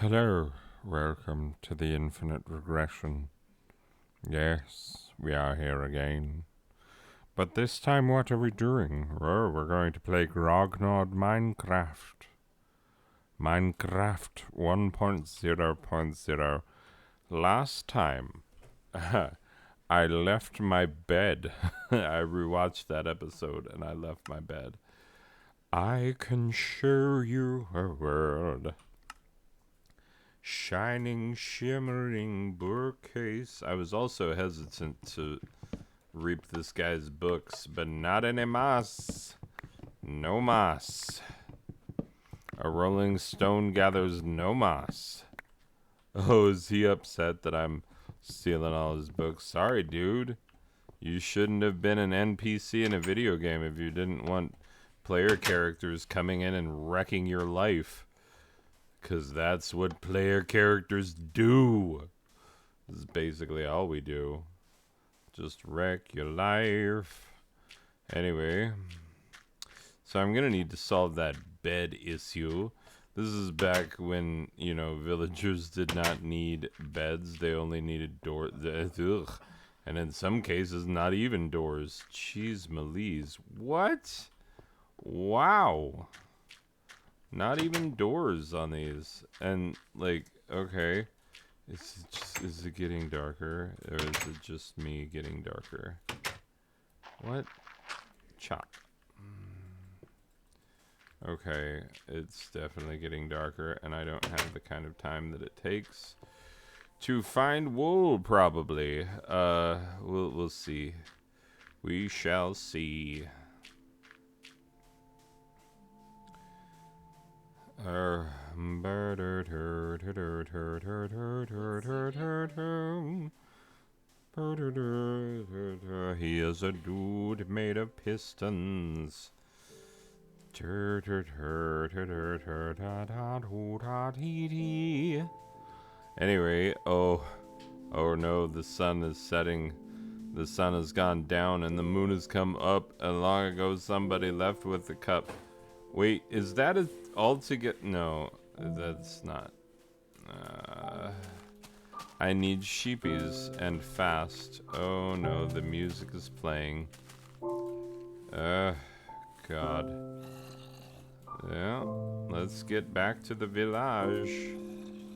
Hello, welcome to the infinite regression. Yes, we are here again. But this time, what are we doing? Oh, we're going to play Grognard Minecraft. Minecraft 1.0.0. Last time, I left my bed. I rewatched that episode and I left my bed. I can show you a world. Shining, shimmering bookcase. I was also hesitant to reap this guy's books, but not anymore. No mas. A rolling stone gathers no moss. Oh, is he upset that I'm stealing all his books? Sorry, dude. You shouldn't have been an NPC in a video game if you didn't want player characters coming in and wrecking your life. Because that's what player characters do. This is basically all we do. Just wreck your life. Anyway. So I'm going to need to solve that bed issue. This is back when, villagers did not need beds. They only needed doors. And in some cases, not even doors. Jeez, Melise. What? Wow. Not even doors on these. And, okay. Is it getting darker? Or is it just me getting darker? What? Chop. Okay, it's definitely getting darker, and I don't have the kind of time that it takes to find wool, probably. We'll see. We shall see. He is a dude made of pistons. Anyway, oh no, the sun is setting. The sun has gone down and the moon has come up, and long ago somebody left with the cup. Wait, is that all to get? No, that's not. I need sheepies and fast. Oh no, the music is playing. God. Yeah, let's get back to the village.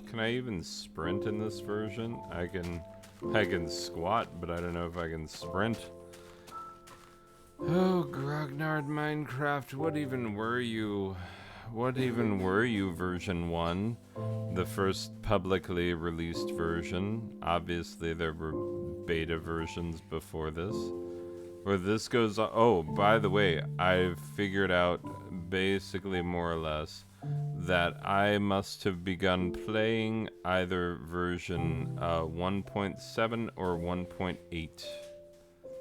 Can I even sprint in this version? I can squat, but I don't know if I can sprint. Oh, Grognard Minecraft, what even were you? What even were you, version 1? The first publicly released version. Obviously, there were beta versions before this. Where this goes on. Oh, by the way, I've figured out basically more or less that I must have begun playing either version 1.7 or 1.8.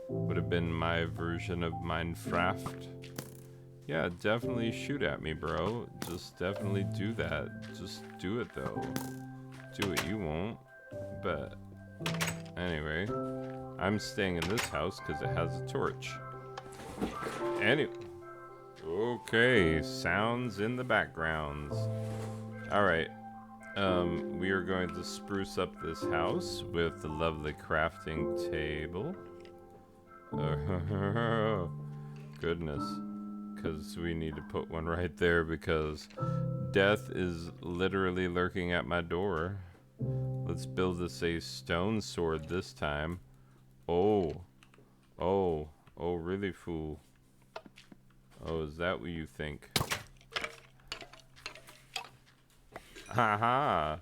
Would have been my version of Minecraft. Yeah, definitely shoot at me, bro. Just definitely do that. Just do it, though. Do it, you won't. But anyway, I'm staying in this house because it has a torch. Anyway. Okay, sounds in the backgrounds. Alright. We are going to spruce up this house with the lovely crafting table. Goodness. Because we need to put one right there because death is literally lurking at my door. Let's build us a stone sword this time. Oh, really, fool? Oh, is that what you think? Haha.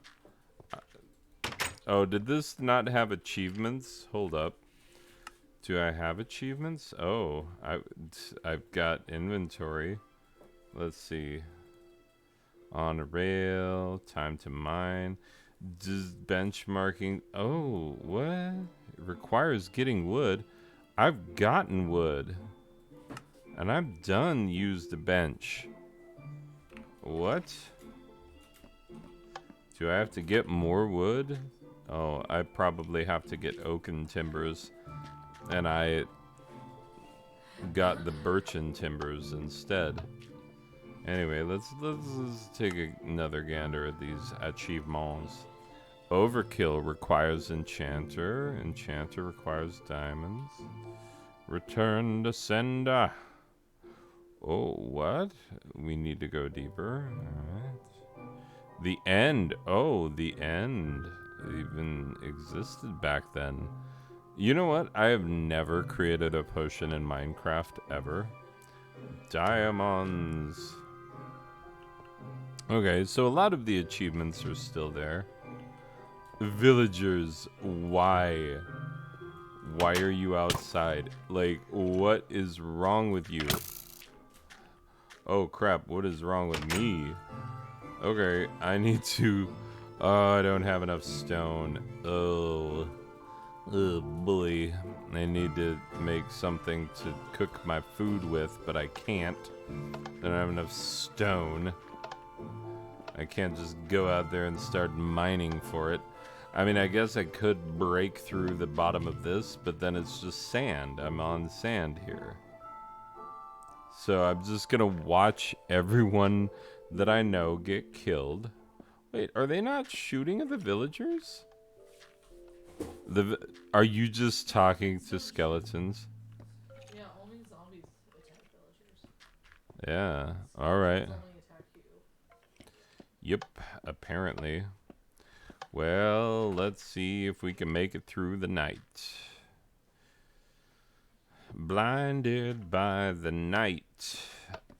Oh, did this not have achievements? Hold up. Do I have achievements? Oh, I've got inventory. Let's see. On a rail. Time to mine. Does benchmarking. Oh, what? It requires getting wood. I've gotten wood. And I've done used the bench. What? Do I have to get more wood? Oh, I probably have to get oaken timbers. And I got the birchen timbers instead. Anyway, let's take another gander at these achievements. Overkill requires enchanter. Enchanter requires diamonds. Return to sender. Oh, what? We need to go deeper. Alright. The end. Oh, the end even existed back then. You know what? I have never created a potion in Minecraft ever. Diamonds. Okay, so a lot of the achievements are still there. Villagers, why? Why are you outside? Like, what is wrong with you? Oh crap, what is wrong with me? Okay, I need to... Oh, I don't have enough stone. Oh. Oh boy. I need to make something to cook my food with, but I can't. I don't have enough stone. I can't just go out there and start mining for it. I mean, I guess I could break through the bottom of this, but then it's just sand. I'm on sand here. So I'm just gonna watch everyone that I know get killed. Wait, are they not shooting at the villagers? Are you just talking to skeletons? Yeah, only zombies attack villagers. Yeah, alright. Only attack you. Yep, apparently. Well, let's see if we can make it through the night. Blinded by the night,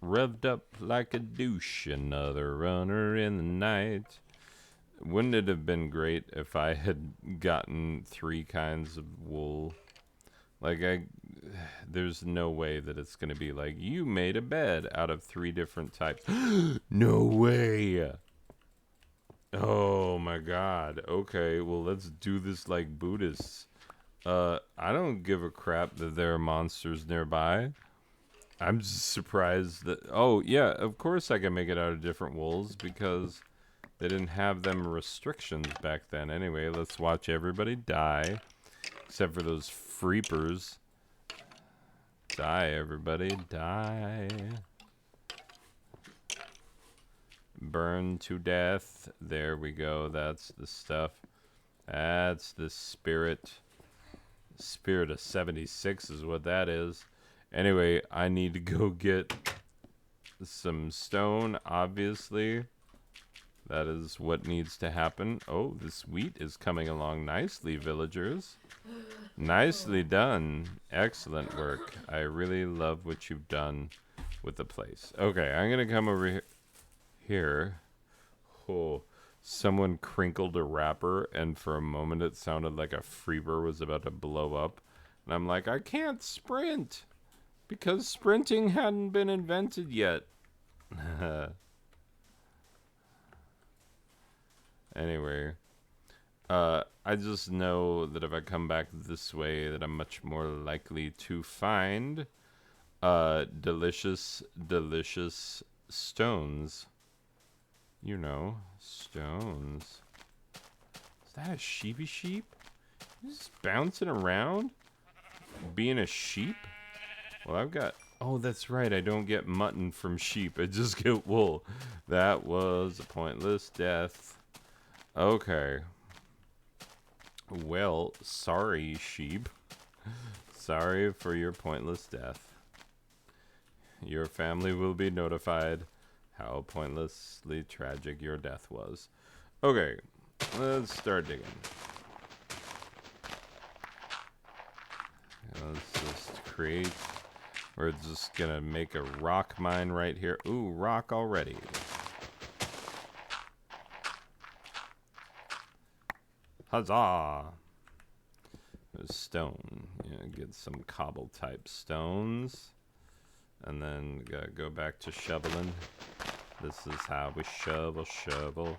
revved up like a douche, another runner in the night. Wouldn't it have been great if I had gotten 3 kinds of wool? Like, there's no way that it's gonna be like, you made a bed out of 3 different types. No way! Oh my god. Okay, well, let's do this like Buddhists. I don't give a crap that there are monsters nearby. I'm just surprised that... Oh, yeah, of course I can make it out of different wools because they didn't have them restrictions back then. Anyway, let's watch everybody die. Except for those freepers. Die, everybody. Die. Burn to death. There we go. That's the stuff. That's the spirit. Spirit of 76 is what that is. Anyway, I need to go get some stone, obviously. That is what needs to happen. Oh, this wheat is coming along nicely, villagers. Nicely done. Excellent work. I really love what you've done with the place. Okay, I'm going to come over here. Oh, someone crinkled a wrapper, and for a moment it sounded like a freeber was about to blow up. And I'm like, I can't sprint because sprinting hadn't been invented yet. Anyway, I just know that if I come back this way, that I'm much more likely to find delicious stones. You know, stones. Is that a sheepy sheep? Just bouncing around? Being a sheep? Well, I've got... Oh, that's right. I don't get mutton from sheep. I just get wool. That was a pointless death. Okay. Well, sorry, sheep. Sorry for your pointless death. Your family will be notified how pointlessly tragic your death was. Okay, let's start digging. Let's just create... We're just gonna make a rock mine right here. Ooh, rock already. Huzzah! There's stone. Yeah, get some cobble type stones. And then go back to shoveling. This is how we shovel.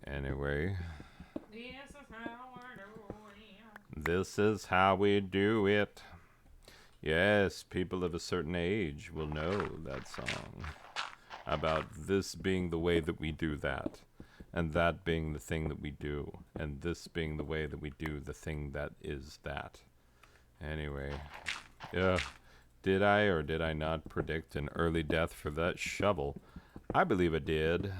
Anyway. This is how we do it. Yes, people of a certain age will know that song. About this being the way that we do that. And that being the thing that we do. And this being the way that we do the thing that is that. Anyway. Yeah. Did I or did I not predict an early death for that shovel? I believe it did.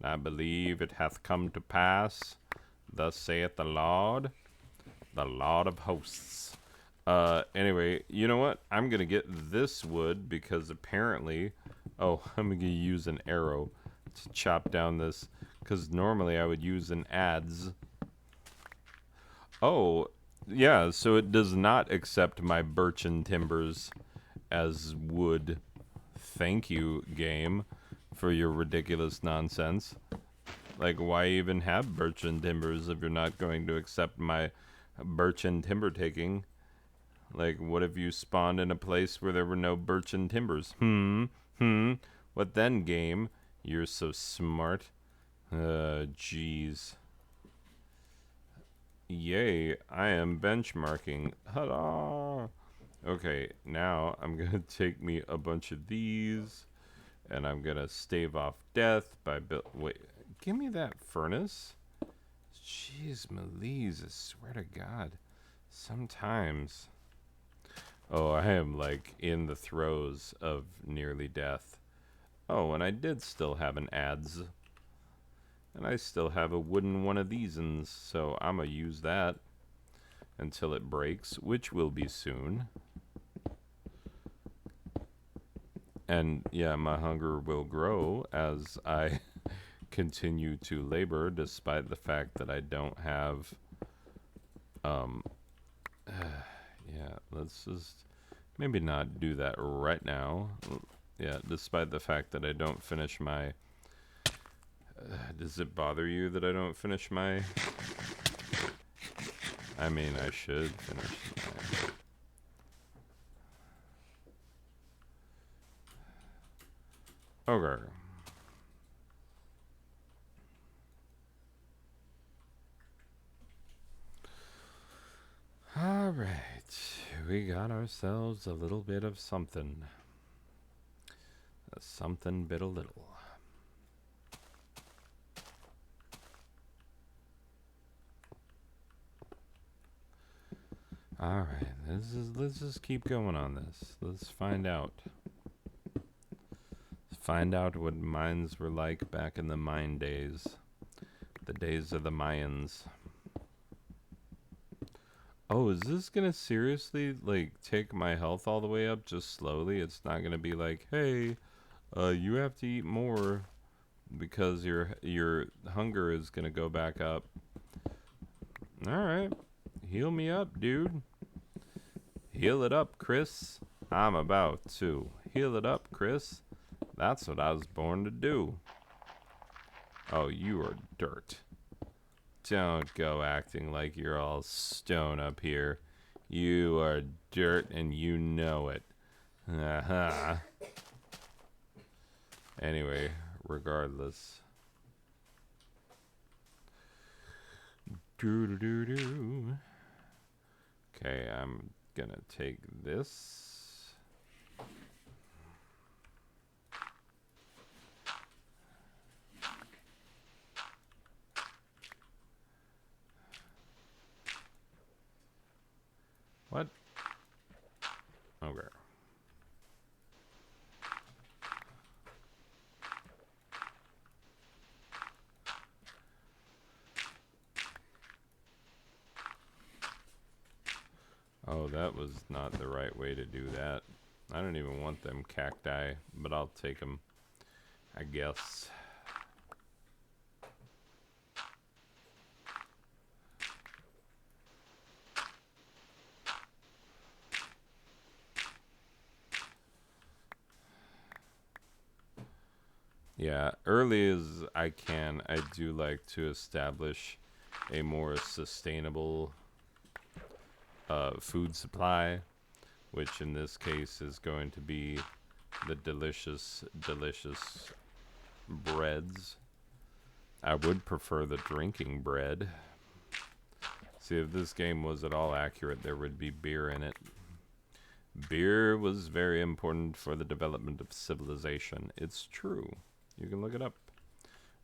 I believe it hath come to pass. Thus saith the Lord of hosts. Anyway, you know what? I'm gonna get this wood because apparently, oh, I'm gonna use an arrow to chop down this because normally I would use an adze. Oh, yeah, so it does not accept my birch and timbers as wood. Thank you, game, for your ridiculous nonsense. Like, why even have birch and timbers if you're not going to accept my birch and timber taking? Like, what if you spawned in a place where there were no birch and timbers? What then, game? You're so smart. Jeez. Yay, I am benchmarking. Ta-da! Okay, now I'm gonna take me a bunch of these, and I'm gonna stave off death by wait, give me that furnace. Jeez, Melise, I swear to God. Sometimes. Oh, I am like in the throes of nearly death. Oh, and I did still have an adze. And I still have a wooden one of these, and so I'm gonna use that until it breaks, which will be soon. And yeah, my hunger will grow as I continue to labor, despite the fact that I don't have, yeah, let's just maybe not do that right now. Yeah, despite the fact that I don't finish my, does it bother you that I don't finish my, I mean, I should finish my, okay. All right, we got ourselves a little bit of something. Something bit a little. All right, let's just keep going on this. Let's find out. Find out what mines were like back in the mine days. The days of the Mayans. Oh, is this gonna seriously, like, take my health all the way up just slowly? It's not gonna be like, hey, you have to eat more because your hunger is gonna go back up. Alright. Heal me up, dude. Heal it up, Chris. I'm about to. Heal it up, Chris. That's what I was born to do. Oh, you are dirt. Don't go acting like you're all stone up here. You are dirt and you know it. Uh-huh. Anyway, regardless. Doo-doo-doo-doo. Okay, I'm gonna take this. What? Okay. Oh, that was not the right way to do that. I don't even want them cacti, but I'll take them, I guess. Yeah, early as I can, I do like to establish a more sustainable food supply, which in this case is going to be the delicious, delicious breads. I would prefer the drinking bread. See, if this game was at all accurate, there would be beer in it. Beer was very important for the development of civilization. It's true. You can look it up.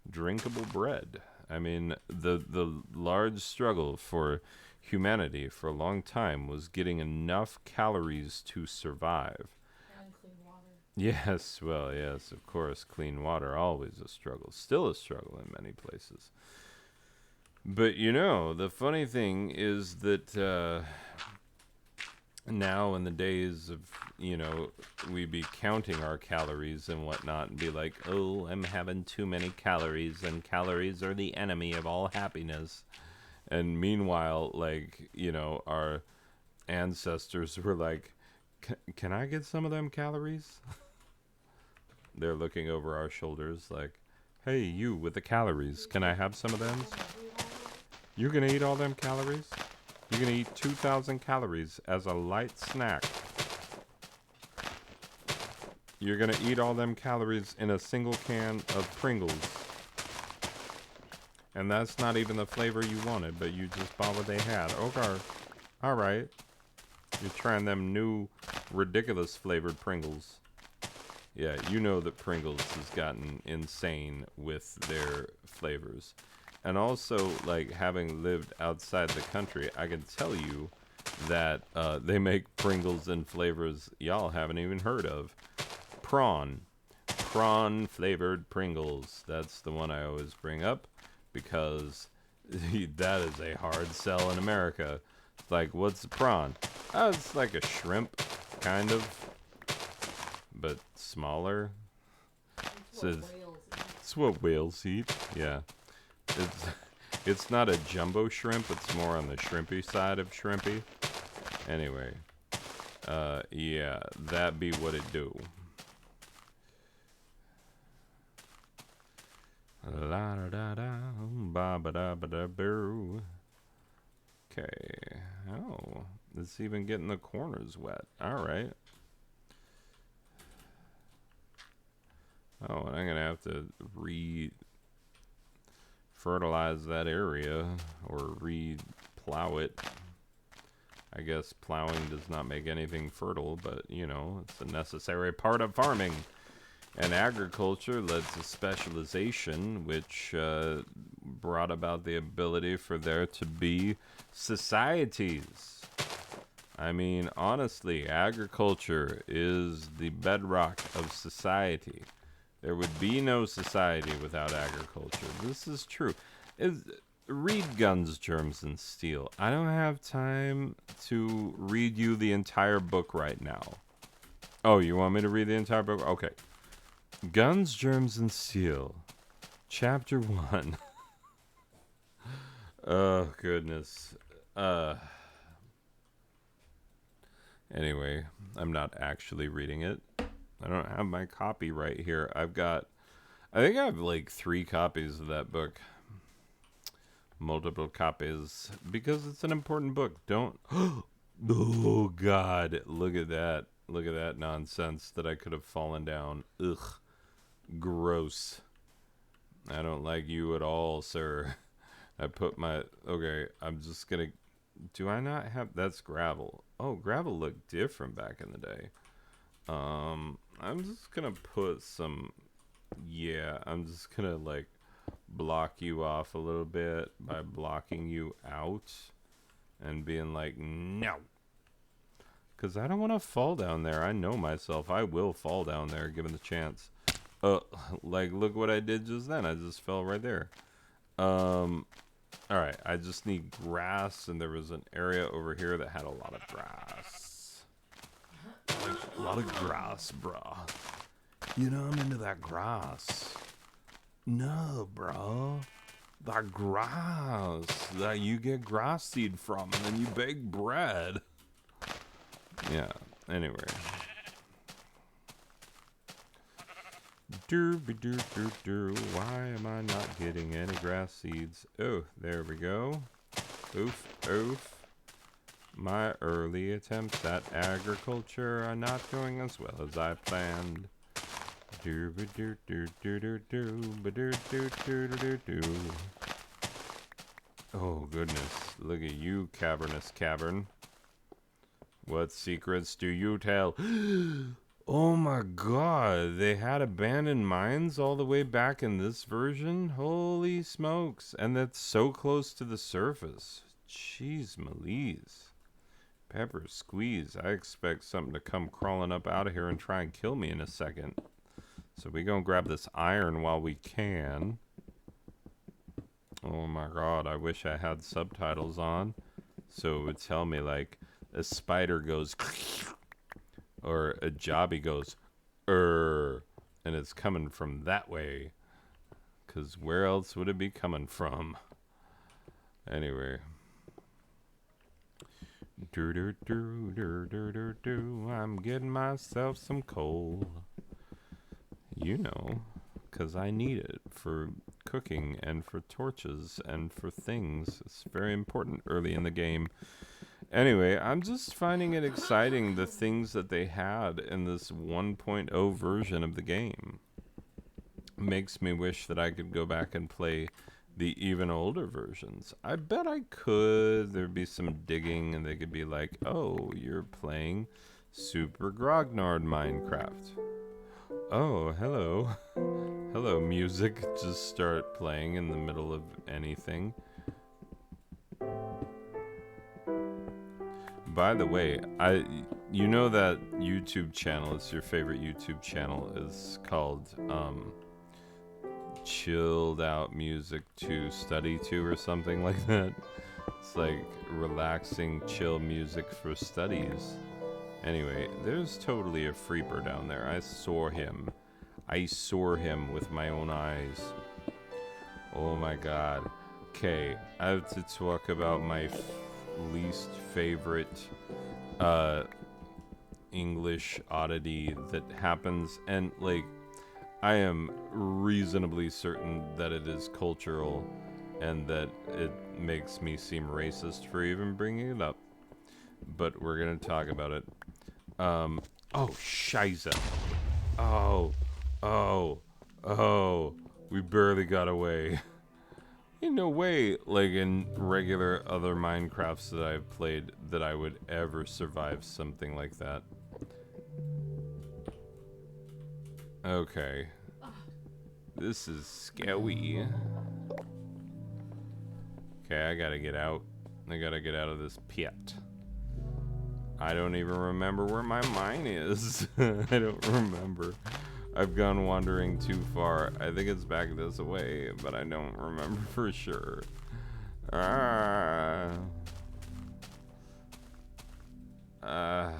Drinkable bread. I mean, the large struggle for humanity for a long time was getting enough calories to survive. And clean water. Yes, well, yes, of course, clean water, always a struggle. Still a struggle in many places. But, the funny thing is that now in the days of, we be counting our calories and whatnot and be like, oh, I'm having too many calories and calories are the enemy of all happiness. And meanwhile, our ancestors were like, can I get some of them calories? They're looking over our shoulders like, hey, you with the calories, can I have some of them? You're going to eat all them calories? You're going to eat 2,000 calories as a light snack. You're going to eat all them calories in a single can of Pringles. And that's not even the flavor you wanted, but you just bought what they had. Okay. All right. You're trying them new, ridiculous flavored Pringles. Yeah, you know that Pringles has gotten insane with their flavors. And also, having lived outside the country, I can tell you that they make Pringles in flavors y'all haven't even heard of. Prawn flavored Pringles. That's the one I always bring up because that is a hard sell in America. Like, what's a prawn? Oh, it's like a shrimp, kind of, but smaller. It's what whales eat. Yeah. It's not a jumbo shrimp. It's more on the shrimpy side of shrimpy. Anyway. Yeah, that be what it do. La da da da, ba ba da ba da boo. Okay. Oh, it's even getting the corners wet. All right. Oh, and I'm gonna have to fertilize that area or plow it. I guess plowing does not make anything fertile, but it's a necessary part of farming. And agriculture led to specialization, which brought about the ability for there to be societies. I mean, honestly, agriculture is the bedrock of society. There would be no society without agriculture. This is true. Read Guns, Germs, and Steel. I don't have time to read you the entire book right now. Oh, you want me to read the entire book? Okay. Guns, Germs, and Steel. Chapter 1. Oh, goodness. Anyway, I'm not actually reading it. I don't have my copy right here. I think I have 3 copies of that book. Multiple copies. Because it's an important book. Don't... Oh, God. Look at that. Look at that nonsense that I could have fallen down. Ugh. Gross. I don't like you at all, sir. I put my... Okay, I'm just gonna... Do I not have... That's gravel. Oh, gravel looked different back in the day. I'm just gonna put some... Yeah, I'm just gonna, block you off a little bit by blocking you out. And being like, no. Because I don't want to fall down there. I know myself. I will fall down there given the chance. Look what I did just then. I just fell right there. Alright, I just need grass, and there was an area over here that had a lot of grass. A lot of grass, bruh. I'm into that grass. No, bro. That grass that you get grass seed from, and then you bake bread. Yeah, anyway. Why am I not getting any grass seeds? Oh, there we go. Oof, oof. My early attempts at agriculture are not going as well as I planned. Oh, goodness. Look at you, cavernous cavern. What secrets do you tell? Oh my god, they had abandoned mines all the way back in this version? Holy smokes. And that's so close to the surface. Jeez, Melise. Pepper squeeze. I expect something to come crawling up out of here and try and kill me in a second. So we gonna grab this iron while we can. Oh my god, I wish I had subtitles on. So it would tell me like a spider goes or a jobby goes and it's coming from that way. Cause where else would it be coming from? Anyway. I'm getting myself some coal. You know, because I need it for cooking and for torches and for things. It's very important early in the game. Anyway, I'm just finding it exciting, the things that they had in this 1.0 version of the game. Makes me wish that I could go back and play the even older versions. I bet I could. There'd be some digging and they could be like, oh, you're playing Super Grognard Minecraft. Oh, hello. Hello, music. Just start playing in the middle of anything. By the way, you know that YouTube channel, it's your favorite YouTube channel, is called Chilled Out Music to Study To or something like that. It's like relaxing, chill music for studies. Anyway, there's totally a freeper down there. I saw him. I saw him with my own eyes. Oh my god. Okay, I have to talk about my least favorite English oddity that happens, and like I am reasonably certain that it is cultural and that it makes me seem racist for even bringing it up, but we're gonna talk about it. Oh, Shiza. Oh, we barely got away. In no way, like in regular other Minecrafts that I've played, that I would ever survive something like that. Okay. This is scary. Okay, I gotta get out. I gotta get out of this pit. I don't even remember where my mine is. I don't remember. I've gone wandering too far. I think it's back this way, but I don't remember for sure. God. Ah!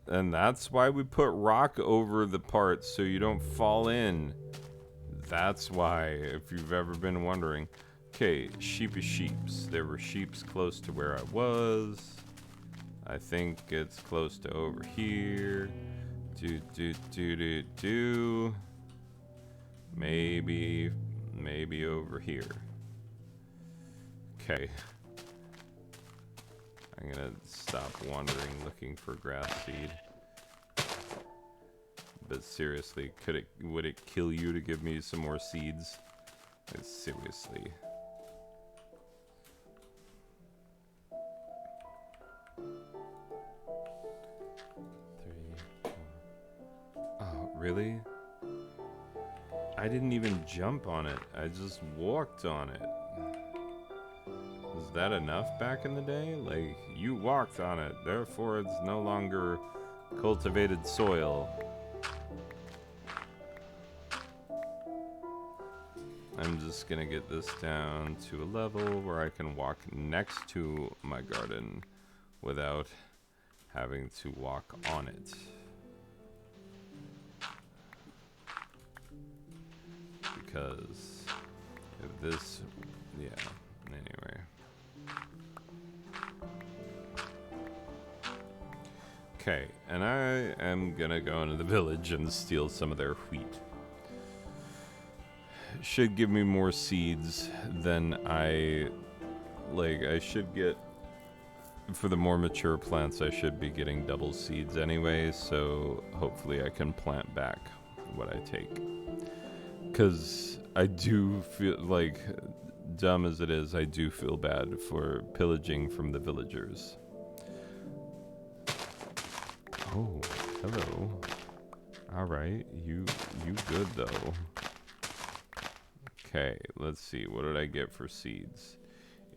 And that's why we put rock over the parts so you don't fall in. That's why, if you've ever been wondering. Okay, sheepy sheeps. There were sheeps close to where I was. I think it's close to over here. Maybe over here. Okay. I'm gonna stop wandering looking for grass seed. But seriously, would it kill you to give me some more seeds? Like, seriously. Really? I didn't even jump on it. I just walked on it. Was that enough back in the day? Like, you walked on it, therefore it's no longer cultivated soil. I'm just gonna get this down to a level where I can walk next to my garden without having to walk on it. Because if this, yeah, anyway. Okay, and I am gonna go into the village and steal some of their wheat. Should give me more seeds than I should get. For the more mature plants, I should be getting double seeds anyway, so hopefully I can plant back what I take. Because I do feel like, dumb as it is, I do feel bad for pillaging from the villagers. Oh, hello. Alright, you good though. Okay, let's see. What did I get for seeds?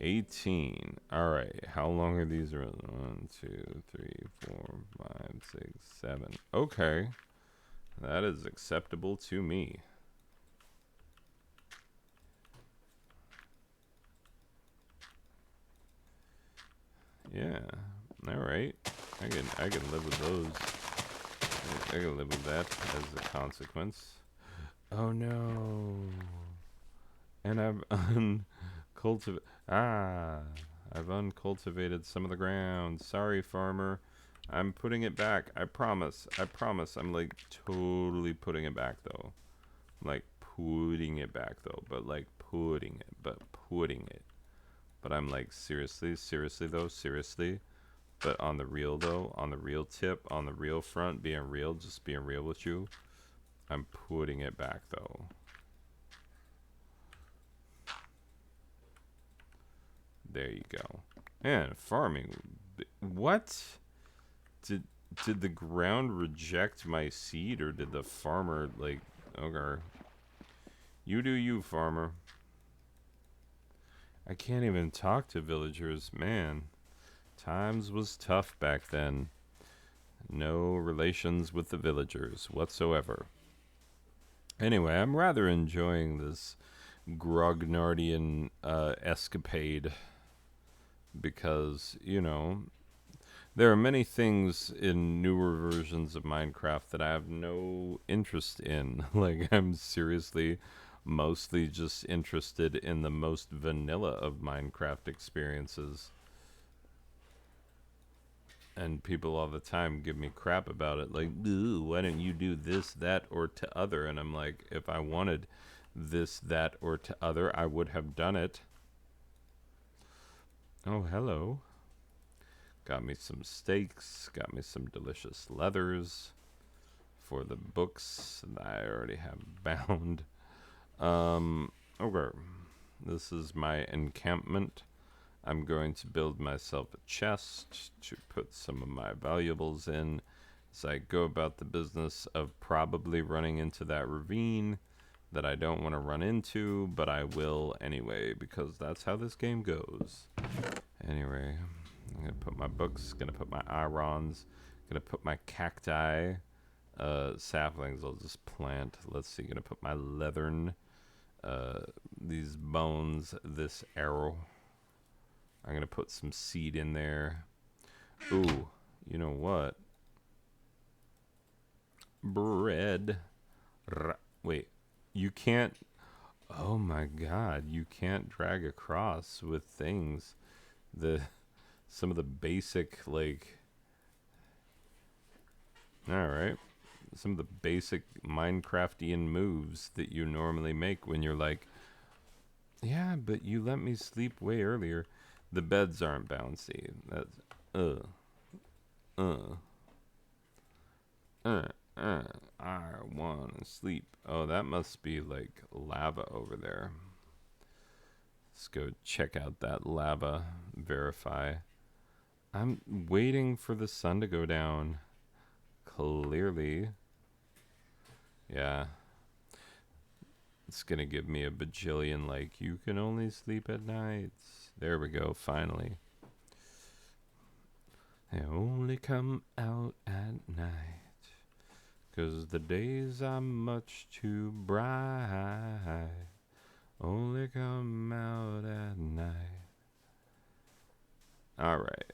18. All right. How long are these? 1, 2, 3, 4, 5, 6, 7. Okay. That is acceptable to me. Yeah. All right. I can live with those. I can live with that as a consequence. Oh no. And I've uncultivated. I've uncultivated some of the ground. Sorry, farmer. I'm putting it back. I promise. I promise. I'm like totally putting it back though. Like putting it back though. But like putting it. But putting it. But I'm like seriously though. Seriously. But on the real though. On the real tip. On the real front. Being real. Just being real with you. I'm putting it back though. There you go. And farming. What? Did the ground reject my seed, or did the farmer, like, okay. You do you, farmer. I can't even talk to villagers. Man, times was tough back then. No relations with the villagers whatsoever. Anyway, I'm rather enjoying this Grognardian escapade because, you know, there are many things in newer versions of Minecraft that I have no interest in. Like, I'm seriously mostly just interested in the most vanilla of Minecraft experiences. And people all the time give me crap about it. Like, ooh, why don't you do this, that, or to other? And I'm like, if I wanted this, that, or to other, I would have done it. Oh, hello. Got me some steaks, got me some delicious leathers for the books that I already have bound. Okay. This is my encampment. I'm going to build myself a chest to put some of my valuables in as I go about the business of probably running into that ravine that I don't want to run into, but I will anyway because that's how this game goes. Anyway, I'm gonna put my books, gonna put my irons, gonna put my cacti, saplings I'll just plant. Let's see, gonna put my leathern, these bones, this arrow. I'm gonna put some seed in there. Ooh, you know what? Bread. Wait, you can't, oh my god, you can't drag across with things. Some of the basic, like, alright, some of the basic Minecraftian moves that you normally make when you're like, yeah, but you let me sleep way earlier. The beds aren't bouncy. That's, I want to sleep. Oh, that must be like lava over there. Let's go check out that lava, verify. I'm waiting for the sun to go down. Clearly. Yeah. It's gonna give me a bajillion, like, you can only sleep at nights. There we go, finally. They only come out at night, 'cause the days are much too bright. Only come out at night. Alright.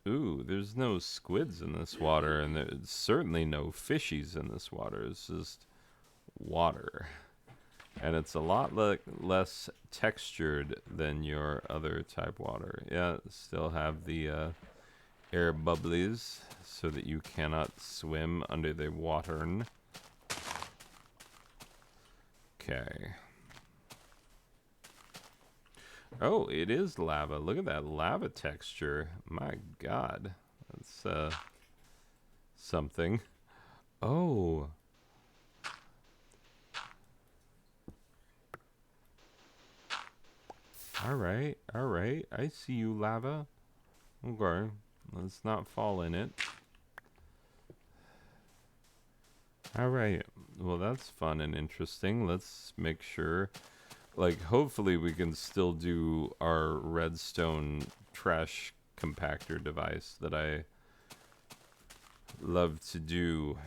Ooh, there's no squids in this water, and there's certainly no fishies in this water. It's just water. And it's a lot less textured than your other type water. Yeah, still have the air bubblies so that you cannot swim under the water. Okay. Oh, it is lava. Look at that lava texture. My god. That's something. Oh. Alright, alright. I see you, lava. Okay. Let's not fall in it. Alright. Well, that's fun and interesting. Let's make sure like, hopefully we can still do our redstone trash compactor device that I love to do,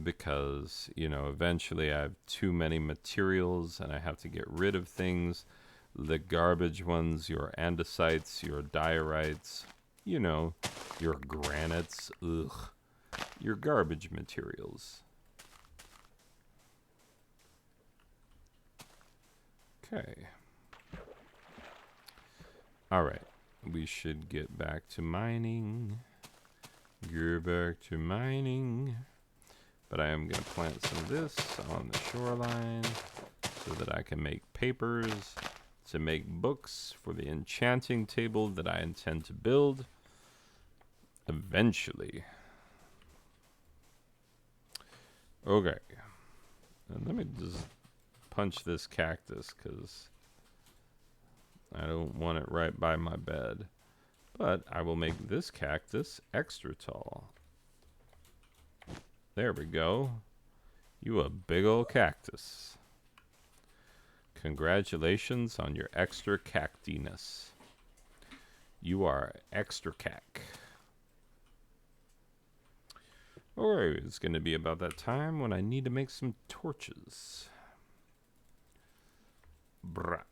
because, you know, eventually I have too many materials and I have to get rid of things. The garbage ones, your andesites, your diorites, you know, your granites, ugh, your garbage materials. Okay. All right. We should get back to mining. Go back to mining. But I am going to plant some of this on the shoreline so that I can make papers to make books for the enchanting table that I intend to build eventually. Okay. And let me just punch this cactus because I don't want it right by my bed. But I will make this cactus extra tall. There we go. You a big old cactus. Congratulations on your extra cactiness. You are extra cac. Alright, it's going to be about that time when I need to make some torches. Bruh.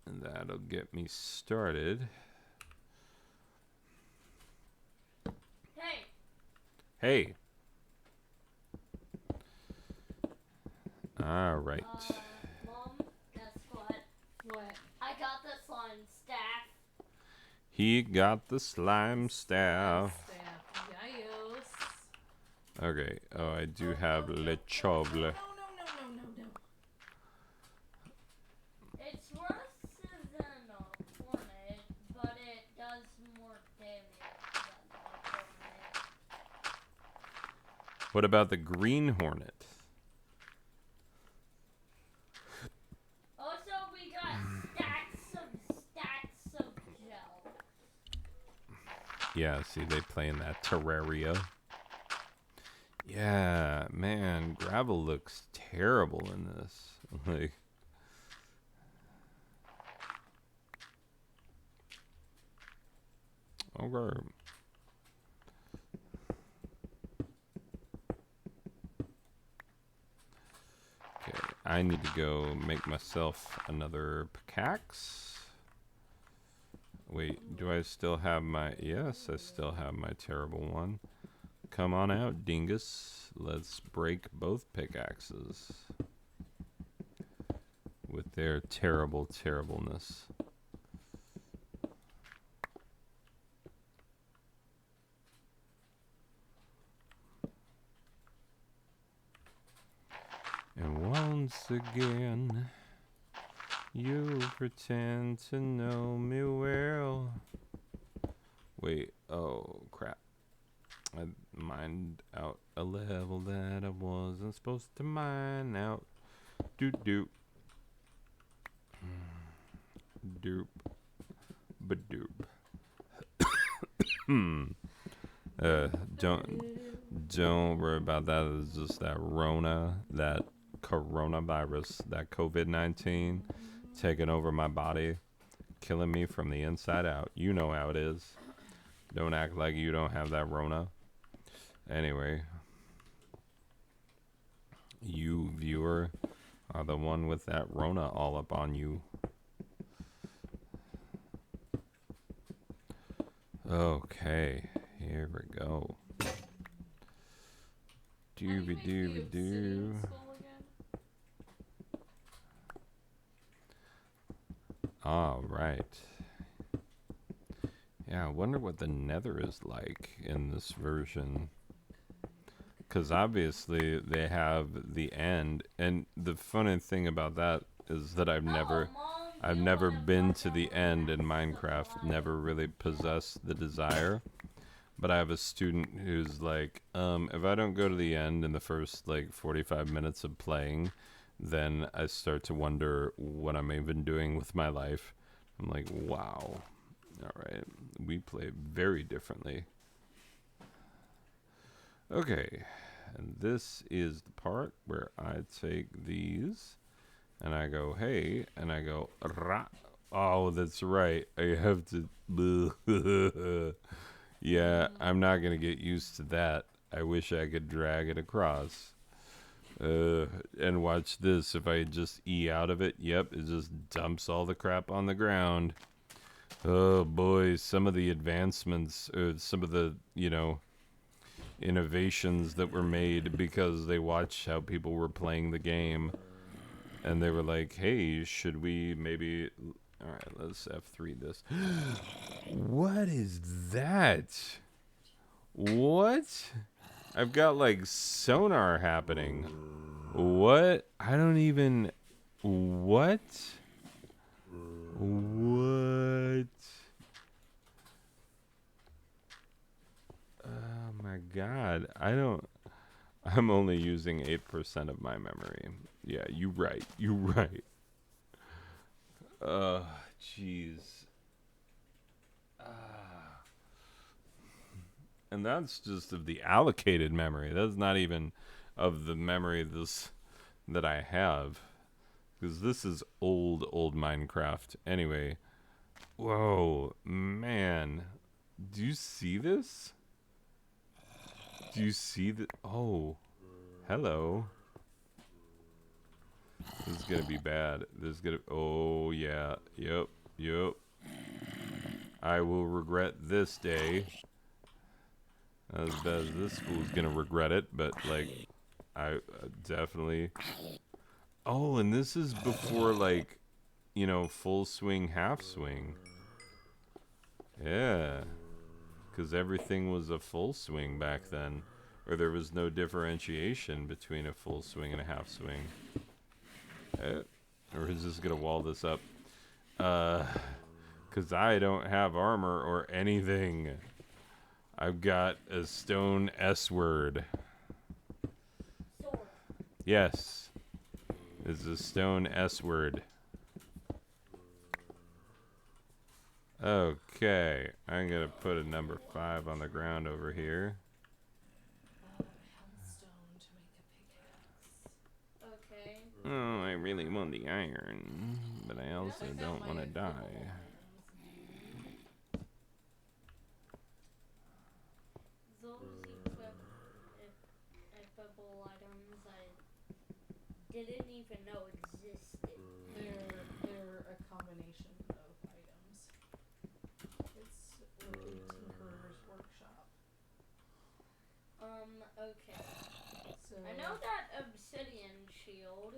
And that'll get me started. Hey. Hey. All right. Mom, guess what? What? I got the slime staff. He got the slime staff. Staff. Yayos. Okay. Oh, I do have le choble. No. It's worse than a hornet, but it does more damage than a hornet. What about the green hornet? Also, we got stacks of gel. Yeah, see, they play in that Terraria. Yeah, man, gravel looks terrible in this. Like, okay. Okay, I need to go make myself another pickaxe. Wait, do I still have my... Yes, I still have my terrible one. Come on out, dingus. Let's break both pickaxes with their terrible terribleness. And once again, you pretend to know me well. Wait, oh crap. I mined out a level that I wasn't supposed to mine out. Doop doop. Doop. Ba-doop. Don't worry about that. It's just that Rona, that coronavirus, that COVID-19 taking over my body, killing me from the inside out. You know how it is. Don't act like you don't have that Rona. Anyway, you viewer are the one with that Rona all up on you. Okay, here we go. Dooby dooby doo. All right. Yeah, I wonder what the Nether is like in this version. Because obviously they have the end, and the funny thing about that is that I've never been to the end in Minecraft. Never really possessed the desire. But I have a student who's like, if I don't go to the end in the first like 45 minutes of playing, then I start to wonder what I'm even doing with my life. I'm like, wow. All right, we play very differently. Okay, and this is the part where I take these and I go, hey, and I go, rah. Oh, that's right. I have to. Yeah, I'm not going to get used to that. I wish I could drag it across. And watch this. If I just E out of it, yep, it just dumps all the crap on the ground. Oh boy, some of the advancements, some of the, innovations that were made because they watched how people were playing the game. And they were like, hey, should we maybe... All right, let's F3 this. What is that? What? I've got like sonar happening. What? I don't even... What? What? Oh my god. I'm only using 8% of my memory. Yeah, you right. You right. Jeez. And that's just of the allocated memory. That's not even of the memory that I have. Because this is old Minecraft. Anyway. Whoa, man. Do you see this? Do you see the... Oh. Hello. This is going to be bad. This is going to... Oh, yeah. Yep. I will regret this day. As bad as this fool's going to regret it. But, like, I definitely... Oh, and this is before, like, full swing, half swing. Yeah. Because everything was a full swing back then. Or there was no differentiation between a full swing and a half swing. Or is this going to wall this up? Because I don't have armor or anything. I've got a stone S word. Sword. Yes. It's a stone S word. Okay. I'm going to put a number 5 on the ground over here. Stone to make a pickaxe. Okay. Oh, I really want the iron, but I also don't want to die. Those equipable items I didn't even know existed. They're a combination of items. It's a tinkerer's workshop. Okay. So I know that obsidian shield.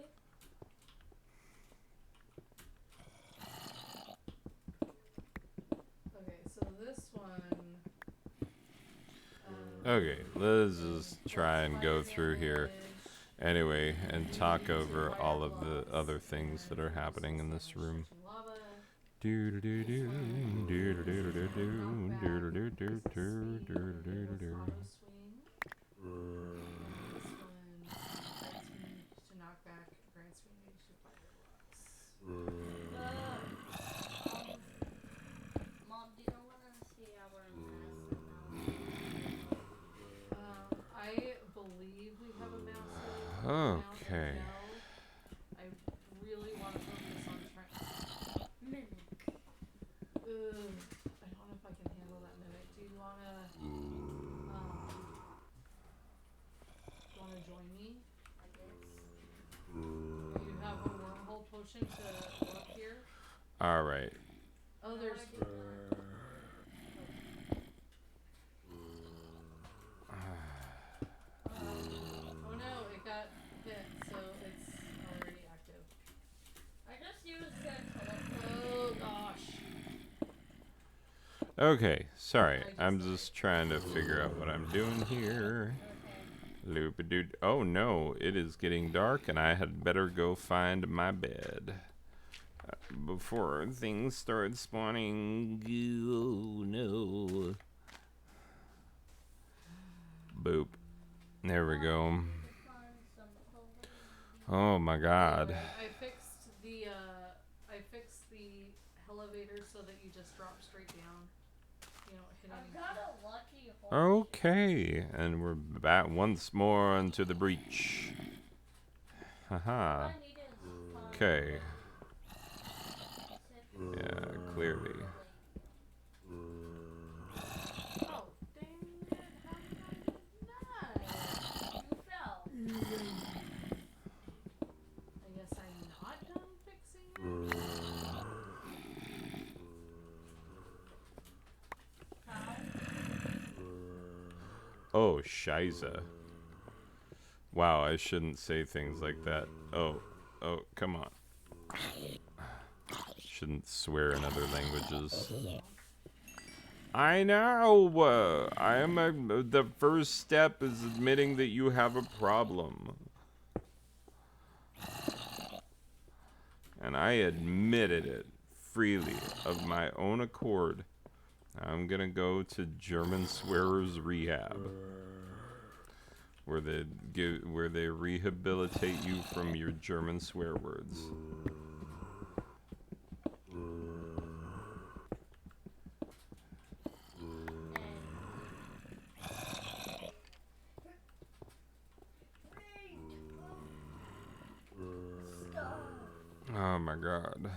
Okay, so this one. Okay, let's just try and go through here. Anyway, and talk over all of the other things that are happening in this room. Do do do do do do do do do do do do do. To knock back grants immunity to fire blocks. Mom, do you want to see our massive mouse? I believe we have a mouse. Okay. I really want to focus on trying. Mimic. I don't know if I can handle that mimic. Do you wanna join me? I guess. Do you have a wormhole potion to look here? All right. Oh, No, there's. I did not. Oh no, it got hit, so it's already active. I just used the Oh gosh. Okay, sorry. I'm just trying to figure out what I'm doing here. Okay. Loop-a-doo. Oh no, it is getting dark and I had better go find my bed. Before things start spawning. Oh no. Boop. There we go. Oh my god. I fixed the elevator so that you just drop straight down. You don't hit I've anything. got a lucky hole. Okay, and we're back once more into the breach. Haha. All I need is Okay. Yeah, clearly. Oh, dang it. How did I not? You fell. I guess I'm not done fixing it. Oh, shiza. Wow, I shouldn't say things like that. Oh, come on. Shouldn't swear in other languages. I know. The first step is admitting that you have a problem. And I admitted it freely of my own accord. I'm gonna go to German swearers rehab, where they rehabilitate you from your German swear words. Oh my god.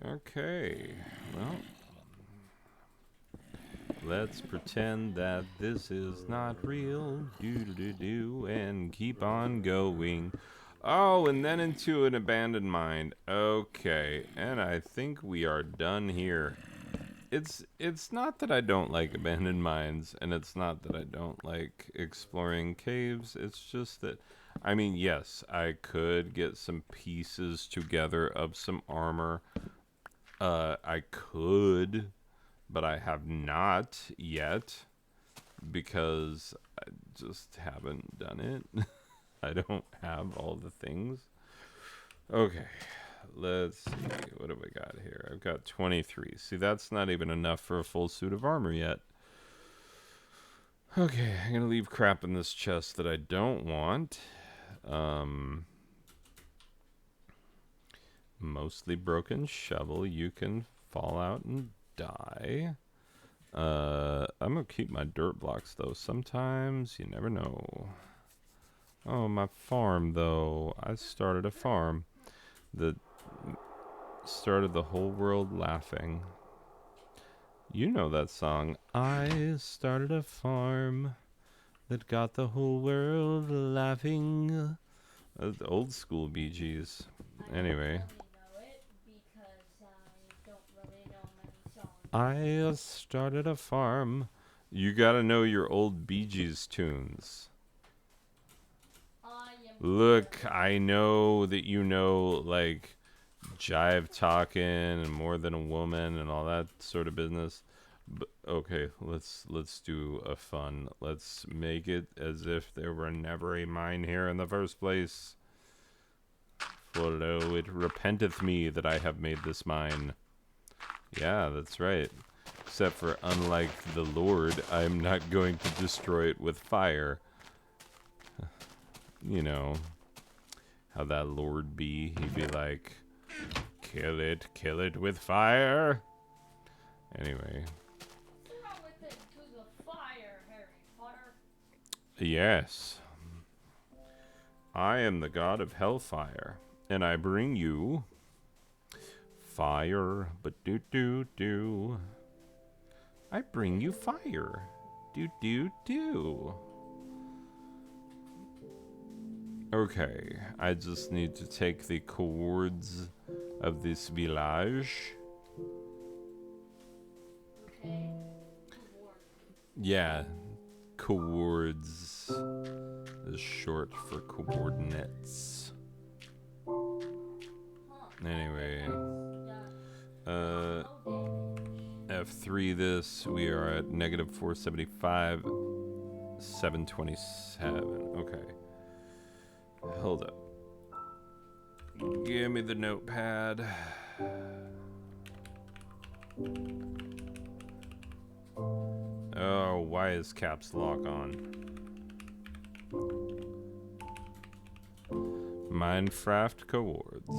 Okay, well, let's pretend that this is not real. Do and keep on going. Oh, and then into an abandoned mine. Okay, and I think we are done here. It's not that I don't like abandoned mines, and it's not that I don't like exploring caves. It's just that, I mean, yes, I could get some pieces together of some armor. I could, but I have not yet because I just haven't done it. I don't have all the things. Okay, let's see. What have I got here? I've got 23. See, that's not even enough for a full suit of armor yet. Okay, I'm gonna leave crap in this chest that I don't want. Mostly broken shovel. You can fall out and die. I'm gonna keep my dirt blocks though. Sometimes you never know. Oh, my farm though. I started a farm that started the whole world laughing. You know that song. I started a farm that got the whole world laughing. The old school Bee Gees. Anyway. I started a farm. You gotta know your old Bee Gees tunes. Look, I know that you know, like, Jive Talking and More Than a Woman and all that sort of business. But, okay, let's do a fun. Let's make it as if there were never a mine here in the first place. For lo, it repenteth me that I have made this mine. Yeah, that's right. Except for, unlike the Lord, I'm not going to destroy it with fire. You know how that Lord be. He'd be like, kill it with fire. Anyway. Yes. I am the god of hellfire, and I bring you fire, but do. I bring you fire. Do. Okay, I just need to take the chords of this village. Okay. Yeah, chords is short for coordinates. Anyway, F3 this, we are at negative 475, 727. Okay. Hold up. Give me the notepad. Oh, why is caps lock on? Minecraft coords.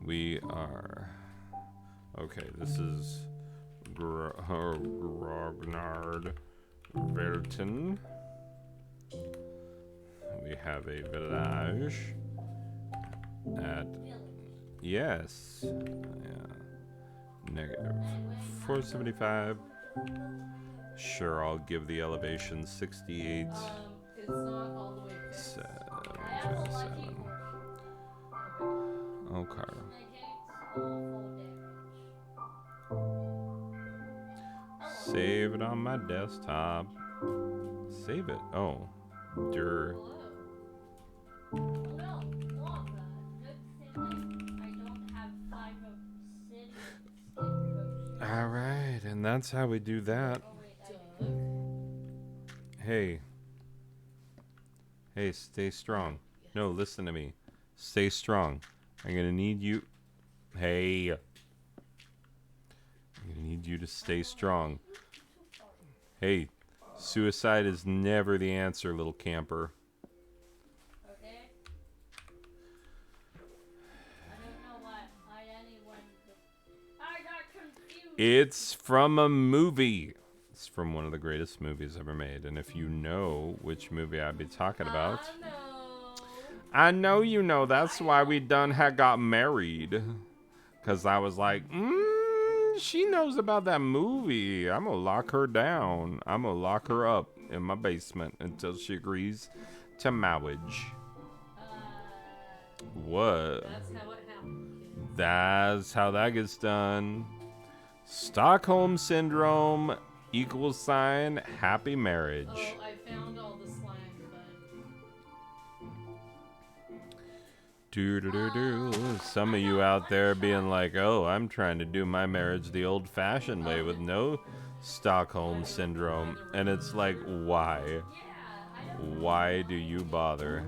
We are... Okay, this is Grognard Verton. We have a village at, yes, yeah, negative 475. Sure, I'll give the elevation 68. It's not all the way fixed. 727. Okay. Save it on my desktop. Save it. Oh. Dur. Alright, and that's how we do that. Hey. Hey, stay strong. No, listen to me. Stay strong. I'm gonna need you. Hey. I'm gonna need you to stay strong. Hey, suicide is never the answer, little camper. Okay. I don't know why anyone. I got confused. It's from a movie. It's from one of the greatest movies ever made. And if you know which movie I'd be talking about, I know you know. That's why we done had got married. Because I was like, she knows about that movie. I'm going to lock her down. I'm going to lock her up in my basement until she agrees to marriage. What? That's how it happened, kid. That's how that gets done. Stockholm Syndrome = happy marriage. Oh, I found all the slang, Do. Some of you out there being like, oh, I'm trying to do my marriage the old-fashioned way with no Stockholm Syndrome. And it's like, why? Why do you bother?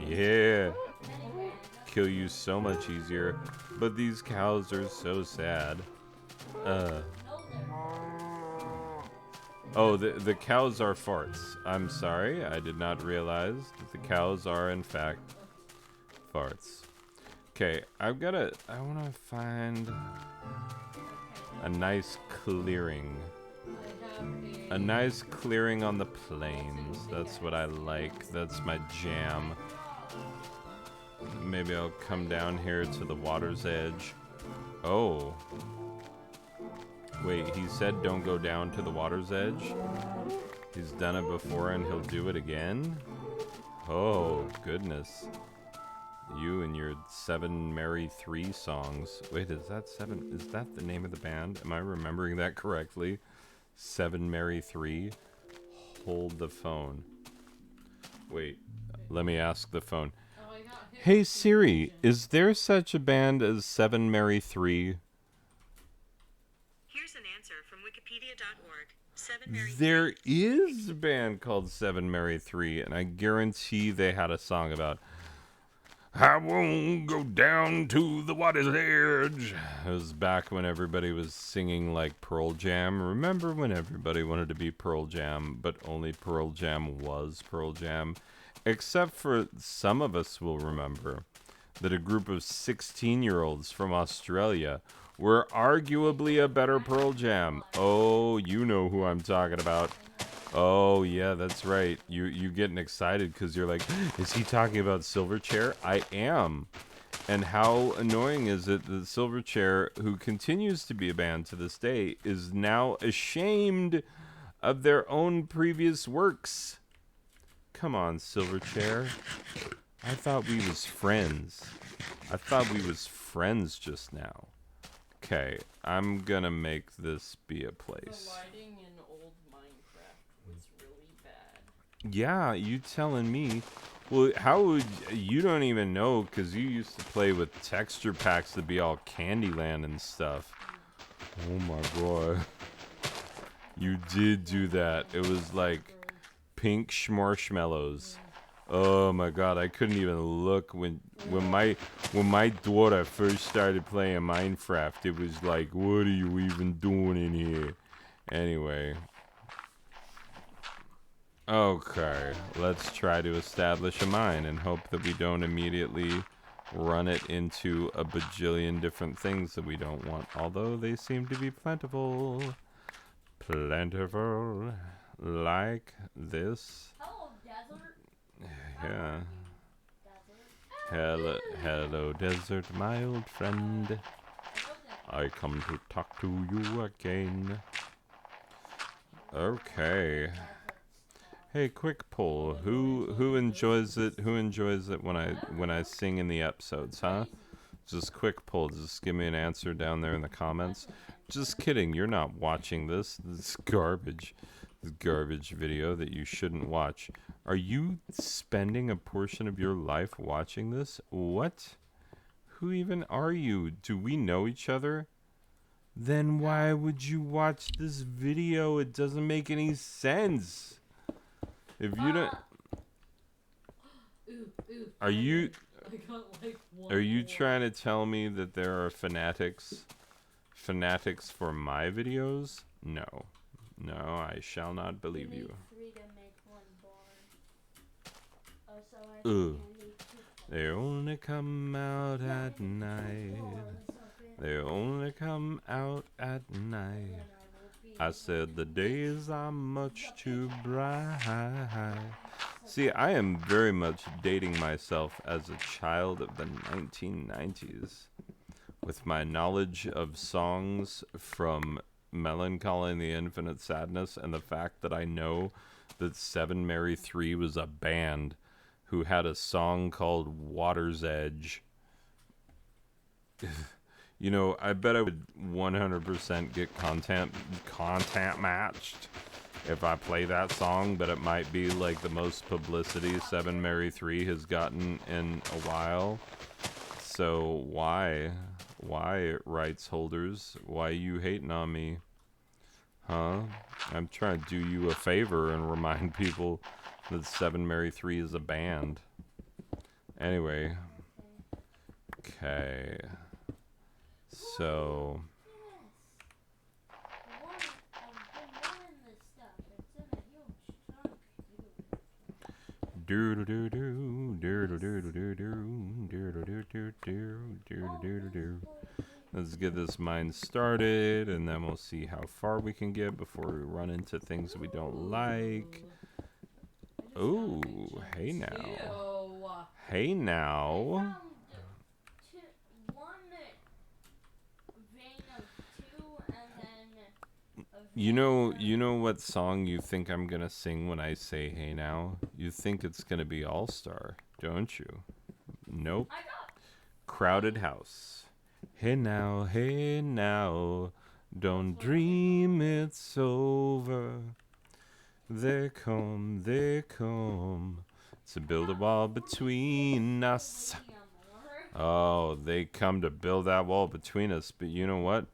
Yeah. Kill you so much easier. But these cows are so sad. Oh, the cows are farts. I'm sorry, I did not realize that the cows are in fact farts. Okay, I wanna find a nice clearing. A nice clearing on the plains. That's what I like. That's my jam. Maybe I'll come down here to the water's edge. Oh. Wait, he said don't go down to the water's edge? He's done it before and he'll do it again? Oh, goodness. You and your 7 Mary 3 songs. Wait, is that the name of the band? Am I remembering that correctly? 7 Mary 3? Hold the phone. Wait, let me ask the phone. Hey Siri, is there such a band as 7 Mary 3? Here's an answer from wikipedia.org. 7 Mary There is a band called 7 Mary 3, and I guarantee they had a song about I won't go down to the water's edge. It was back when everybody was singing like Pearl Jam. Remember when everybody wanted to be Pearl Jam, but only Pearl Jam was Pearl Jam? Except for some of us will remember that a group of 16-year-olds from Australia were arguably a better Pearl Jam. Oh, you know who I'm talking about. Oh, yeah, that's right. You getting excited because you're like, is he talking about Silverchair? I am. And how annoying is it that Silverchair, who continues to be a band to this day, is now ashamed of their own previous works? Come on, Silverchair. I thought we was friends. I thought we was friends just now. Okay, I'm gonna make this be a place. The lighting in old Minecraft was really bad. Yeah, you telling me. Well, how would you don't even know because you used to play with texture packs to be all Candyland and stuff. Oh my god. You did do that. It was like pink schmarshmallows. Oh my god, I couldn't even look when my daughter first started playing Minecraft. It was like, what are you even doing in here? Anyway. Okay, let's try to establish a mine and hope that we don't immediately run it into a bajillion different things that we don't want. Although they seem to be plentiful. Plentiful. Like this. Hello, desert. Yeah. Desert. Hello, hello, desert, my old friend. I love that. I come to talk to you again. Okay. Desert's talk. Hey, quick poll. Who enjoys it? Who enjoys it when I sing in the episodes, huh? Crazy. Just quick poll. Just give me an answer down there in the comments. Just kidding. You're not watching this. This is garbage. This garbage video that you shouldn't watch. Are you spending a portion of your life watching this? What? Who even are you? Do we know each other? Then why would you watch this video? It doesn't make any sense. If you don't, Ooh, are you I got like one. are you more. trying to tell me that there are fanatics for my videos? No, I shall not believe We you. need 3 to make 1 barn. Oh, so I Ugh. think I need 2. They only come out at night. They only come out at night. I said the days are much too bright. See, I am very much dating myself as a child of the 1990s. With my knowledge of songs from Melancholy and the Infinite Sadness and the fact that I know that 7 Mary 3 was a band who had a song called Water's Edge. You know, I bet I would 100% get content matched if I play that song, but it might be like the most publicity 7 Mary 3 has gotten in a while. So why, rights holders? Why you hating on me? Huh? I'm trying to do you a favor and remind people that 7 Mary 3 is a band. Anyway. Okay. So, let's get this mine started, and then we'll see how far we can get before we run into things we don't like. Ooh, hey now. Hey now. You know what song you think I'm gonna sing when I say hey now? You think it's gonna be All Star, don't you? Nope. Crowded House. Hey now, don't dream it's over. They come to build a wall between us. Oh, they come to build that wall between us, but you know what?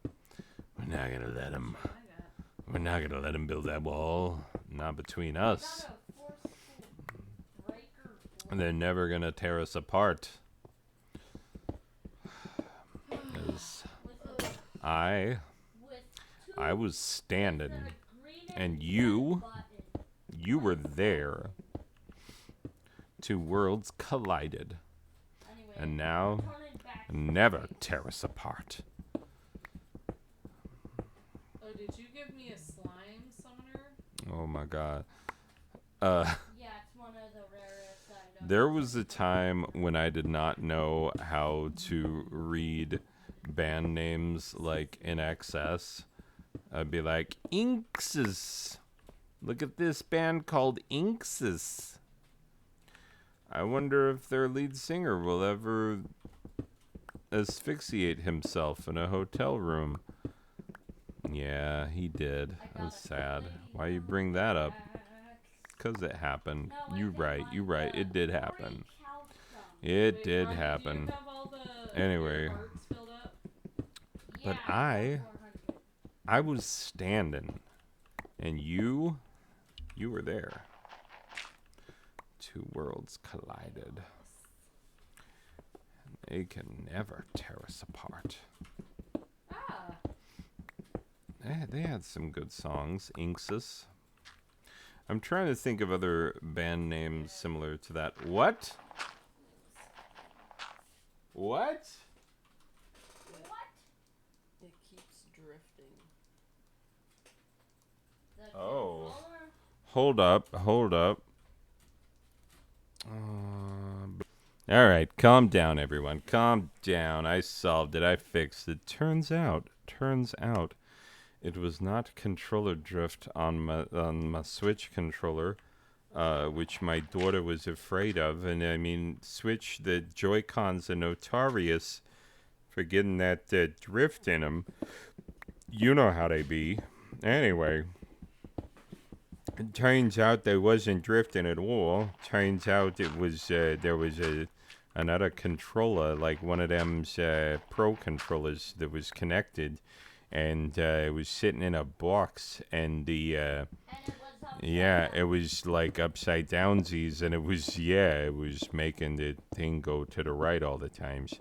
We're not gonna let them. We're not gonna let them build that wall. Not between us. And they're never gonna tear us apart. 'Cause I was standing, and you were there. 2 worlds collided, and now never tear us apart. Oh, did you give me a slime summoner? Oh my god. Yeah, it's one of the rarest items. There was a time when I did not know how to read band names like in excess. I'd be like, Inxus. Look at this band called Inxus. I wonder if their lead singer will ever asphyxiate himself in a hotel room. Yeah, he did. That's sad. Why you bring that up? 'Cause it happened. You're right. It did happen. It did happen. Do you have all the Anyway. hearts filled up? But Yeah, I was standing, and you were there. 2 worlds collided. And they can never tear us apart. Ah. They had some good songs. Inxus. I'm trying to think of other band names similar to that. What? What? It keeps drifting. Oh. Hold up. Oh, All right, calm down, everyone. Calm down. I solved it. I fixed it. Turns out, it was not controller drift on my Switch controller, which my daughter was afraid of. And I mean, Switch, the Joy-Cons are notorious for getting that drift in them. You know how they be. Anyway, it turns out there wasn't drifting at all. Turns out it was there was another controller, like one of them's pro controllers that was connected, and it was sitting in a box, and the it was like upside downsies, and it was making the thing go to the right all the times.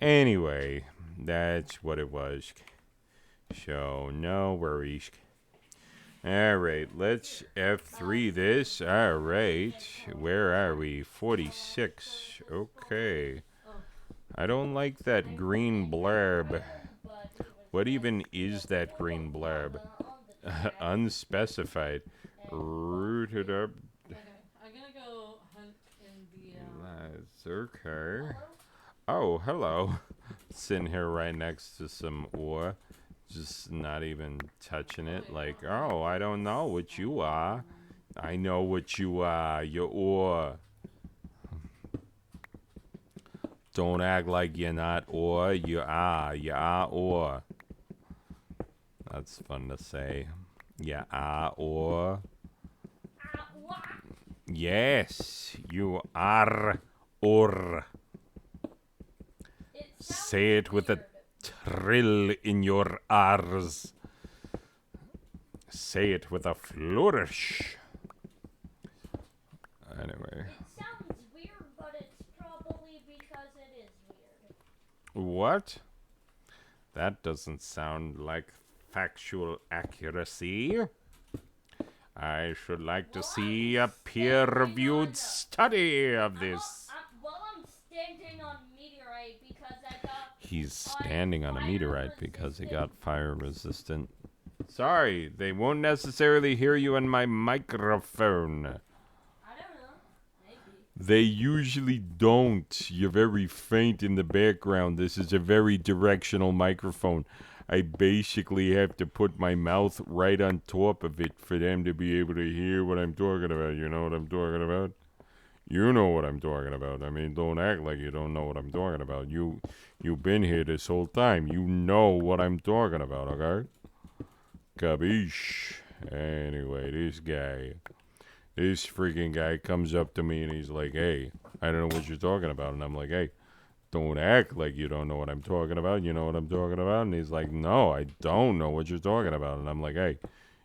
Anyway, that's what it was. So no worries. All right, let's F3 this. All right, where are we? 46. Okay. I don't like that green blurb. What even is that green blurb? Unspecified. Rooted up. Okay, I'm gonna go hunt in the. That's okay. Oh, hello. Sitting here right next to some ore. Just not even touching it. Like, oh, I don't know what you are. I know what you are. You're ore. Don't act like you're not ore. You are. You are ore. That's fun to say. You are ore. Yes, you are ore. Say it with a trill in your R's. Say it with a flourish. Anyway. It sounds weird, but it's probably because it is weird. What? That doesn't sound like factual accuracy. I should like to see a peer-reviewed study of this. Well, I'm standing on meteorite because I got... He's standing on a meteorite because he got fire resistant. Sorry, they won't necessarily hear you in my microphone. I don't know. Maybe. They usually don't. You're very faint in the background. This is a very directional microphone. I basically have to put my mouth right on top of it for them to be able to hear what I'm talking about. You know what I'm talking about? You know what I'm talking about. I mean, don't act like you don't know what I'm talking about. You've been here this whole time. You know what I'm talking about, okay? Kabish. Anyway, this freaking guy comes up to me and he's like, hey, I don't know what you're talking about. And I'm like, hey, don't act like you don't know what I'm talking about. You know what I'm talking about? And he's like, no, I don't know what you're talking about. And I'm like, hey,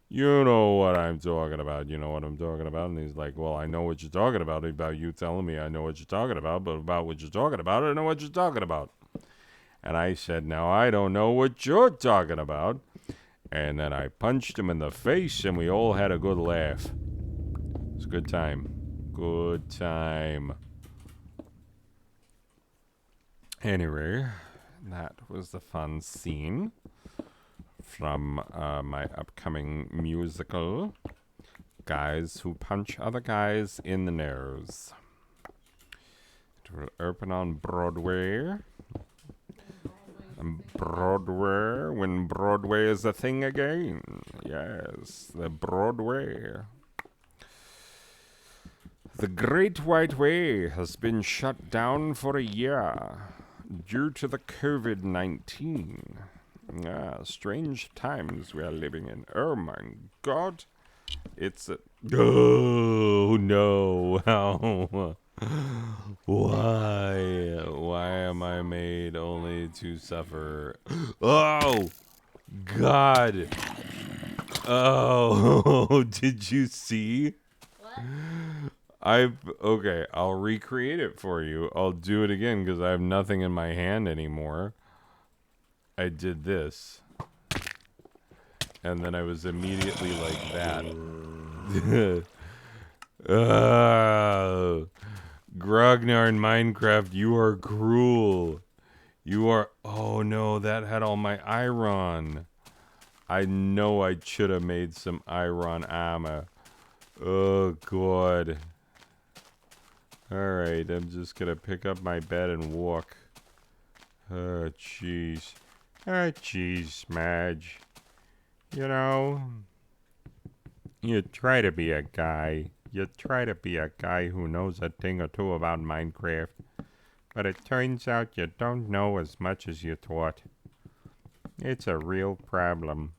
you know what I'm talking about. You know what I'm talking about? And he's like, well, I know what you're talking about you telling me I know what you're talking about, but about what you're talking about, I know what you're talking about. And I said, now I don't know what you're talking about. And then I punched him in the face, and we all had a good laugh. It was a good time. Good time. Anyway, that was the fun scene from my upcoming musical, Guys Who Punch Other Guys in the Nose. It will open on Broadway. Broadway, when Broadway is a thing again. Yes, the Broadway. The Great White Way has been shut down for a year due to the COVID-19. Strange times we are living in. Oh my God. It's a... Oh no. Why am I made only to suffer? Oh God. Oh, did you see? What? Okay, I'll recreate it for you. I'll do it again because I have nothing in my hand anymore. I did this. And then I was immediately like that. Grognard Minecraft, you are cruel. You are... Oh no, that had all my iron. I know I should have made some iron armor. Oh God. Alright, I'm just gonna pick up my bed and walk. Oh, jeez. Oh, jeez, Madge. You know, you try to be a guy. You try to be a guy who knows a thing or two about Minecraft. But it turns out you don't know as much as you thought. It's a real problem.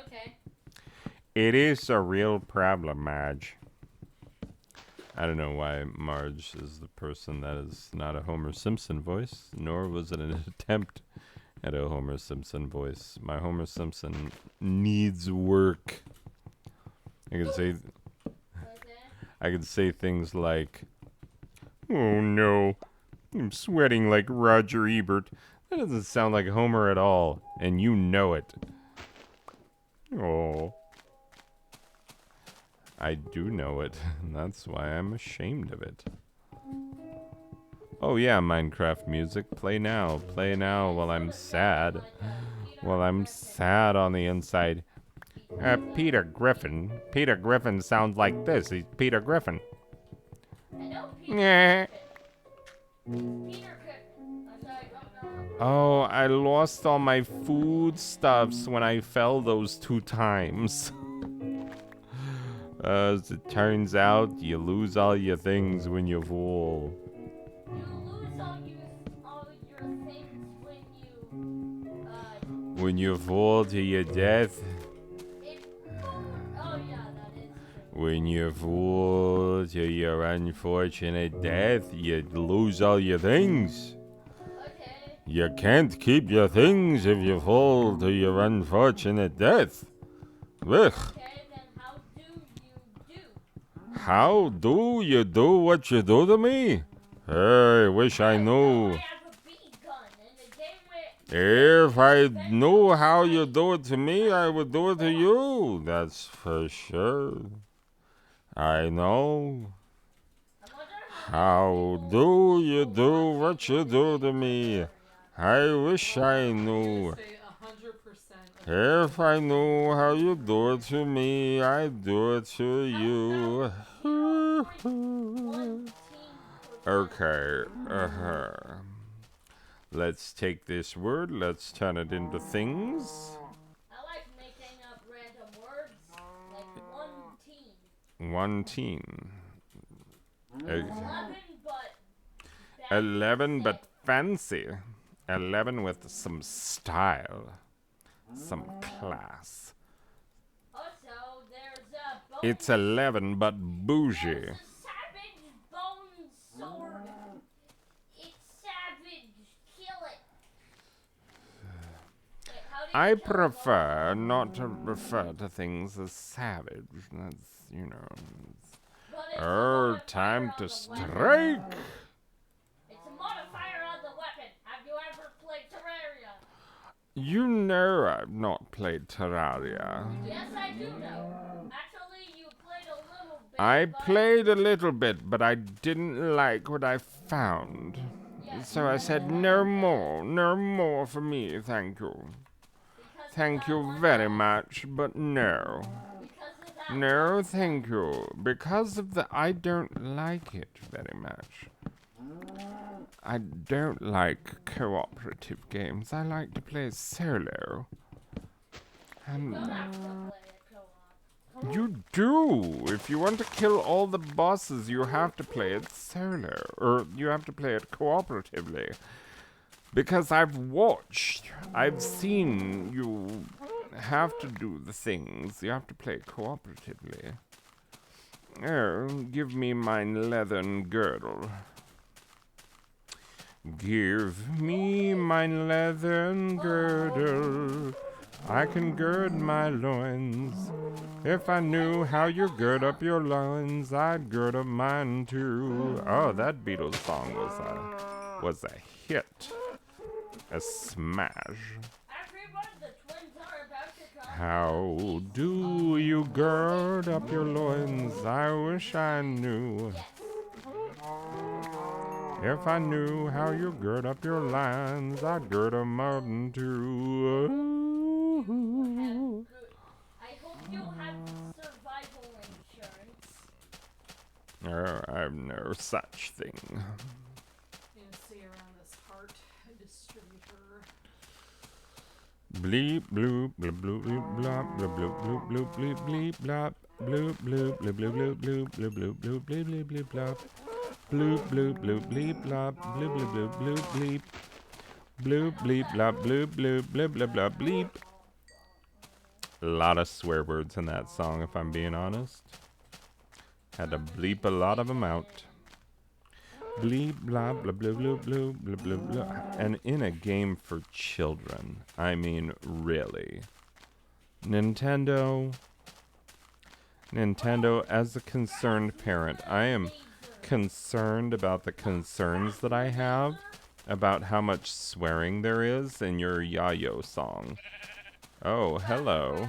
Okay. It is a real problem, Madge. I don't know why Marge is the person that is not a Homer Simpson voice, nor was it an attempt at a Homer Simpson voice. My Homer Simpson needs work. I Okay. can say things like, "Oh no, I'm sweating like Roger Ebert." That doesn't sound like Homer at all, and you know it. Oh. I do know it, and that's why I'm ashamed of it. Oh yeah, Minecraft music. Play now while I'm sad. While I'm sad on the inside. Peter Griffin. Peter Griffin sounds like this. He's Peter Griffin. I know Peter Nyeh. Griffin. Peter Griffin. I'm sorry, I don't know. Oh, I lost all my foodstuffs when I fell those 2 times. As it turns out, you lose all your things when you fall. You lose all your things When you fall to your death. oh yeah, that is true. When you fall to your unfortunate death, you lose all your things. Okay. You can't keep your things if you fall to your unfortunate death. Ugh. Okay, then how do you do? How do you do what you do to me? I wish I knew. I have a bee gun in the game where If I knew how you do it to me, I would do it to you. That's for sure. I know. I wonder How do you do what you do to me? I wish I knew. Say 100% If I knew how you do it to me, I'd do it to you. Okay. Let's take this word. Let's turn it into things. I like making up random words, like one teen. 1 teen. 11, but 11, but fancy. 11 with some style. Some class. Also, there's a bone. It's 11, but bougie. There's a savage bone sword. It's savage. Kill it. Wait, how do you I kill a prefer bone? not to refer to things as savage. That's, you know. But it's a Oh, modifier time on to the weapon. strike! It's a modifier on the weapon. Have you ever played Terraria? You know I've not played Terraria. Yes, I do know. Actually, you played a little bit. I but played a little bit, but I didn't like what I found. yes, So I said, no more for me, thank you. because of Thank that you one very guy. much, but no. Because of that No, one thank you. Because of the, I don't like it very much. I don't like cooperative games. I like to play solo. And don't have to play a co-op. you do. If you want to kill all the bosses, you have to play it solo. Or you have to play it cooperatively. Because I've watched, I've seen you have to do the things. You have to play cooperatively. Oh, give me mine leathern girdle. Give me mine leathern girdle. I can gird my loins. If I knew how you gird up your loins, I'd gird up mine too. Oh, that Beatles song was a hit. A smash. Everyone, the twins are about to come. How do you gird up your loins? I wish I knew. Yes. If I knew how you gird up your lines, I'd gird 'em up too. Good. I hope you have survival insurance. Oh, I have no or such thing. You can see around this part, a distributor. Bleep bloop bloop bloop bloop blop bloop bloop bloop bloop bleep bleep blop bloop bloop bloop bloop bloop bloop bloop bloop bloop bleep bleep blop bloop bloop bloop bleep blop bloop bloop bloop bloop bleep bloop bleep blop bloop bloop bloop bloop blop bleep. A lot of swear words in that song, if I'm being honest. Had to bleep a lot of them out. Bleep blah blah blah blah blah blah blah blah. And in a game for children. I mean, really. Nintendo, as a concerned parent, I am concerned about the concerns that I have about how much swearing there is in your Yayo song. Oh, hello.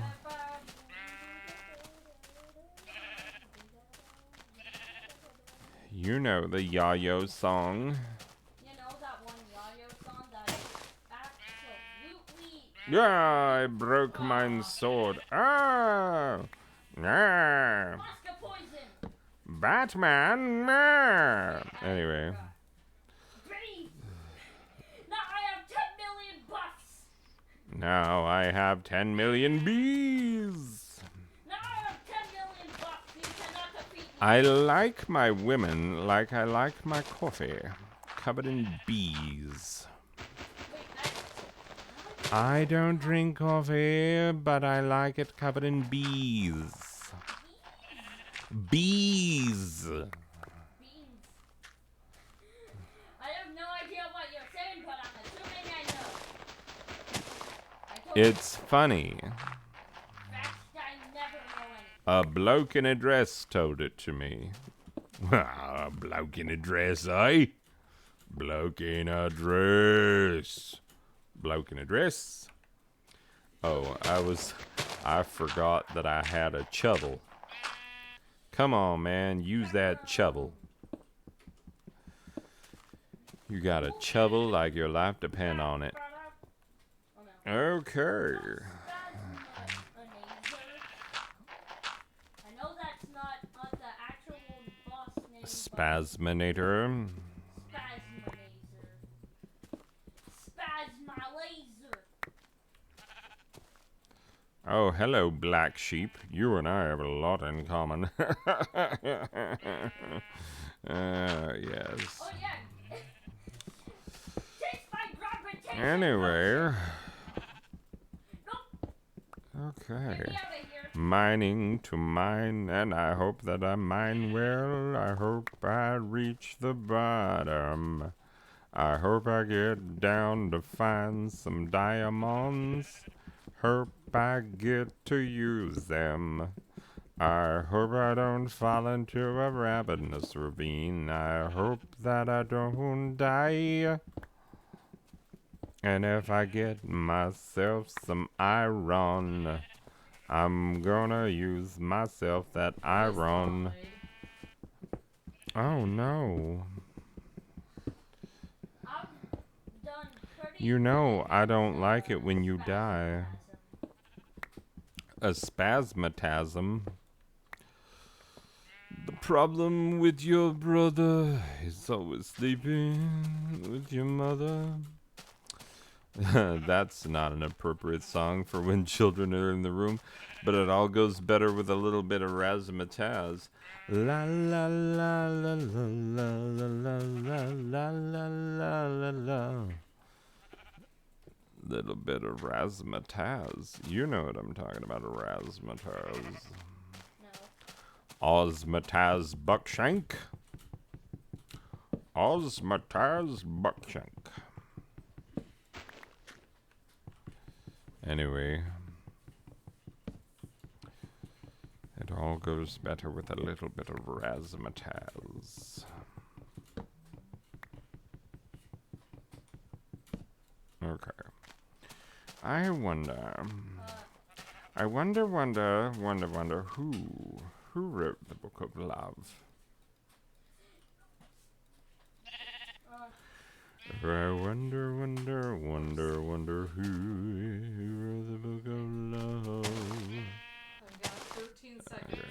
You know the Yayo song. You know that one Yayo song that is absolutely... Yeah, I broke my sword. Ah! Ah! Vodka poison! Batman! Ah! Anyway. Breathe! Now I have 10 million bucks! Now I have 10 million bees! Now I have 10 million bucks! You cannot defeat me! I like my women like I like my coffee. Covered in bees. Wait, I don't drink coffee, but I like it covered in bees. Bees! Beans. I have no idea what you're saying, but I'm assuming I know. I told It's funny. you facts I never know any. A bloke in a dress told it to me. A bloke in a dress, eh? Bloke in a dress. Bloke in a dress. Oh, I forgot that I had a shovel. Come on, man, use that shovel. You got a shovel like your life depend on it. Oh no. Okay. I know that's not the actual boss name. Spasminator. Spasmalaser. Oh, hello, black sheep. You and I have a lot in common. Yes. Oh yeah. Taste my gravitation. Anyway. Nope. Okay. Get me out of here. Mining to mine, and I hope that I mine well. I hope I reach the bottom. I hope I get down to find some diamonds. Hope I get to use them. I hope I don't fall into a ravenous ravine. I hope that I don't die. And if I get myself some iron, I'm gonna use myself that iron. Oh no. I've done pretty You know, good I don't with, like it when you die. spasmasm. A spasmatasm. The problem with your brother is always sleeping with your mother. That's not an appropriate song for when children are in the room, but it all goes better with a little bit of razzmatazz. La la la la la la la la la la la la la. Little bit of razzmatazz. You know what I'm talking about, razzmatazz. No. Ozmatazz Buckshank. Ozmatazz Buckshank. Anyway, it all goes better with a little bit of razzmatazz. Okay. I wonder who wrote the Book of Love? I wonder who wrote the Book of Love? I've got 13 seconds. Okay.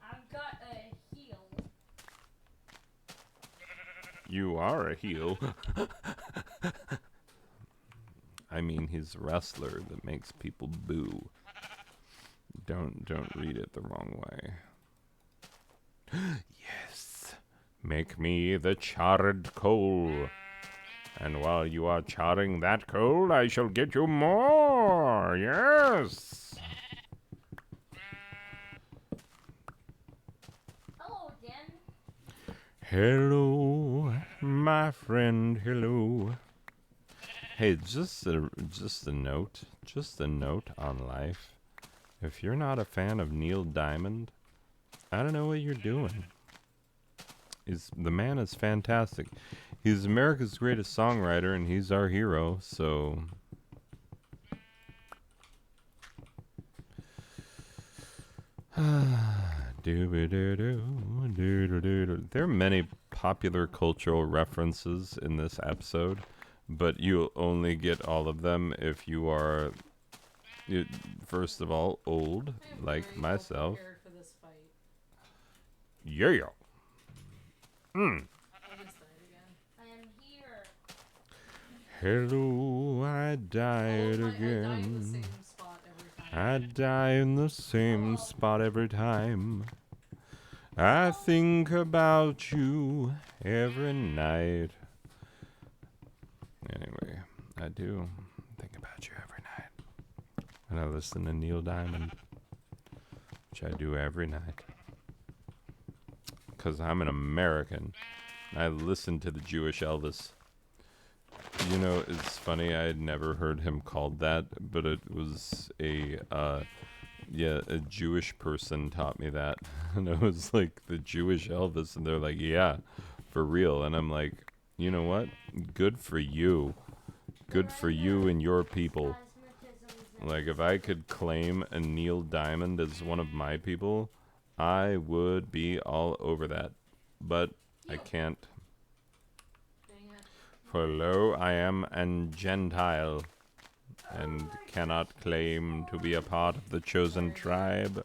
I've got a heal. You are a heel. I mean, he's a wrestler that makes people boo. Don't read it the wrong way. Yes. Make me the charred coal. And while you are charring that coal, I shall get you more. Yes. Hello again. Hello, my friend. Hello. Hey, just a note on life. If you're not a fan of Neil Diamond, I don't know what you're doing. The man is fantastic. He's America's greatest songwriter, and he's our hero, so... There are many popular cultural references in this episode, but you'll only get all of them if you are, first of all, old, I'm like very myself. prepared for this fight. Yeah. I just died again. I am here. Hello, I died I die in the again. same spot every time. I die in the same spot every time. I think about you every night. Anyway, I do think about you every night. And I listen to Neil Diamond, which I do every night. Because I'm an American. I listen to the Jewish Elvis. You know, it's funny, I had never heard him called that, but it was a Jewish person taught me that. And I was like, the Jewish Elvis, and they're like, yeah, for real. And I'm like, you know what? Good for you. Good for you and your people. Like, if I could claim a Neil Diamond as one of my people, I would be all over that. But I can't. Dang it. For lo, I am an Gentile, and cannot claim to be a part of the chosen tribe.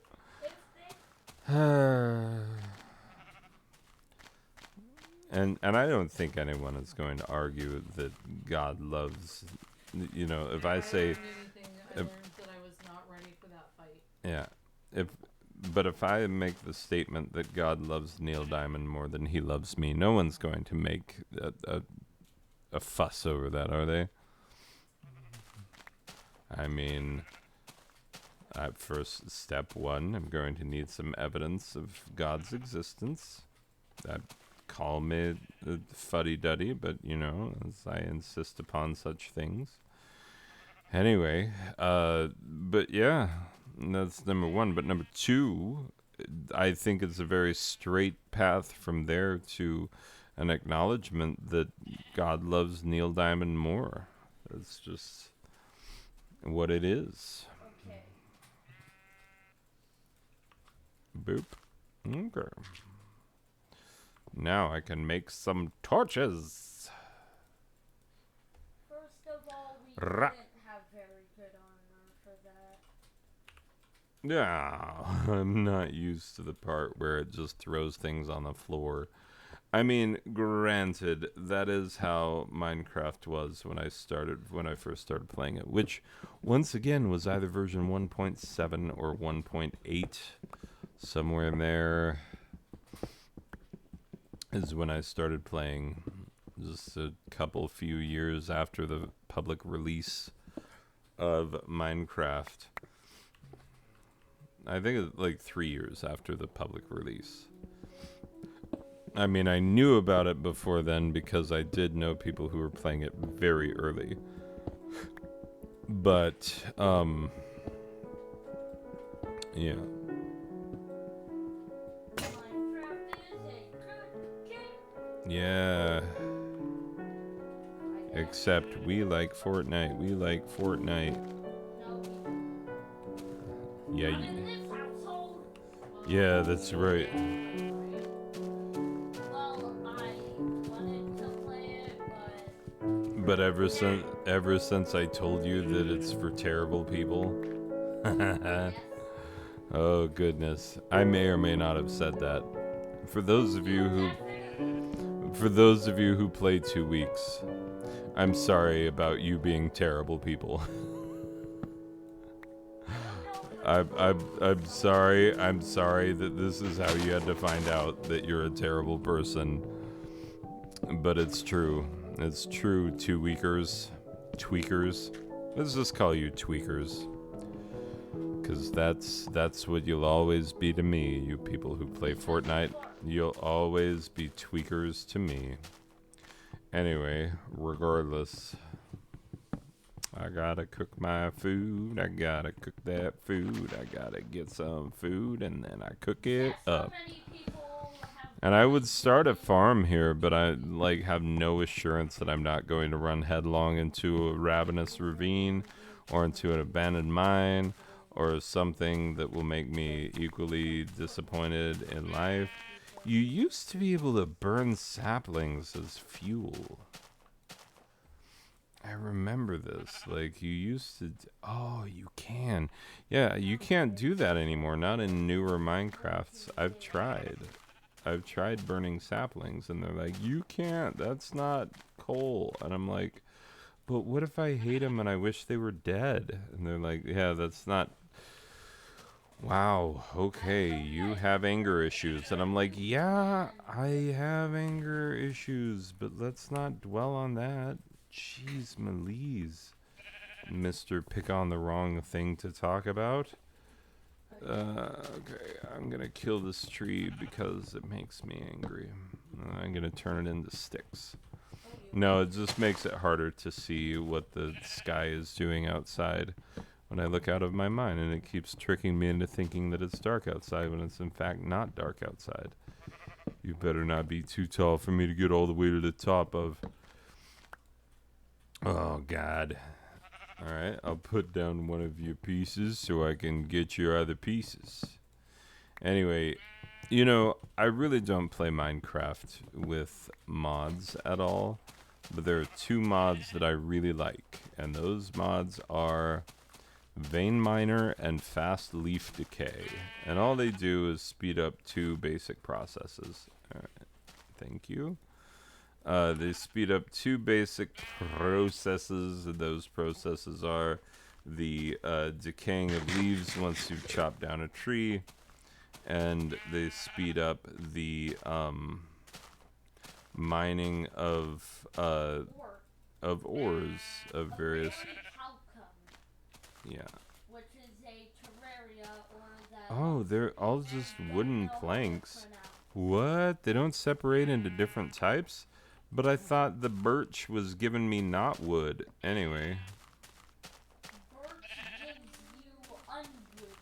And I don't think anyone is going to argue that God loves, if I say, learned anything, I learned that I was not ready for that fight. yeah, but if I make the statement that God loves Neil Diamond more than he loves me, no one's going to make a fuss over that, are they? I mean, at first, step one, I'm going to need some evidence of God's existence. That call me fuddy-duddy, but, as I insist upon such things. Anyway, but yeah, that's number one. But number two, I think it's a very straight path from there to an acknowledgement that God loves Neil Diamond more. It's just what it is. Okay. Boop. Okay. Now I can make some torches. First of all, we Ra- didn't have very good armor for that. Yeah, I'm not used to the part where it just throws things on the floor. I mean, granted, that is how Minecraft was when I first started playing it, which, once again, was either version 1.7 or 1.8, somewhere in there is when I started playing, just a few years after the public release of Minecraft. I think it's like 3 years after the public release. I mean, I knew about it before then because I did know people who were playing it very early. But, yeah. Minecraft is a good game. Yeah. Except we like Fortnite. We like Fortnite. No, Yeah. not in this household. Yeah, that's right. Well, I wanted to play it, But ever since I told you that it's for terrible people. yes. Oh goodness. I may or may not have said that. For those of you who For those of you who play 2 weeks, I'm sorry about you being terrible people. I'm sorry. I'm sorry that this is how you had to find out that you're a terrible person. But it's true. It's true, 2 weekers. Tweakers. Let's just call you tweakers. Because that's what you'll always be to me, you people who play Fortnite. You'll always be tweakers to me. Anyway, regardless, I gotta cook my food. I gotta cook that food. I gotta get some food and then I cook it up. And I would start a farm here, but I like have no assurance that I'm not going to run headlong into a ravenous ravine or into an abandoned mine or something that will make me equally disappointed in life. You used to be able to burn saplings as fuel. I remember this. Like, you used to... Oh, you can. Yeah, you can't do that anymore. Not in newer Minecrafts. I've tried burning saplings, and they're like, you can't. That's not coal. And I'm like, but what if I hate them and I wish they were dead? And they're like, yeah, that's not... Wow, okay, you have anger issues. And I'm like, yeah, I have anger issues, but let's not dwell on that. Jeez, Melise. Mr. Pick on the wrong thing to talk about. Okay, I'm gonna kill this tree because it makes me angry. I'm gonna turn it into sticks. No, it just makes it harder to see what the sky is doing outside when I look out of my mind, and it keeps tricking me into thinking that it's dark outside when it's in fact not dark outside. You better not be too tall for me to get all the way to the top of... Oh, God. Alright, I'll put down one of your pieces so I can get your other pieces. Anyway, you know, I really don't play Minecraft with mods at all, but there are 2 mods that I really like, and those mods are Vein Miner and Fast Leaf Decay, and all they do is speed up 2 basic processes. Alright, thank you. They speed up 2 basic processes. Those processes are the decaying of leaves once you've chopped down a tree, and they speed up the mining of ores of various. Yeah. Which is a terraria or that. Oh, they're all just wooden planks. What? They don't separate into different types? But I thought the birch was giving me not wood. Anyway. Birch gives you unwood.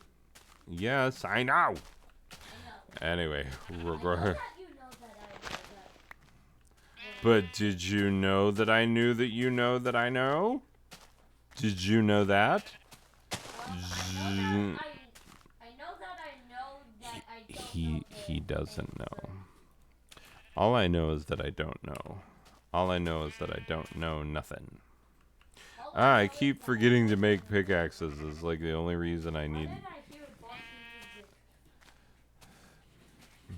Yes, I know. I know. Anyway, I know that you know that I know that. But did you know that I knew that you know that I know? Did you know that? I know that I don't know. He doesn't know. All I know is that I don't know. All I know is that I don't know nothing. I keep forgetting to make pickaxes. Is like the only reason I need.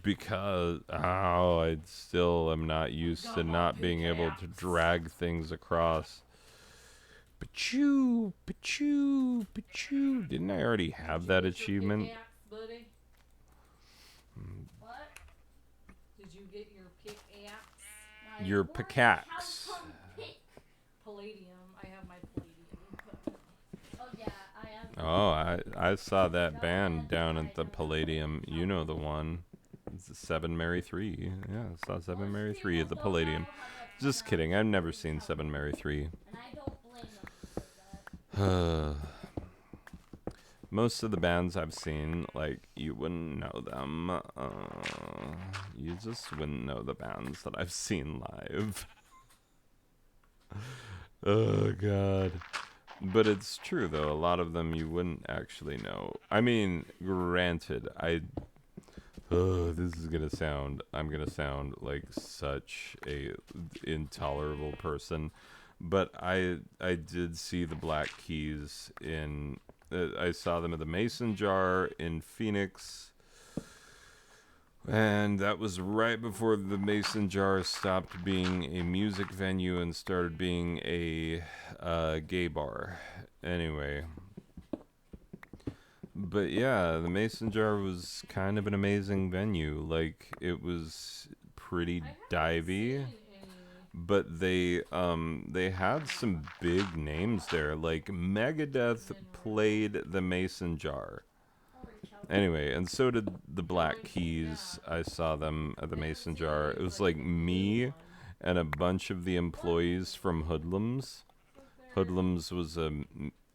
Because I still am not used to not being able to drag things across. Pachoo, pachoo, pachoo. Didn't I already have that achievement? Buddy? What? Did you get your pickaxe? Your pickaxe. Palladium. I have my palladium. Oh yeah, I am. Oh, I saw that band down at the Palladium. You know the one. It's the 7 Mary 3. Yeah, I saw 7 Mary 3 at the Palladium. Just kidding. I've never seen 7 Mary 3. And I don't blame them for that. Most of the bands I've seen, like, you wouldn't know them. You just wouldn't know the bands that I've seen live. Oh, God. But it's true, though. A lot of them you wouldn't actually know. I mean, granted, this is gonna sound... I'm gonna sound like such a intolerable person. But I did see the Black Keys in... I saw them at the Mason Jar in Phoenix. And that was right before the Mason Jar stopped being a music venue and started being a gay bar. Anyway. But yeah, the Mason Jar was kind of an amazing venue. Like, it was pretty divey. But they had some big names there. Like, Megadeth played the Mason Jar. Anyway, and so did the Black Keys. I saw them at the Mason Jar. It was like me and a bunch of the employees from Hoodlums. Hoodlums was a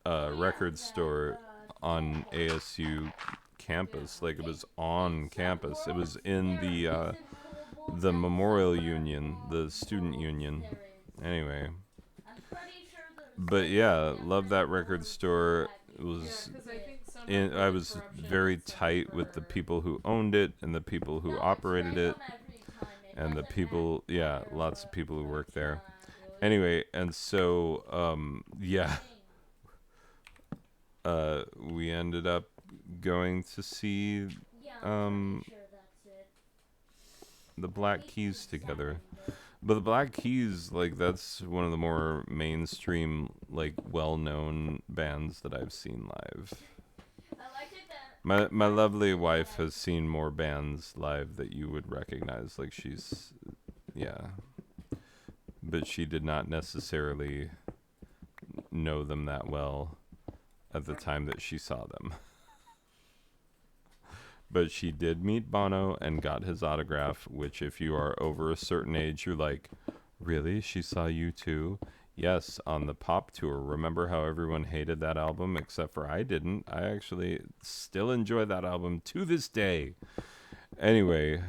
record store on ASU campus. Like, it was on campus. It was in the Memorial Union, the student union. Anyway. But yeah, love that record store. It was I was very tight with the people who owned it and the people who operated it and the people, yeah, lots of people who worked there. Anyway, and so yeah, we ended up going to see the Black Keys together. But the Black Keys, like, that's one of the more mainstream, like, well-known bands that I've seen live. My lovely wife has seen more bands live that you would recognize. Like, she's, yeah. But she did not necessarily know them that well at the time that she saw them. But she did meet Bono and got his autograph, which if you are over a certain age, you're like, really? She saw you too? Yes, on the Pop Tour. Remember how everyone hated that album except for I didn't? I actually still enjoy that album to this day. Anyway,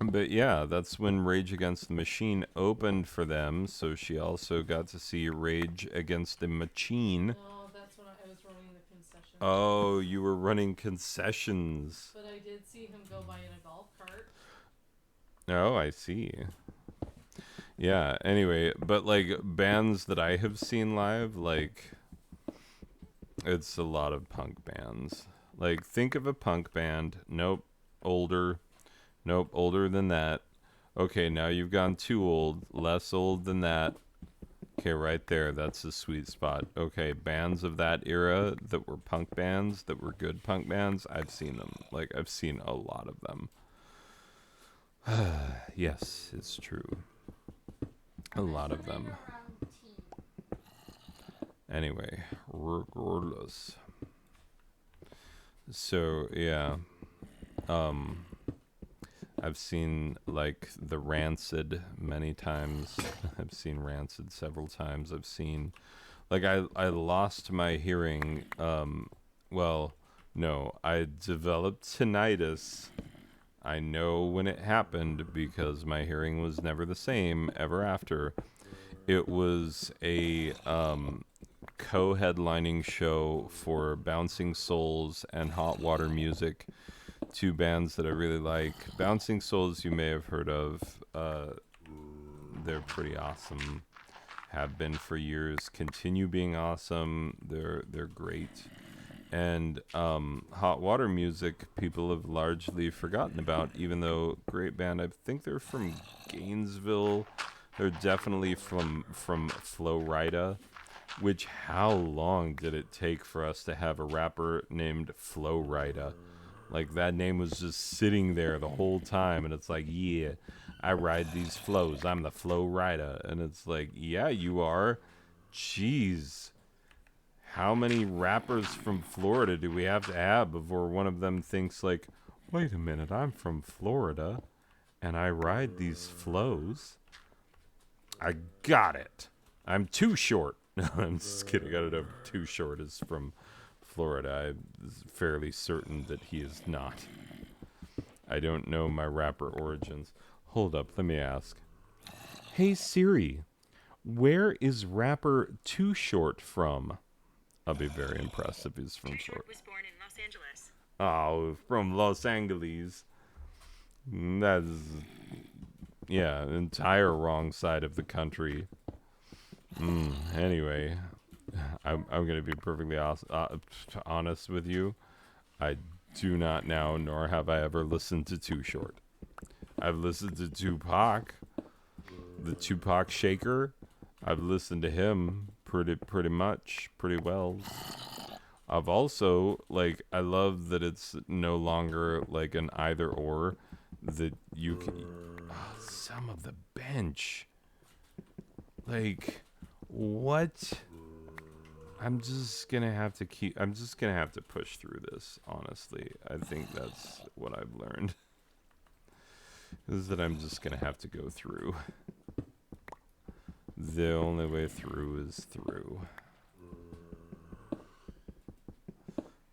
but yeah, that's when Rage Against the Machine opened for them, so she also got to see Rage Against the Machine. No, that's when I was running the concessions. Oh, you were running concessions. But I did see him go by in a golf cart. Oh, I see. Yeah, anyway, but like bands that I have seen live, like, it's a lot of punk bands. Like, think of a punk band. Nope, older. Nope, older than that. Okay, now you've gone too old. Less old than that. Okay, right there. That's the sweet spot. Okay, bands of that era that were punk bands, that were good punk bands, I've seen them. Like, I've seen a lot of them. Yes, it's true. A lot of them. Anyway, regardless. So, yeah. I've seen, like, the Rancid many times. I've seen Rancid several times. I've seen, like, I lost my hearing. Well, no, I developed tinnitus. I know when it happened because my hearing was never the same ever after. It was a co-headlining show for Bouncing Souls and Hot Water Music, two bands that I really like. Bouncing Souls you may have heard of. They're pretty awesome. Have been for years. Continue being awesome. They're great. And Hot Water Music, people have largely forgotten about, even though great band. I think they're from Gainesville. They're definitely from Florida. Which, how long did it take for us to have a rapper named Florida? Like, that name was just sitting there the whole time, and it's like, yeah, I ride these flows. I'm the Florida. And it's like, yeah, you are. Jeez. How many rappers from Florida do we have to have before one of them thinks like, wait a minute, I'm from Florida and I ride these flows? I got it. I'm Too Short. No, I'm just kidding. I don't know if Too Short is from Florida. I'm fairly certain that he is not. I don't know my rapper origins. Hold up, let me ask. Hey Siri, where is rapper Too Short from? I'll be very impressed if he's from Florida. Was born in Los Angeles. Oh, from Los Angeles. That's, yeah, entire wrong side of the country. Anyway, I'm going to be perfectly honest with you. I do not now, nor have I ever listened to Too Short. I've listened to Tupac, the Tupac Shaker. I've listened to him pretty much, pretty well. I've also, like, I love that it's no longer like an either or, that you can, some of the bench. Like, what? I'm just gonna have to push through this, honestly. I think that's what I've learned. Is that I'm just gonna have to go through. The only way through is through.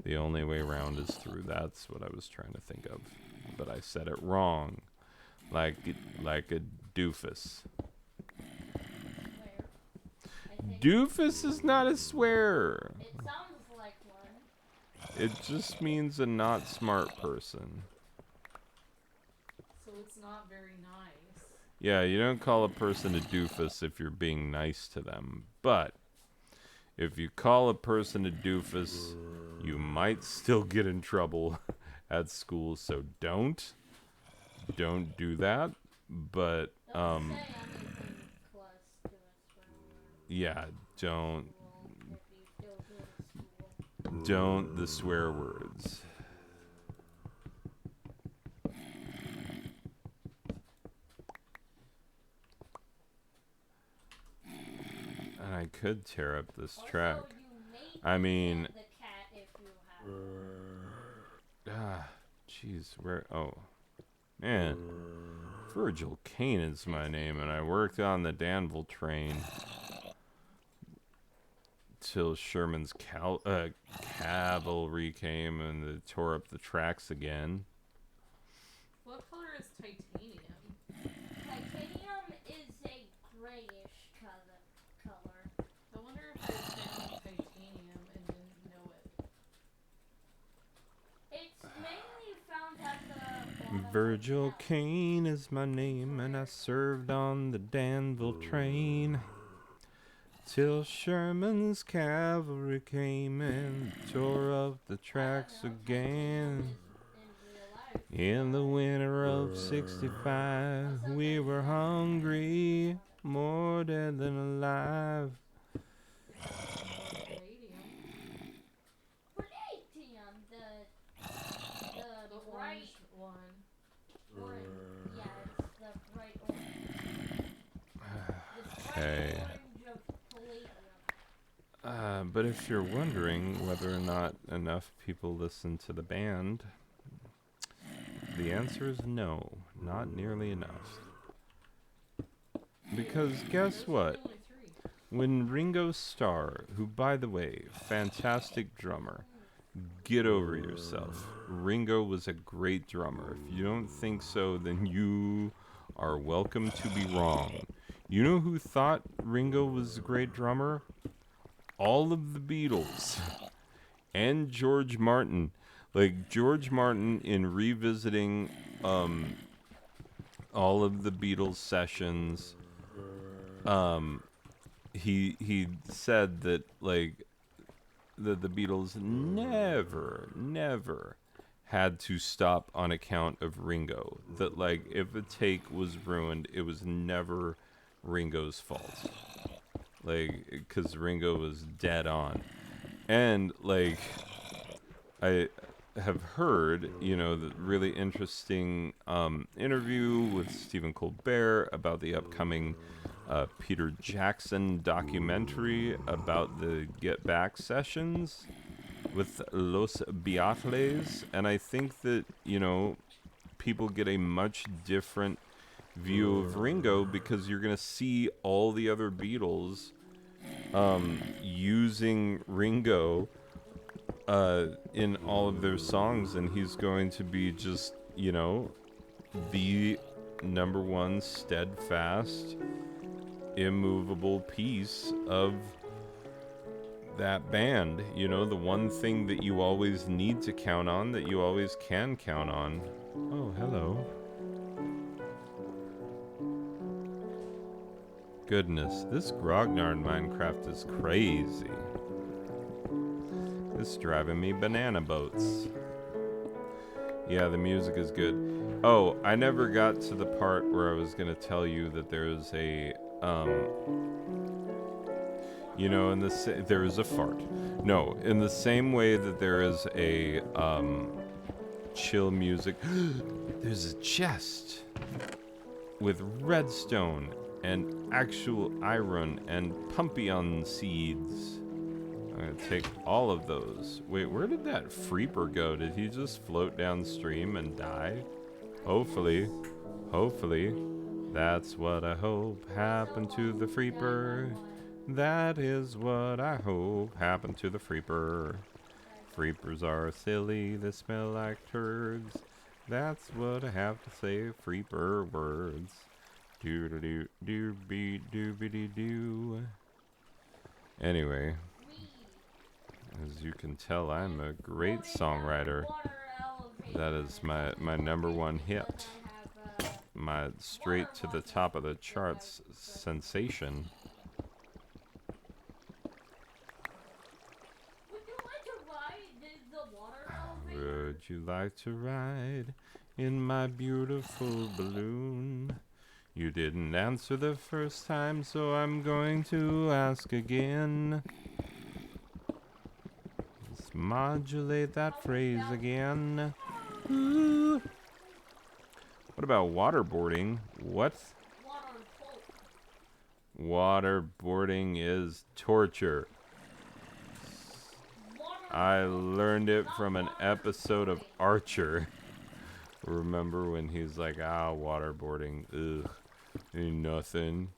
The only way around is through. That's what I was trying to think of. But I said it wrong. Like a doofus. Doofus is not a swear. It sounds like one. It just means a not smart person. So it's not very nice. Yeah, you don't call a person a doofus if you're being nice to them. But if you call a person a doofus, you might still get in trouble at school. So don't do that. But Don't say anything close to a swear word. yeah, don't If you still go to school. don't the swear words. And I could tear up this track. Also, you may I mean, the cat if you have. jeez, where? Oh, man, Virgil Kane is my name, and I worked on the Danville train till Sherman's cavalry came and they tore up the tracks again. What color is titanium? Titanium is a grayish color. I wonder if they found titanium and didn't know it. It's mainly found at the bottom Virgil of the map. Kane is my name, and I served on the Danville train till Sherman's cavalry came and tore up the tracks again. In the winter of '65, we were hungry, more dead than alive. Palladium. Palladium, the bright orange one. orange. Yeah, it's the bright orange. The bright Okay. orange of palladium. But if you're wondering whether or not enough people listen to the band, the answer is no, not nearly enough. Because guess what? Only 3. When Ringo Starr, who by the way, fantastic drummer, get over yourself. Ringo was a great drummer. If you don't think so, then you are welcome to be wrong. You know who thought Ringo was a great drummer? All of the Beatles and George Martin. Like George Martin in revisiting all of the Beatles sessions, he said that like that the Beatles never had to stop on account of Ringo. That like if a take was ruined, it was never Ringo's fault. Like, because Ringo was dead on. And like I have heard, the really interesting interview with Stephen Colbert about the upcoming Peter Jackson documentary about the Get Back sessions with Los Beatles. And I think that, people get a much different view of Ringo because you're going to see all the other Beatles using Ringo in all of their songs, and he's going to be just, the number one steadfast, immovable piece of that band. The one thing that you always need to count on, that you always can count on. Oh, hello. Goodness, this Grognard Minecraft is crazy. It's driving me banana boats. Yeah, the music is good. Oh, I never got to the part where I was gonna tell you that there's a, you know, there is a fart. No, in the same way that there is a, chill music, there's a chest with redstone and actual iron and pumpion seeds. I'm gonna take all of those. Wait, where did that Freeper go? Did he just float downstream and die? Hopefully. That's what I hope happened to the Freeper. That is what I hope happened to the Freeper. Freepers are silly, they smell like turds. That's what I have to say, Freeper words. Do-do-do-do-be-do-be-dee-do. Anyway, as you can tell, I'm a great songwriter. That is my number one hit. My straight to the top of the charts sensation. Would you like to ride in my beautiful balloon? You didn't answer the first time, so I'm going to ask again. Let's modulate that phrase again. Ooh. What about waterboarding? What? Waterboarding is torture. I learned it from an episode of Archer. Remember when he's like, waterboarding, ugh, ain't nothing.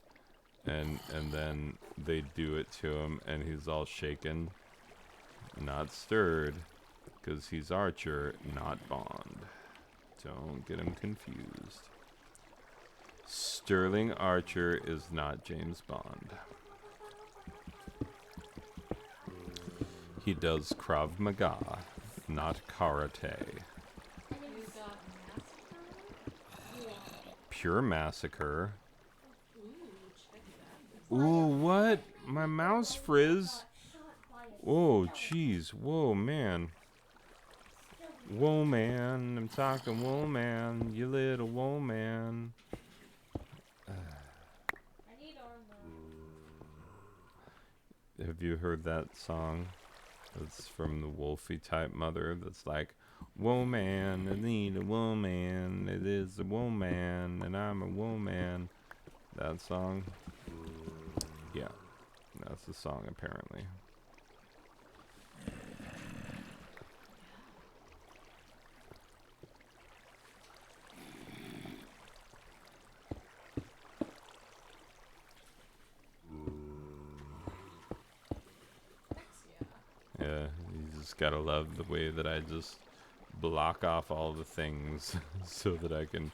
And then they do it to him and he's all shaken, not stirred, because he's Archer, not Bond. Don't get him confused. Sterling Archer is not James Bond. He does Krav Maga, not karate. Pure massacre. Ooh, what? My mouse frizz? Whoa, jeez. Whoa, man. Whoa, man. I'm talking whoa, man. You little whoa, man. Have you heard that song? It's from the Wolfie type mother that's like, whoa man, I need a woman, it is a woman, and I'm a woman. That song? Yeah, that's the song apparently. Yeah, you just gotta love the way that I just block off all the things so that I can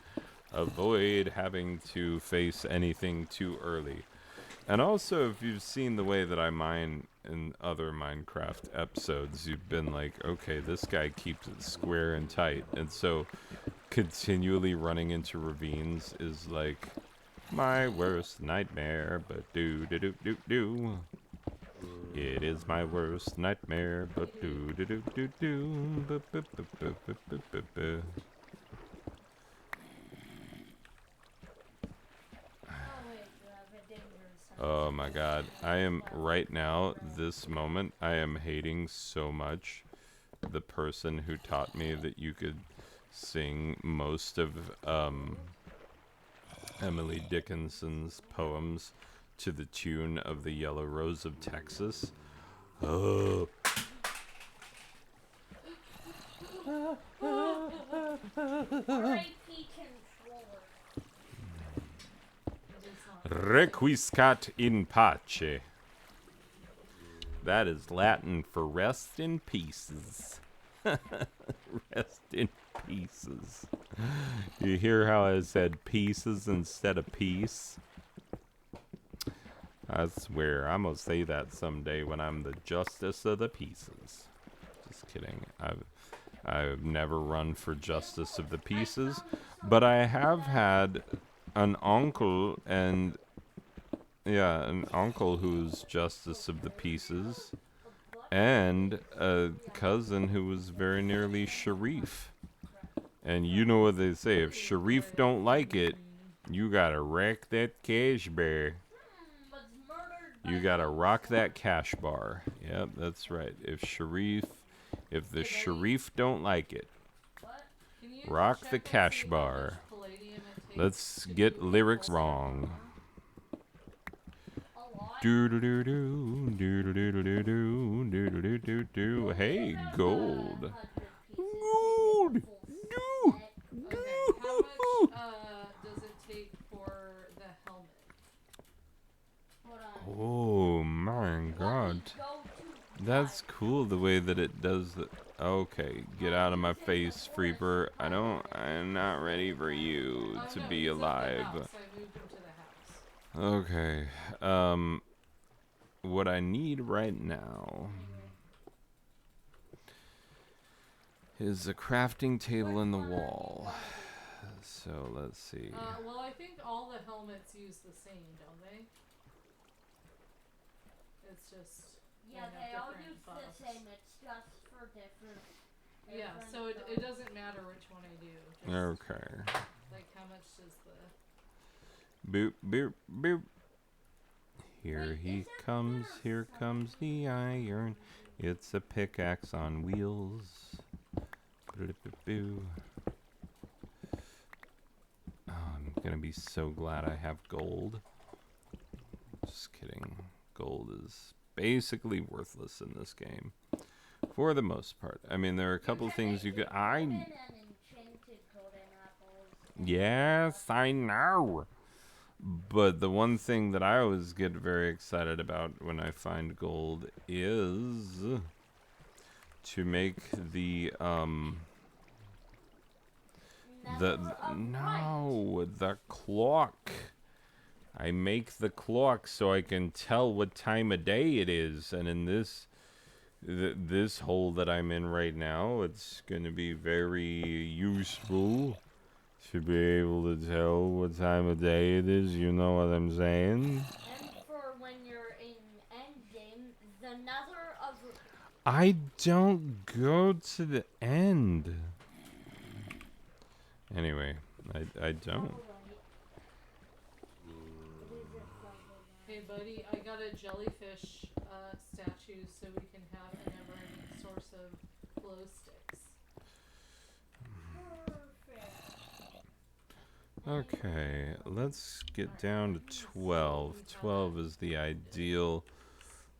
avoid having to face anything too early. And also, if you've seen the way that I mine in other Minecraft episodes, you've been like, okay, this guy keeps it square and tight. And so continually running into ravines is like my worst nightmare, but do. It is my worst nightmare, but do. Oh my god. I am right now, this moment, I am hating so much the person who taught me that you could sing most of Emily Dickinson's poems to the tune of the Yellow Rose of Texas. Oh. Requiescat in pace. That is Latin for rest in pieces. Rest in pieces. You hear how I said pieces instead of peace? I swear, I'm gonna say that someday when I'm the justice of the pieces. Just kidding. I've never run for justice of the pieces, but I have had an uncle and an uncle who's justice of the pieces, and a cousin who was very nearly Sharif. And you know what they say, if Sharif don't like it, you gotta wreck that cash bar. Was murdered by You gotta ghosts. rock that cash bar. Yep, that's right. If the Sharif don't like it, What? Can you rock check the and cash see how bar. much palladium it takes Let's to get do a lyrics full wrong. A lot? Do do do do do do do do do do do do do do. Hey, gold. Gold. Do. Okay, how much does it take for the helmet? Hold on. Oh my God. Let me go to That's cool the way that it does the. Okay, get out of my face, Freeper. I'm not ready for you Oh to no, be he's at the alive. house. I moved him to the house. Okay. What I need right now is a crafting table in the wall. So let's see. Well, I think all the helmets use the same, don't they? It's just Yeah, have they all different use buffs. the same. It's just for different. Yeah, so it buffs. doesn't matter which one I do. Just, Okay. like how much does the Boop, boop, boop. Here Wait, he isn't comes, there here comes the iron. It's a pickaxe on wheels. Boo. Oh, I'm gonna be so glad I have gold. Just kidding. Gold is basically worthless in this game. For the most part. I mean, there are a couple things you could. Yes, I know. But the one thing that I always get very excited about when I find gold is to make the the clock. I make the clock so I can tell what time of day it is, and in this hole that I'm in right now, it's going to be very useful to be able to tell what time of day it is. You know what I'm saying? And for when you're in endgame, the nether of. I don't go to the end. Anyway, I don't. Hey buddy, I got a jellyfish statue so we can have a never-ending source of glow sticks. Okay, let's get down to 12. 12 is the ideal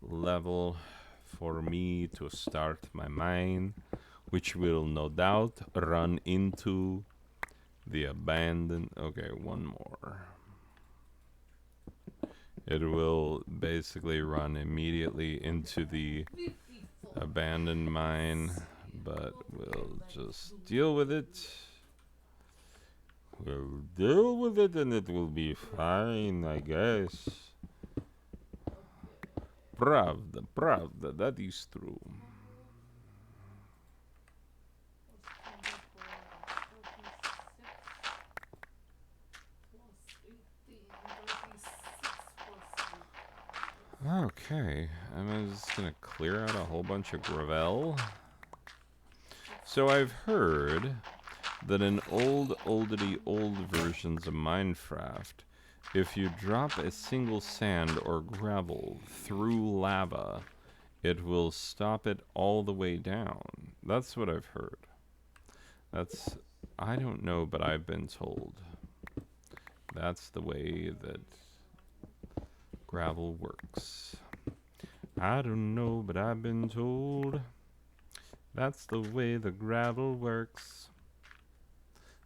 level for me to start my mine, which will no doubt run into the abandoned. Okay, one more. It will basically run immediately into the abandoned mine, but we'll just deal with it. We'll deal with it and it will be fine, I guess. Pravda, that is true. Okay, I'm just gonna clear out a whole bunch of gravel. So I've heard that in old versions of Minecraft, if you drop a single sand or gravel through lava, it will stop it all the way down. That's what I've heard. I don't know, but I've been told. That's the way that gravel works. I don't know, but I've been told. That's the way the gravel works.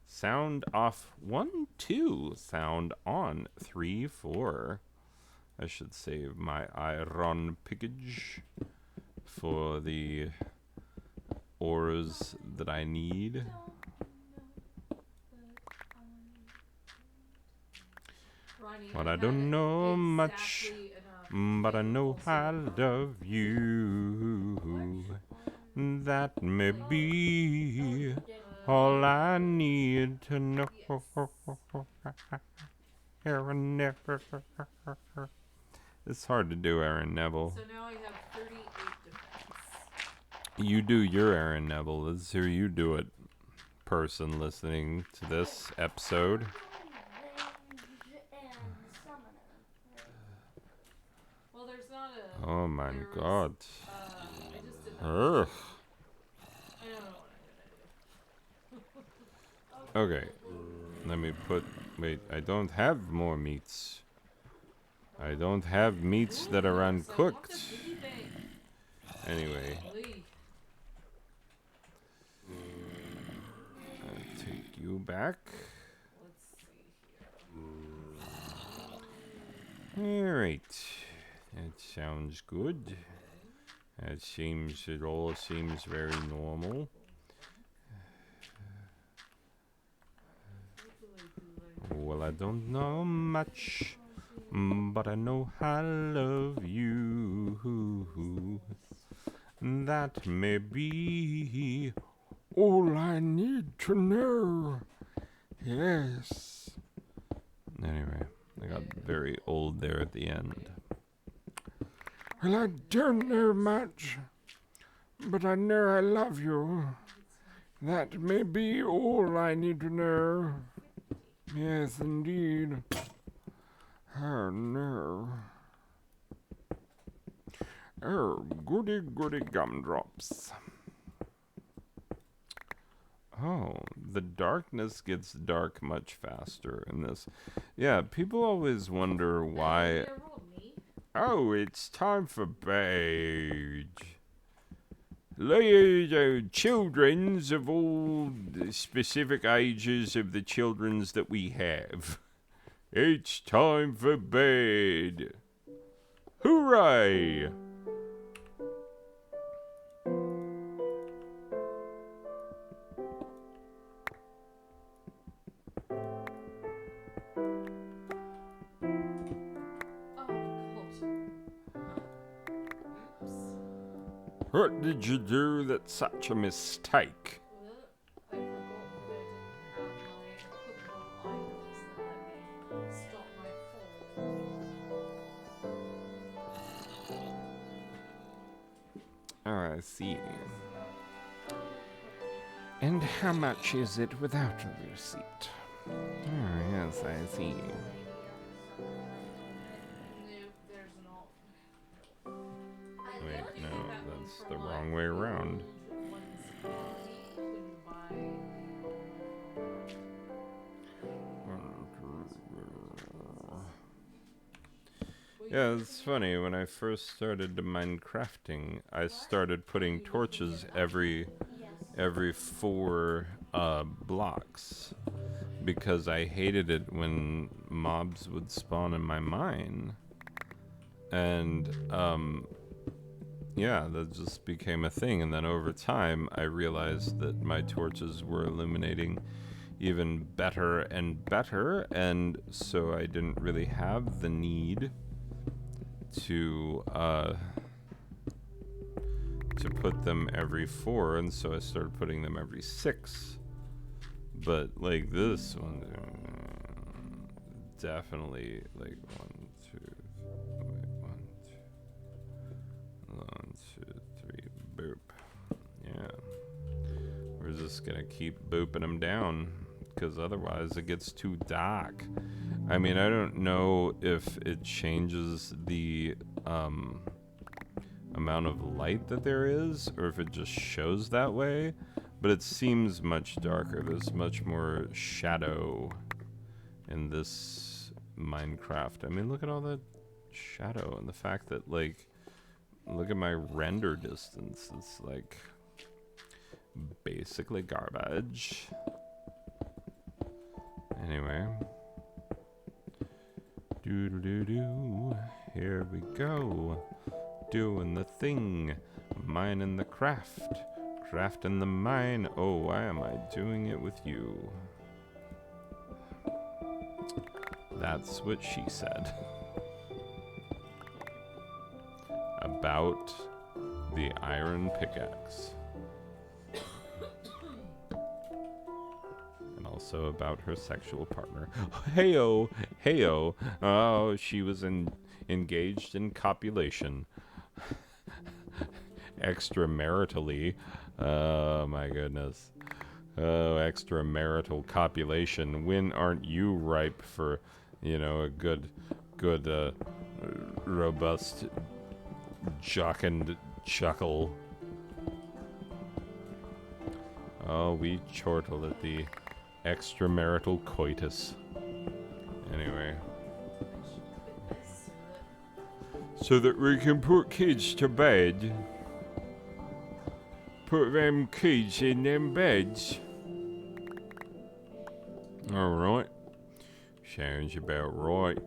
Sound off 1, 2. Sound on 3, 4. I should save my iron pickage for the ores that I need. Ronnie, But I don't know much, but I know I love you. That may be all I need to know. Aaron Neville. It's hard to do, Aaron Neville. So now I have 38 defense. You do your Aaron Neville. Let's hear you do it. person listening to this episode. Well, there's not a. Oh my there's, god. I just did that. Ugh. I don't know what I'm gonna do. Okay. Let me put. Wait, I don't have more meats. I don't have meats that are Ooh, yes, I want uncooked. this biggie thing. Anyway, Lee. I'll take you back. Let's see here. Alright. That sounds good. It all seems very normal. Well, I don't know much, but I know I love you. That may be all I need to know. Yes. Anyway, I got very old there at the end. Well, I don't know much, but I know I love you. That may be all I need to know. Yes, indeed. Oh, no. Oh, goody, goody gumdrops. Oh, the darkness gets dark much faster in this. Yeah, people always wonder why. You rolled me. Oh, it's time for bed. Little children's of all the specific ages of the children's that we have. It's time for bed. Hooray! Oh, cold. Oops. What did you do that's such a mistake? Well, I forgot that I didn't have my equipable items that let me stop my fall. Oh, I see. And how much is it without a receipt? Oh, yes, I see. Nope, there's not. Wait, no, that's the wrong way around. Yeah, it's funny. When I first started to Minecrafting, I started putting torches every 4 blocks because I hated it when mobs would spawn in my mine. And yeah, that just became a thing. And then over time, I realized that my torches were illuminating even better and better, and so I didn't really have the need to put them every 4, and so I started putting them every 6. But like this one, definitely like 1, 2, wait, 1, 2, 3, boop. Yeah, we're just gonna keep booping them down, because otherwise it gets too dark. I mean, I don't know if it changes the amount of light that there is, or if it just shows that way, but it seems much darker. There's much more shadow in this Minecraft. I mean, look at all that shadow, and the fact that, like, look at my render distance. It's like basically garbage. Anyway. Doo-doo-doo-doo. Here we go. Doing the thing. Mining the craft. Crafting the mine. Oh, why am I doing it with you? That's what she said. About the iron pickaxe. And also about her sexual partner. Heyo, heyo. Oh, she was engaged in copulation. Extramaritally. Oh my goodness. Oh, extramarital copulation. When aren't you ripe for, a good, robust jock and chuckle? Oh, we chortle at the extramarital coitus. Anyway. So that we can put kids to bed. Put them kids in them beds. Alright. Sounds about right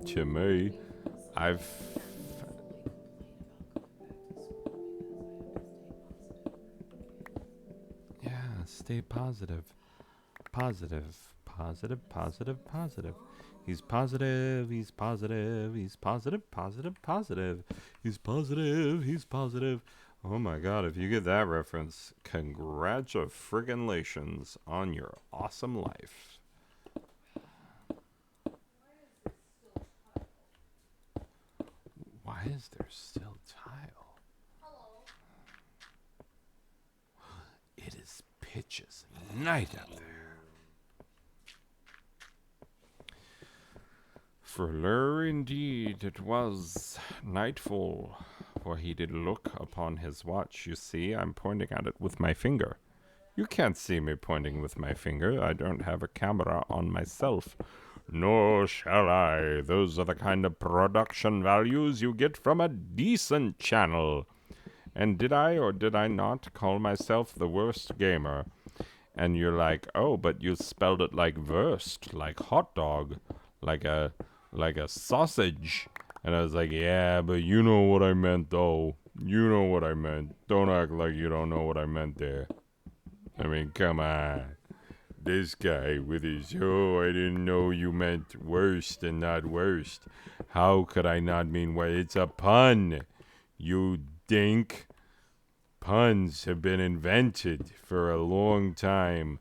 to me. Yeah, stay positive. Positive. Positive, positive, positive. He's positive, he's positive, he's positive, positive, positive. He's positive, he's positive. Oh my god, if you get that reference, congratulations on your awesome life. Why is there still tile? Hello. It is pitch as night out there. For lure indeed it was nightfall, for he did look upon his watch. You see, I'm pointing at it with my finger. You can't see me pointing with my finger. I don't have a camera on myself. Nor shall I. Those are the kind of production values you get from a decent channel. And did I or did I not call myself the worst gamer? And you're like, oh, but you spelled it like versed, like hot dog, like a sausage. And I was like, yeah, but you know what I meant, though. You know what I meant. Don't act like you don't know what I meant there. I mean, come on. This guy with his, oh, I didn't know you meant worst and not worst. How could I not mean what? It's a pun, you dink. Puns have been invented for a long time.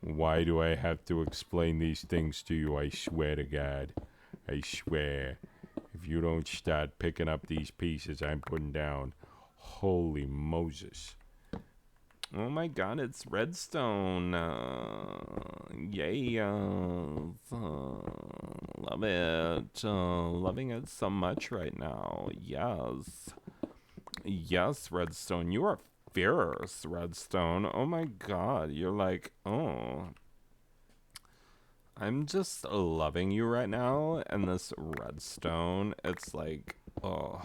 Why do I have to explain these things to you? I swear to God. I swear. If you don't start picking up these pieces I'm putting down. Holy Moses. Oh my god, it's Redstone. Yay. Love it. Loving it so much right now. Yes. Yes, Redstone. You are fierce, Redstone. Oh my god. You're like, oh. I'm just loving you right now. And this Redstone, it's like, oh.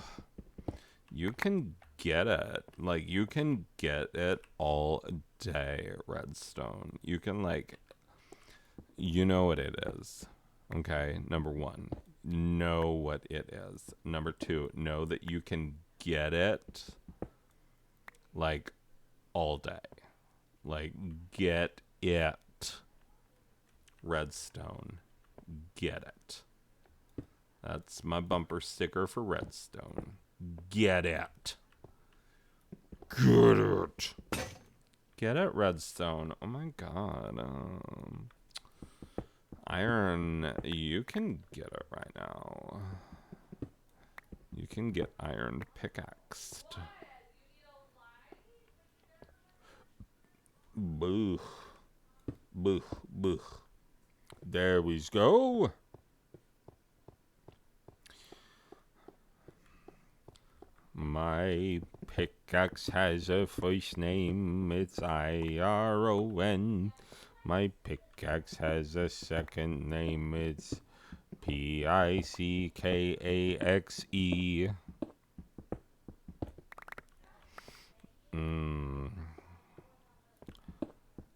You can get it. Like, you can get it all day, Redstone. You can, like, you know what it is. Okay, number one, know what it is. Number two, know that you can get it, like, all day. Like, get it. Redstone. Get it. That's my bumper sticker for Redstone. Get it. Get it. Get it, Redstone. Oh my god. Iron, you can get it right now. You can get iron pickaxed. Boo. Boo. Boo. There we go. My pickaxe has a first name, it's I-R-O-N. My pickaxe has a second name, it's P-I-C-K-A-X-E.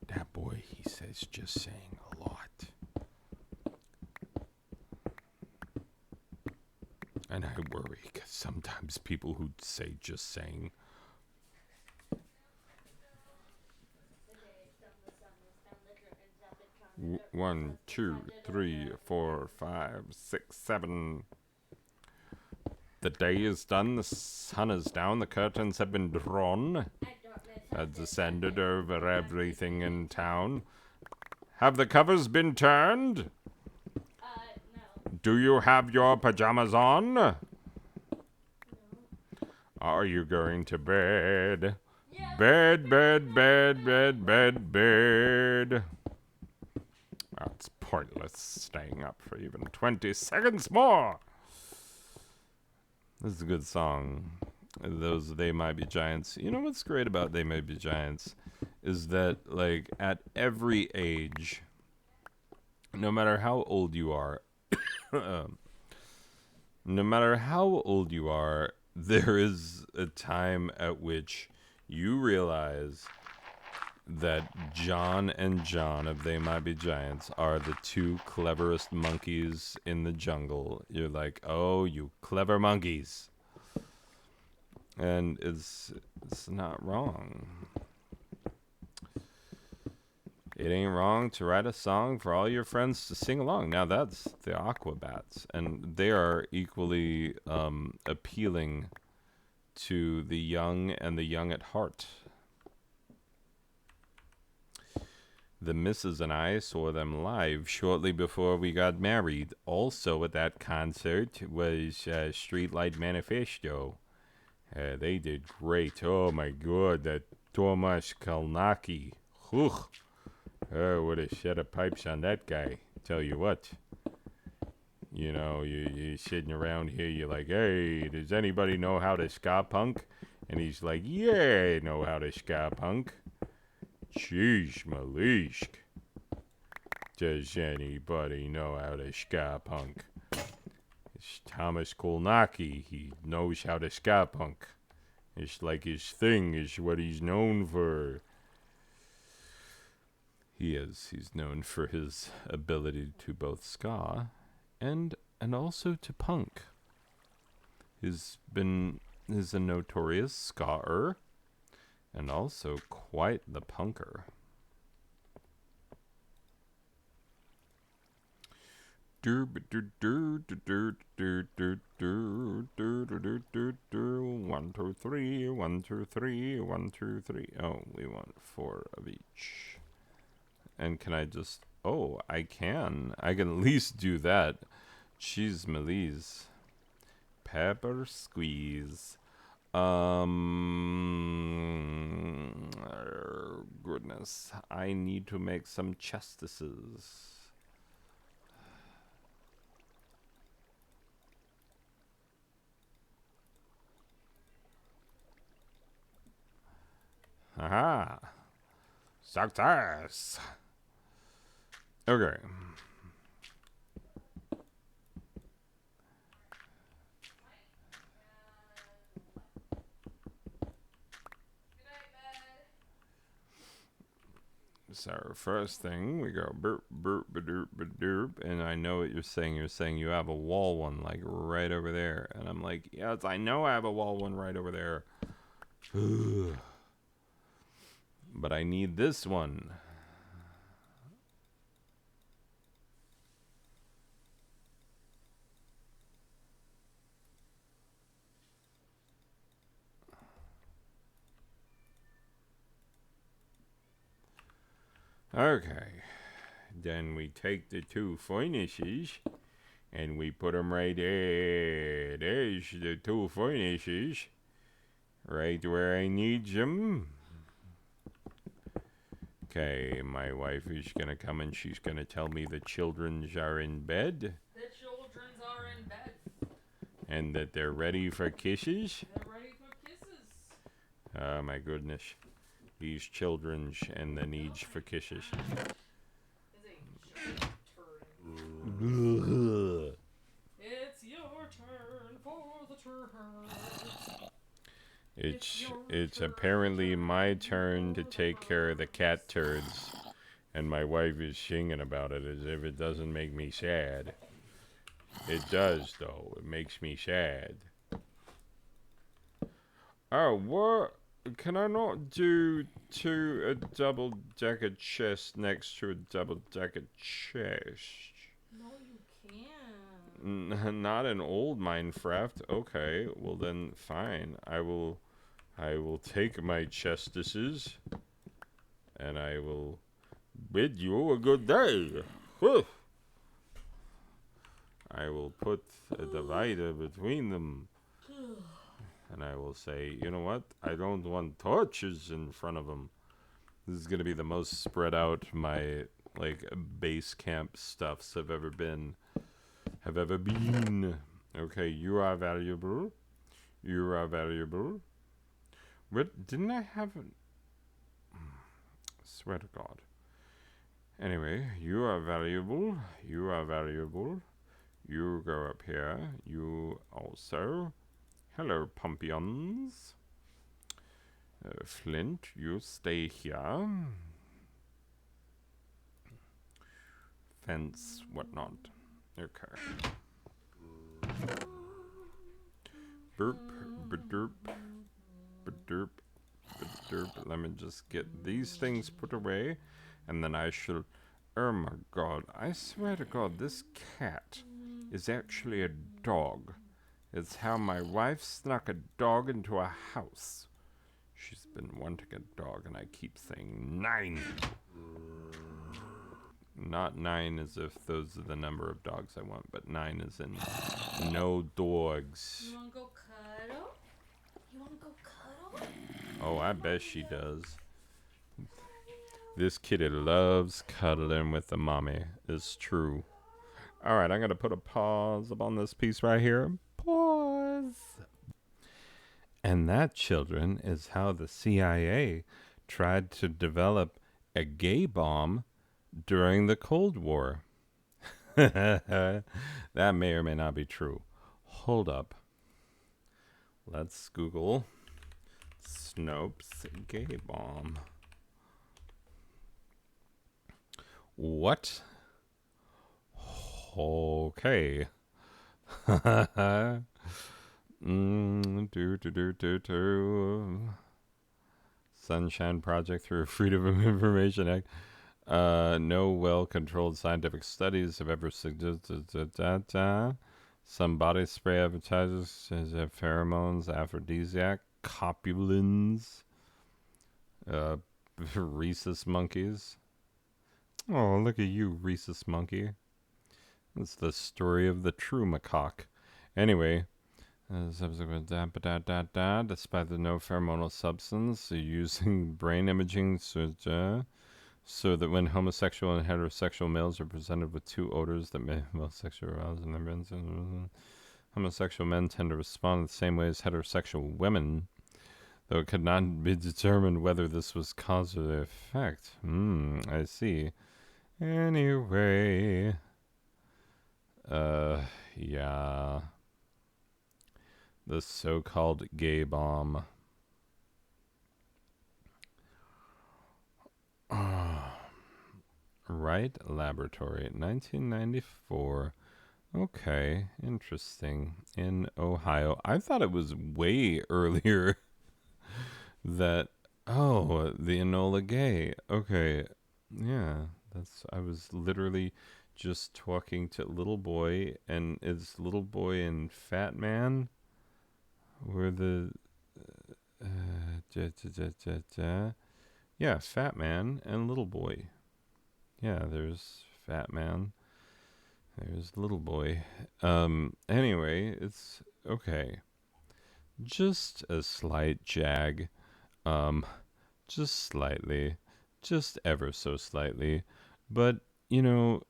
That boy, he says just saying a lot. And I worry, because sometimes people who say just saying. One, two, three, 4, 5, 6, 7. The day is done, the sun is down, the curtains have been drawn. Has descended over everything in town. Have the covers been turned? No. Do you have your pajamas on? No. Are you going to bed? Yes, Bed, bed, bed, bed, bed, bed. Oh, it's pointless staying up for even 20 seconds more. This is a good song. Those They Might Be Giants. You know what's great about They Might Be Giants is that, like, at every age, no matter how old you are, no matter how old you are, there is a time at which you realize that John and John of They Might Be Giants are the two cleverest monkeys in the jungle. You're like, oh, you clever monkeys. And it's not wrong. It ain't wrong to write a song for all your friends to sing along. Now that's the Aquabats, and they are equally appealing to the young and the young at heart. The missus and I saw them live shortly before we got married. Also at that concert was Streetlight Manifesto. They did great. Oh my God, that Tomasz Kalnaki. Whew. What a set of pipes on that guy. Tell you what. You know, you're sitting around here, you're like, hey, does anybody know how to ska punk? And he's like, yeah, I know how to ska punk. Jeez, Malishk. Does anybody know how to ska punk? It's Thomas Kolnacki. He knows how to ska punk. It's like his thing is what he's known for. He's known for his ability to both ska and also to punk. He's a notorious ska-er and also quite the punker. One, two, three, 1, 2, 3, 1, 2, 3. Oh, we want 4 of each. And can I just... Oh, I can. I can at least do that. Cheese Melise. Pepper squeeze. Goodness. I need to make some chestises. Aha. Success. Okay. So first thing, we go burp, burp, ba-derp, ba-derp, and I know what you're saying. You're saying you have a wall one, like, right over there. And I'm like, yes, I know I have a wall one right over there. But I need this one. Okay, then we take the 2 furnaces and we put them right there. There's the 2 furnaces, right where I need them. Okay, my wife is gonna come and she's gonna tell me the childrens are in bed. The childrens are in bed. And that they're ready for kisses. They're ready for kisses. Oh my goodness. These childrens and the needs for kisses. It's your turn for the turn. It's apparently my turn to take care of the cat turds. And my wife is singing about it as if it doesn't make me sad. It does, though. It makes me sad. Oh, what? Can I not do a double-decker chest next to a double-decker chest? No, you can't. Not in old Minecraft. Okay, well then, fine. I will take my chestises, and I will bid you a good day. Whew. I will put a divider between them. And I will say, you know what? I don't want torches in front of them. This is going to be the most spread out my, like, base camp stuffs have ever been. Okay, you are valuable. You are valuable. What? Didn't I have... Swear to God. Anyway, you are valuable. You are valuable. You go up here. You also. Hello, Pumpions. Flint, you stay here. Fence, whatnot. Okay. Burp, ba-derp, ba-derp, ba-derp. Let me just get these things put away, and then I shall... Oh my God, I swear to God, this cat is actually a dog. It's how my wife snuck a dog into a house. She's been wanting a dog, and I keep saying 9. Not 9 as if those are the number of dogs I want, but 9 as in no dogs. You wanna go cuddle? You wanna go cuddle? Oh, I bet she does. This kitty loves cuddling with the mommy. It's true. Alright, I'm going to put a pause upon this piece right here. Pause. And that, children, is how the CIA tried to develop a gay bomb during the Cold War. That may or may not be true. Hold up. Let's Google Snopes gay bomb. What? Okay. Sunshine Project through Freedom of Information Act. No well-controlled scientific studies have ever suggested some body spray advertises as pheromones, aphrodisiac, copulins, rhesus monkeys. Oh, look at you, rhesus monkey. It's the story of the true macaque. Anyway, subsequent despite the no pheromonal substance, using brain imaging so that when homosexual and heterosexual males are presented with two odors that may both sexual arousal in their brains, homosexual men tend to respond in the same way as heterosexual women, though it could not be determined whether this was cause or effect. I see. Anyway, yeah. The so-called gay bomb. Wright Laboratory, 1994. Okay, interesting. In Ohio. I thought it was way earlier that... Oh, the Enola Gay. Okay, yeah. I was literally just talking to Little Boy, and it's Little Boy and Fat Man were the yeah, Fat Man and Little Boy. Yeah, there's Fat Man. There's Little Boy. Anyway, it's okay. Just a slight jag. Just slightly. Just ever so slightly. But, you know,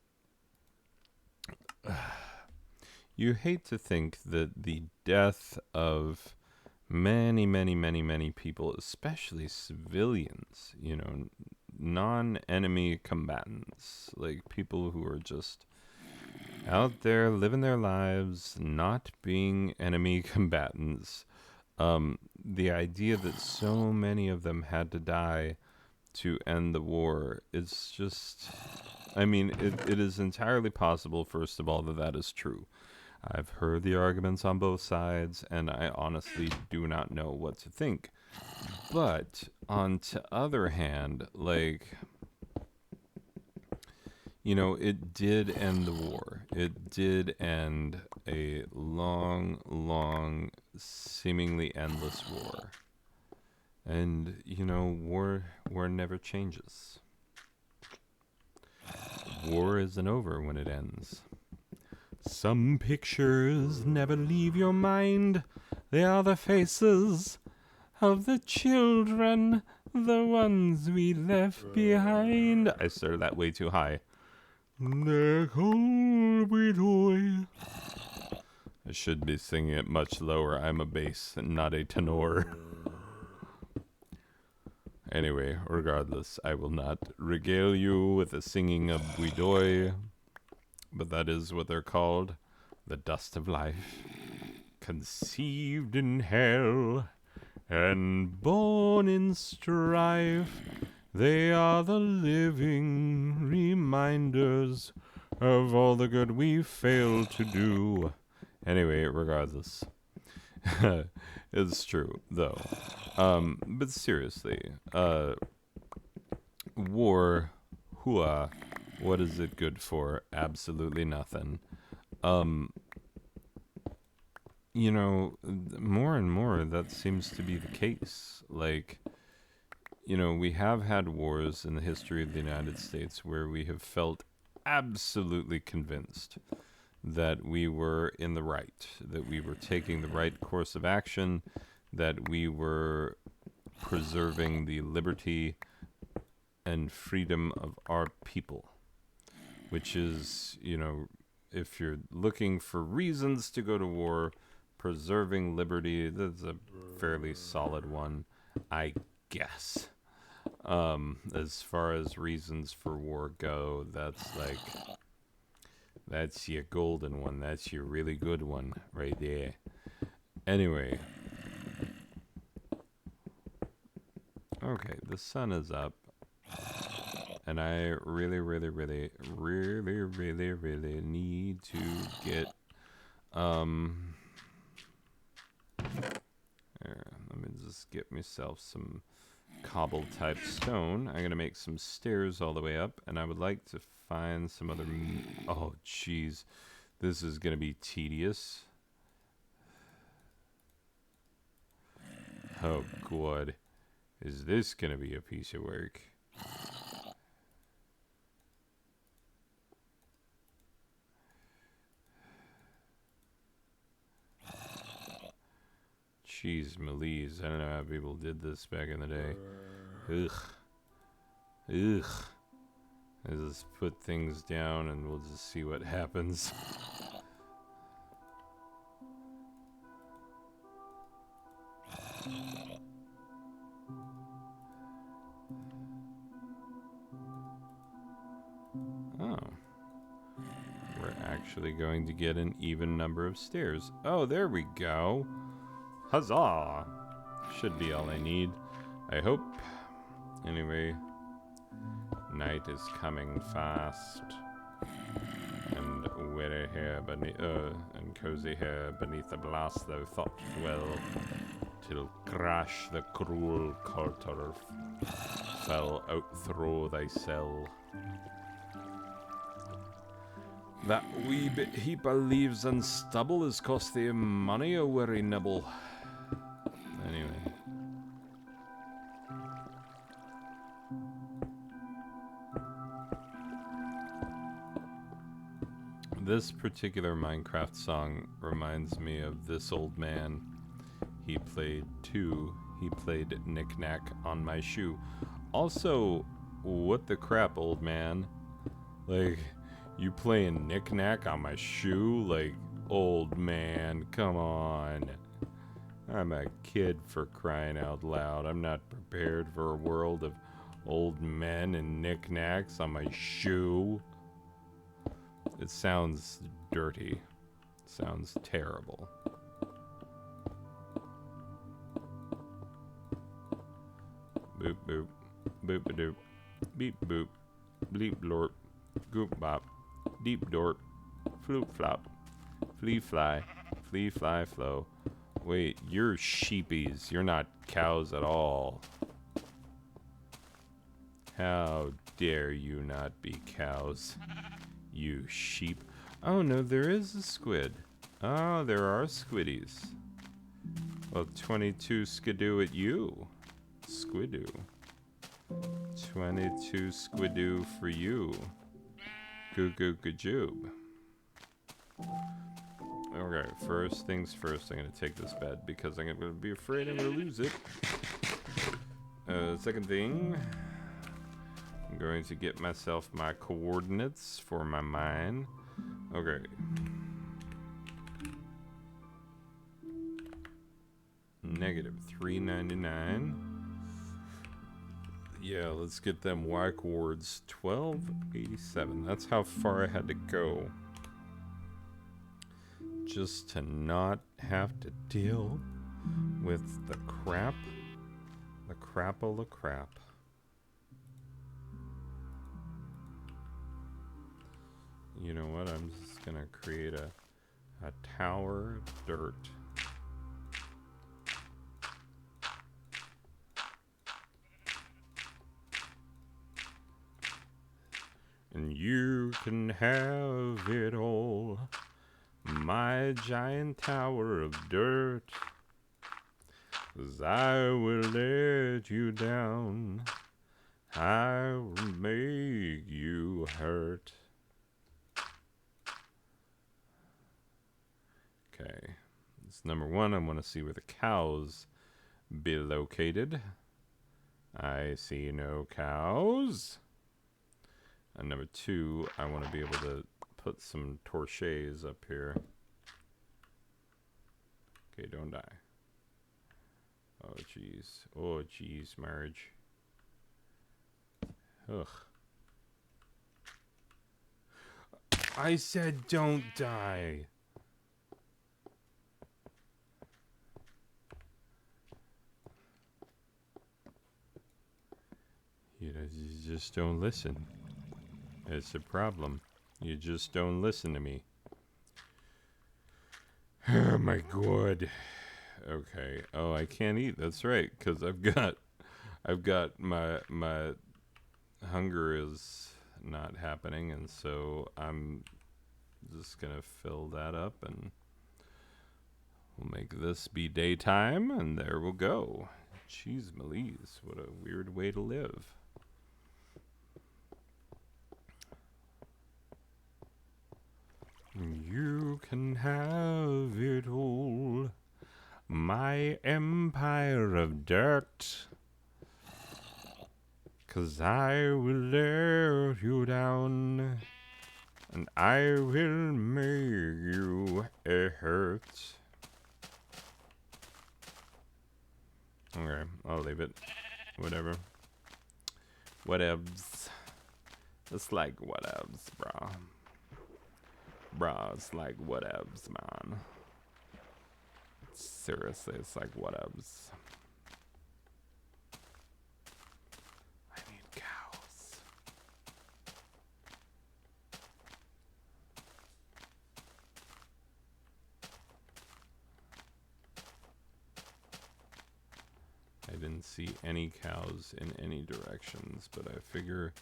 you hate to think that the death of many, many, many, many people, especially civilians, you know, non-enemy combatants, like people who are just out there living their lives, not being enemy combatants, the idea that so many of them had to die to end the war, it's just, I mean, it is entirely possible, first of all, that is true. I've heard the arguments on both sides, and I honestly do not know what to think. But, on the other hand, like, you know, it did end the war. It did end a long, long, seemingly endless war. And, you know, war never changes. War isn't over when it ends. Some pictures never leave your mind. They are the faces of the children, the ones we left behind. I started that way too high. I should be singing it much lower. I'm a bass and not a tenor. Anyway, regardless, I will not regale you with the singing of Buidoy, but that is what they're called, the dust of life. Conceived in hell and born in strife, they are the living reminders of all the good we failed to do. Anyway, regardless. It's true, though. But seriously, war, hua, what is it good for? Absolutely nothing. You know, more and more that seems to be the case. Like, you know, we have had wars in the history of the United States where we have felt absolutely convinced that we were in the right, that we were taking the right course of action, that we were preserving the liberty and freedom of our people, which is, you know, if you're looking for reasons to go to war, preserving liberty, that's a fairly solid one, I guess. As far as reasons for war go, that's your golden one. That's your really good one right there. Anyway. Okay, the sun is up. And I really need to get, there, let me just get myself some cobble type stone. I'm gonna make some stairs all the way up, and I would like to find some other oh jeez, this is gonna be tedious. Oh god, is this gonna be a piece of work? Jeez, Malise, I don't know how people did this back in the day. Ugh. I just put things down and we'll just see what happens. Oh. We're actually going to get an even number of stairs. Oh, there we go. Huzzah! Should be all I need, I hope. Anyway, night is coming fast, and weary here beneath, and cozy here beneath the blast thou thought well, till crash the cruel coulter fell out through thy cell. That wee bit heap of leaves and stubble has cost thee money a weary nibble. Anyway. This particular Minecraft song reminds me of this old man. He played Knick-Knack on My Shoe. Also, what the crap, old man? Like, you playing Knick-Knack on my shoe? Like, old man, come on. I'm a kid, for crying out loud. I'm not prepared for a world of old men and knickknacks on my shoe. It sounds dirty. It sounds terrible. Boop boop. Boop a doop. Beep boop. Bleep blorp. Goop bop. Deep dorp. Floop flop. Flea fly. Flea fly flow. Wait, you're sheepies. You're not cows at all. How dare you not be cows, you sheep. Oh no, there is a squid. Oh, there are squiddies. Well, 22 skidoo at you. Squidoo. 22 squidoo for you. Goo goo gajoob. Okay. Alright, first things first, I'm going to take this bed because I'm going to be afraid I'm going to lose it. Second thing, I'm going to get myself my coordinates for my mine. Okay. Negative 399. Yeah, let's get them Y coords. 1287. That's how far I had to go. Just to not have to deal with the crap. The crapple of crap. You know what? I'm just gonna create a tower of dirt. And you can have it all. My giant tower of dirt. 'Cause I will let you down. I will make you hurt. Okay. It's number one. I want to see where the cows be located. I see no cows. And number two, I want to be able to put some torches up here. Okay, don't die. Oh, jeez. Oh, jeez, Marge. Ugh. I said don't die. You just don't listen. It's a problem. You just don't listen to me. Oh my god. Okay. Oh, I can't eat. That's right, because I've got my hunger is not happening, and so I'm just gonna fill that up, and we'll make this be daytime, and there we'll go. Jeez, Melise, what a weird way to live. You can have it all, my empire of dirt. 'Cause I will let you down, and I will make you hurt. Okay, I'll leave it. Whatever. Whatevs. It's like whatevs, bro. Bro, it's like whatevs, man. Seriously, it's like whatevs. I need cows. I didn't see any cows in any directions, but I figure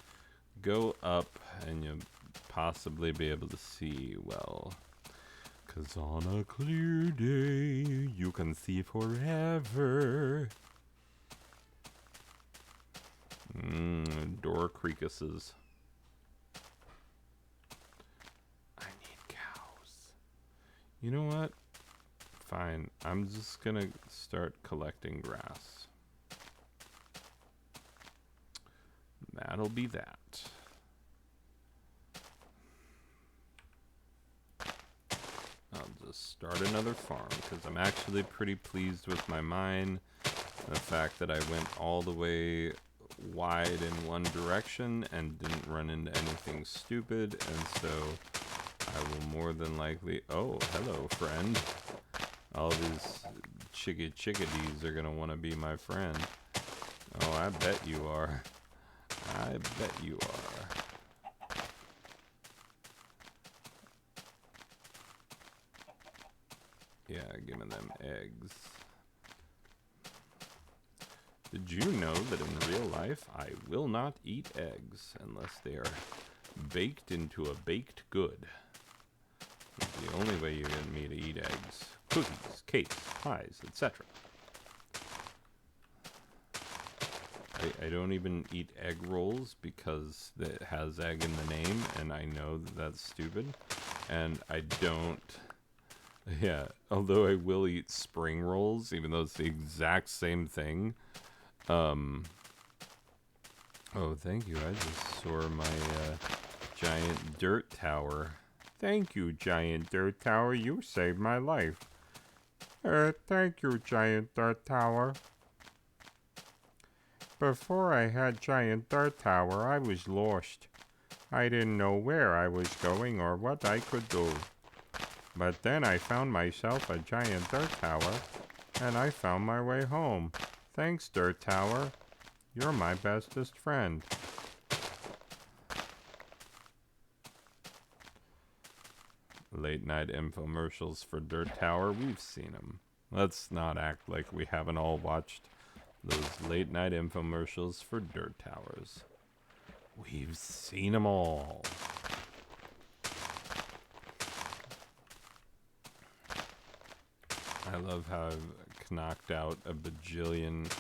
go up and you'll possibly be able to see well. 'Cause on a clear day, you can see forever. Door creakuses. I need cows. You know what? Fine. I'm just gonna start collecting grass. That'll be that. I'll just start another farm because I'm actually pretty pleased with my mine. The fact that I went all the way wide in one direction and didn't run into anything stupid, and so I will more than likely... Oh, hello, friend. All these chickadees are going to want to be my friend. Oh, I bet you are. I bet you are. Yeah, give me them eggs. Did you know that in real life I will not eat eggs unless they are baked into a baked good? It's the only way you get me to eat eggs. Cookies, cakes, pies, etc. I don't even eat egg rolls because it has egg in the name, and I know that that's stupid. And I don't Yeah, although I will eat spring rolls, even though it's the exact same thing. Oh, thank you. I just saw my giant dirt tower. Thank you, giant dirt tower. You saved my life. Thank you, giant dirt tower. Before I had giant dirt tower, I was lost. I didn't know where I was going or what I could do. But then I found myself a giant dirt tower, and I found my way home. Thanks, dirt tower. You're my bestest friend. Late night infomercials for Dirt Tower, we've seen them. Let's not act like we haven't all watched those late night infomercials for Dirt Towers. We've seen them all. I love how I've knocked out a bajillion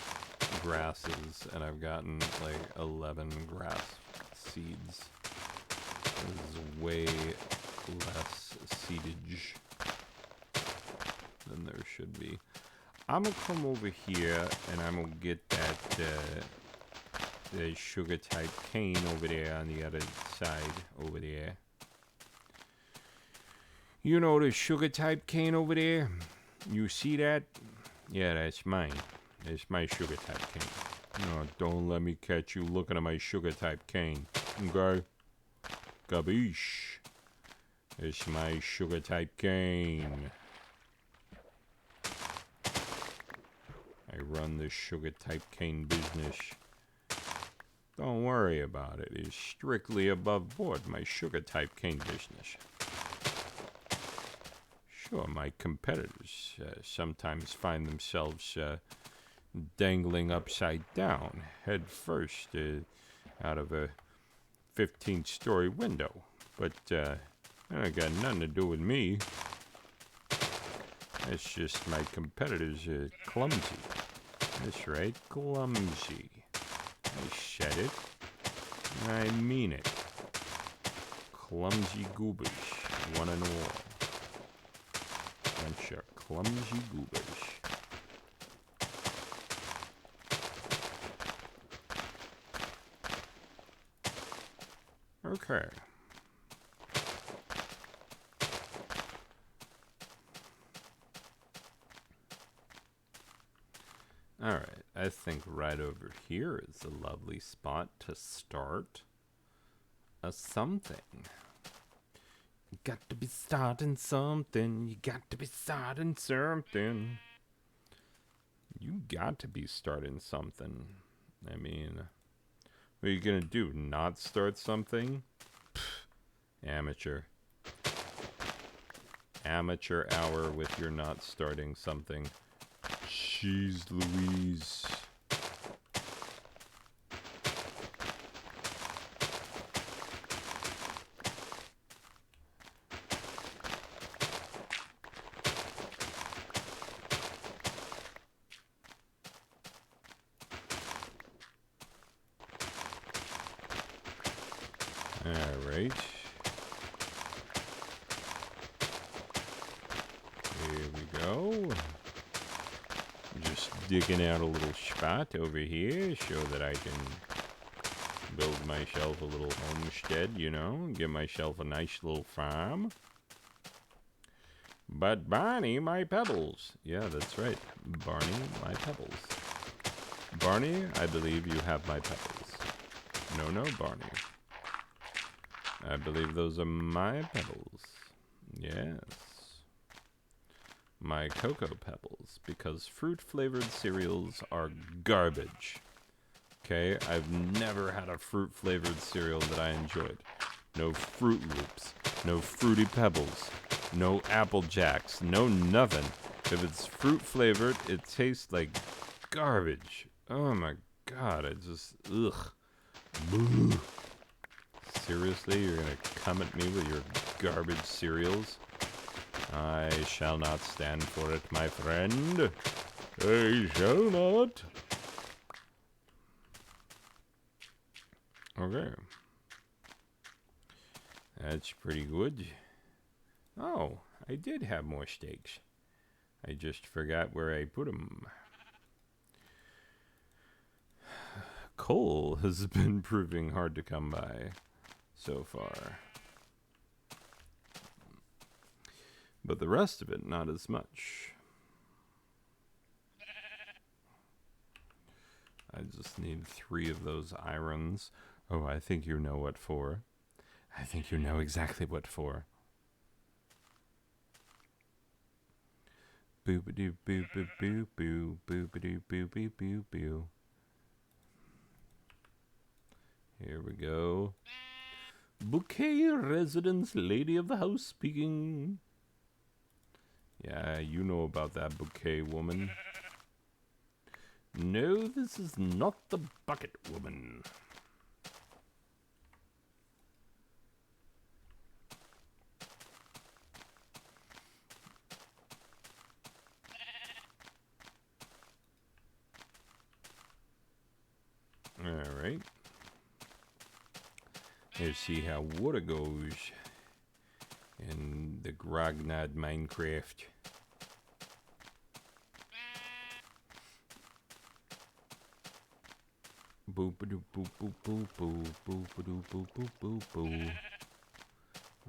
grasses and I've gotten like 11 grass seeds. This is way less seedage than there should be. I'm gonna come over here and I'm gonna get that the sugar type cane over there on the other side over there. You know the sugar type cane over there? You see that? Yeah, that's mine. That's my sugar type cane. No, don't let me catch you looking at my sugar type cane. Okay? Gabish. It's my sugar type cane. I run the sugar type cane business. Don't worry about it. It's strictly above board, my sugar type cane business. Sure, my competitors sometimes find themselves dangling upside down, head first, out of a 15-story window. But that ain't got nothing to do with me. It's just my competitors are clumsy. That's right, clumsy. I said it. I mean it. Clumsy goobers, one and all. Bunch of clumsy goobers. Okay. Alright, I think right over here is a lovely spot to start a something. You got to be starting something. You got to be starting something. You got to be starting something. I mean, what are you gonna do? Not start something? Pfft, amateur. Amateur hour with your not starting something. Jeez Louise. Alright. Here we go. Just digging out a little spot over here so that I can build myself a little homestead, you know, get myself a nice little farm. But Barney, my pebbles. Yeah, that's right. Barney, my pebbles. Barney, I believe you have my pebbles. No, Barney. I believe those are my pebbles. Yes. My cocoa pebbles, because fruit-flavored cereals are garbage. Okay? I've never had a fruit-flavored cereal that I enjoyed. No Fruit Loops. No Fruity Pebbles. No Apple Jacks. No nothing. If it's fruit-flavored, it tastes like garbage. Oh my god, I just... Ugh. Boo. Seriously, you're gonna come at me with your garbage cereals? I shall not stand for it, my friend. I shall not. Okay. That's pretty good. Oh, I did have more steaks. I just forgot where I put them. Coal has been proving hard to come by so far. But the rest of it, not as much. I just need 3 of those irons. Oh, I think you know what for. I think you know exactly what for. Boop-a-doo, boop-a-boo, boo, boop-a-doo, boop-a-boo, Here we go. Bouquet residence, lady of the house speaking. Yeah, you know about that bouquet woman. No, this is not the bucket woman. Alright. Let's see how water goes in the Grognard Minecraft. Boop-a-doo, boop-boop, boop, boop-a-doo, boop, boop, boop, boop.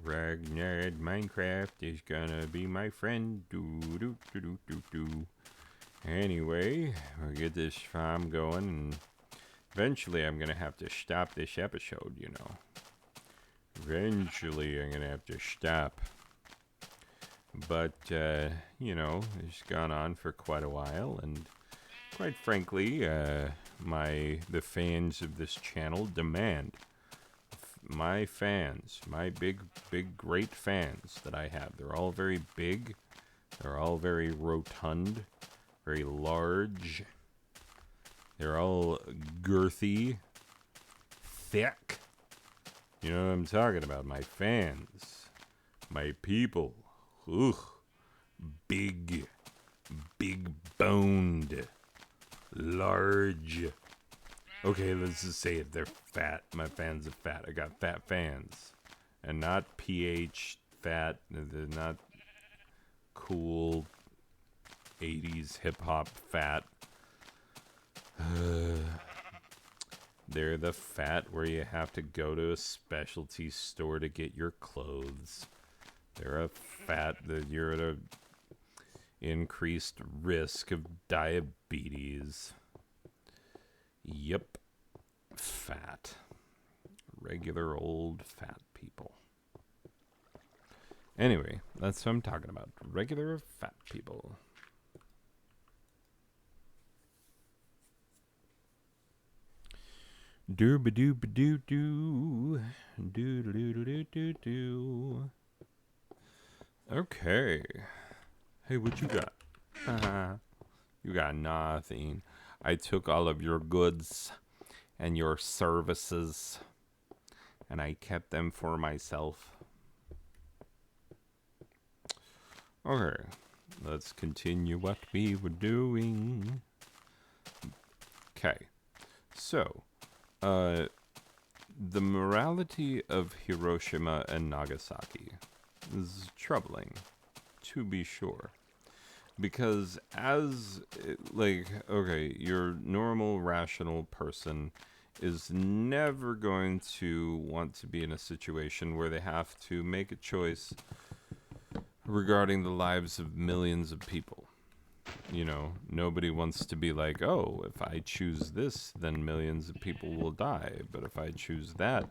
Grognard Minecraft is gonna be my friend. Do-do-do-do-do-do. Anyway, we'll get this farm going, and eventually I'm gonna have to stop this episode, you know. Eventually I'm gonna have to stop. But, you know, it's gone on for quite a while, and quite frankly, the fans of this channel demand. My fans, my big, great fans that I have, they're all very big, they're all very rotund, very large, they're all girthy, thick. You know what I'm talking about? My fans, my people. Ugh. Big boned, large. Okay, let's just say it. They're fat. My fans are fat. I got fat fans. And not PH fat. They're not cool 80s hip-hop fat. They're the fat where you have to go to a specialty store to get your clothes. They're a fat that you're at a increased risk of diabetes. Yep. Fat. Regular old fat people. Anyway, that's what I'm talking about. Regular fat people. Doo-ba-doo-ba-doo-doo. Doo-doo-doo-doo-doo-doo. Okay. Hey, what you got? You got nothing. I took all of your goods and your services, and I kept them for myself. Okay. Let's continue what we were doing. Okay. So, the morality of Hiroshima and Nagasaki is troubling, to be sure. Because your normal, rational person is never going to want to be in a situation where they have to make a choice regarding the lives of millions of people. You know, nobody wants to be like, oh, if I choose this, then millions of people will die. But if I choose that,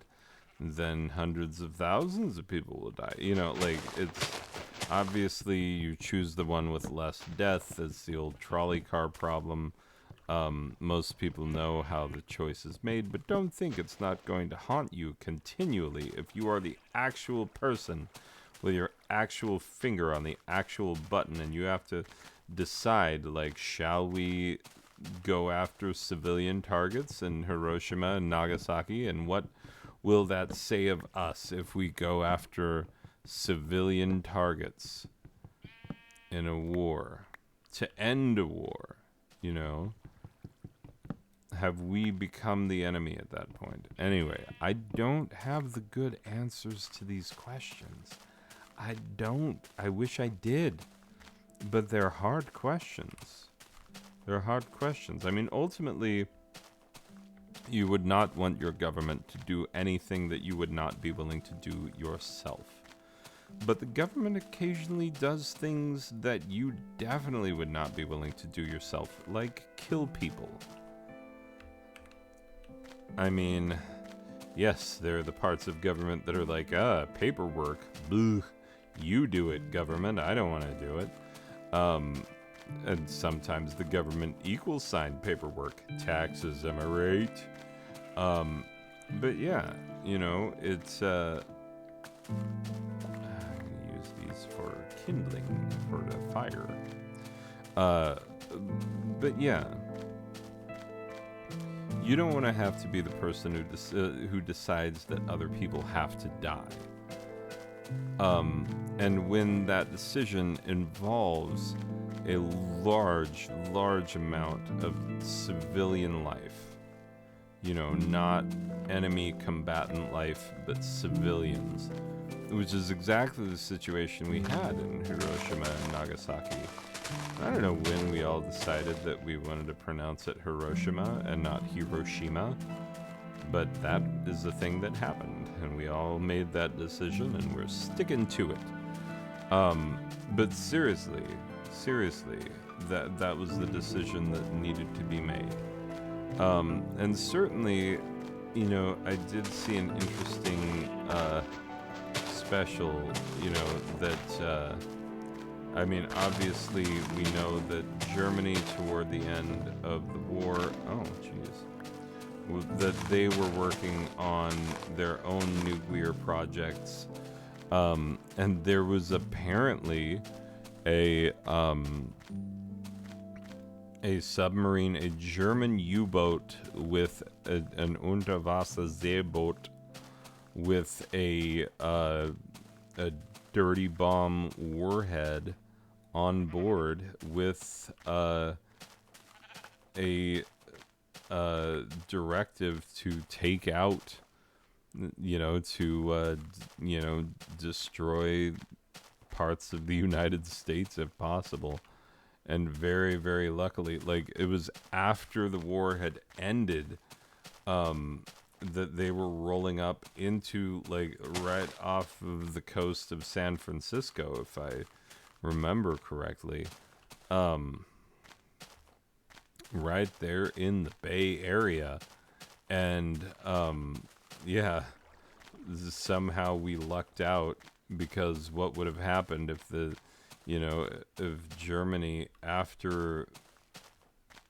then hundreds of thousands of people will die. You know, like, it's obviously you choose the one with less death. It's the old trolley car problem. Most people know how the choice is made, but don't think it's not going to haunt you continually if you are the actual person with your actual finger on the actual button and you have to decide, like, shall we go after civilian targets in Hiroshima and Nagasaki, and what will that say of us if we go after civilian targets in a war to end a war? You know, have we become the enemy at that point? Anyway, I don't have the good answers to these questions. I don't. I wish I did. But they're hard questions. They're hard questions. I mean, ultimately, you would not want your government to do anything that you would not be willing to do yourself. But the government occasionally does things that you definitely would not be willing to do yourself, like kill people. I mean, yes, there are the parts of government that are like, paperwork, bleh, you do it, government, I don't want to do it. And sometimes the government equals sign paperwork, taxes, am I right? But yeah, you know, it's, I'm gonna use these for kindling for the fire. But yeah, you don't want to have to be the person who decides that other people have to die. And when that decision involves a large amount of civilian life, you know, not enemy combatant life, but civilians, which is exactly the situation we had in Hiroshima and Nagasaki. I don't know when we all decided that we wanted to pronounce it Hiroshima and not Hiroshima, but that is the thing that happened, and we all made that decision, and we're sticking to it. But seriously, that was the decision that needed to be made. And certainly, you know, I did see an interesting special, you know, that, I mean, obviously we know that Germany toward the end of the war, that they were working on their own nuclear projects. And there was apparently a submarine, a German U-boat with an Unterwasserseeboot with a dirty bomb warhead on board with a directive to take out, destroy parts of the United States if possible. And very, very luckily, like, it was after the war had ended, that they were rolling up into, like, right off of the coast of San Francisco, if I remember correctly. Right there in the Bay Area. And, yeah, somehow we lucked out, because what would have happened if if Germany, after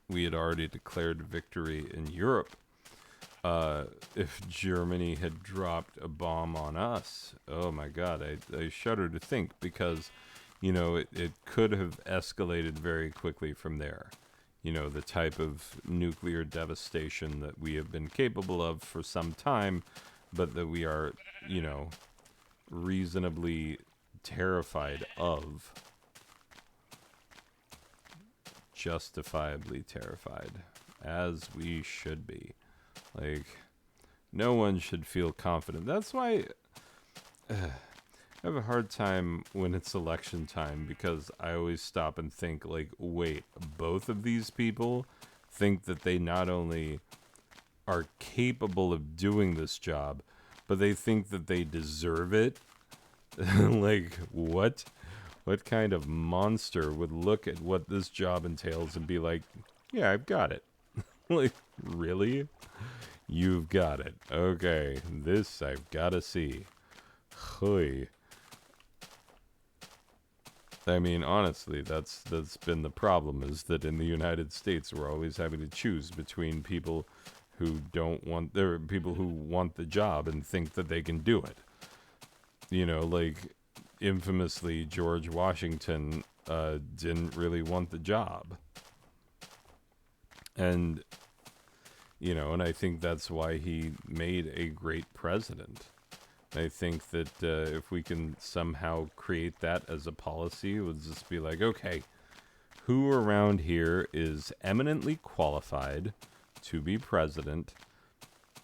we had already declared victory in Europe, if Germany had dropped a bomb on us, oh my God, I shudder to think, because, it could have escalated very quickly from there. The type of nuclear devastation that we have been capable of for some time, but that we are, reasonably terrified of. Justifiably terrified, as we should be. Like, no one should feel confident. That's why I have a hard time when it's election time, because I always stop and think, like, wait, both of these people think that they not only are capable of doing this job, but they think that they deserve it? Like, what? What kind of monster would look at what this job entails and be like, yeah, I've got it? Like, really? You've got it. Okay, this I've got to see. Hui. I mean, honestly, that's been the problem, is that in the United States, we're always having to choose between people who people who want the job and think that they can do it. Like, infamously, George Washington didn't really want the job. And, and I think that's why he made a great president. I think that if we can somehow create that as a policy, it would just be like, okay, who around here is eminently qualified to be president,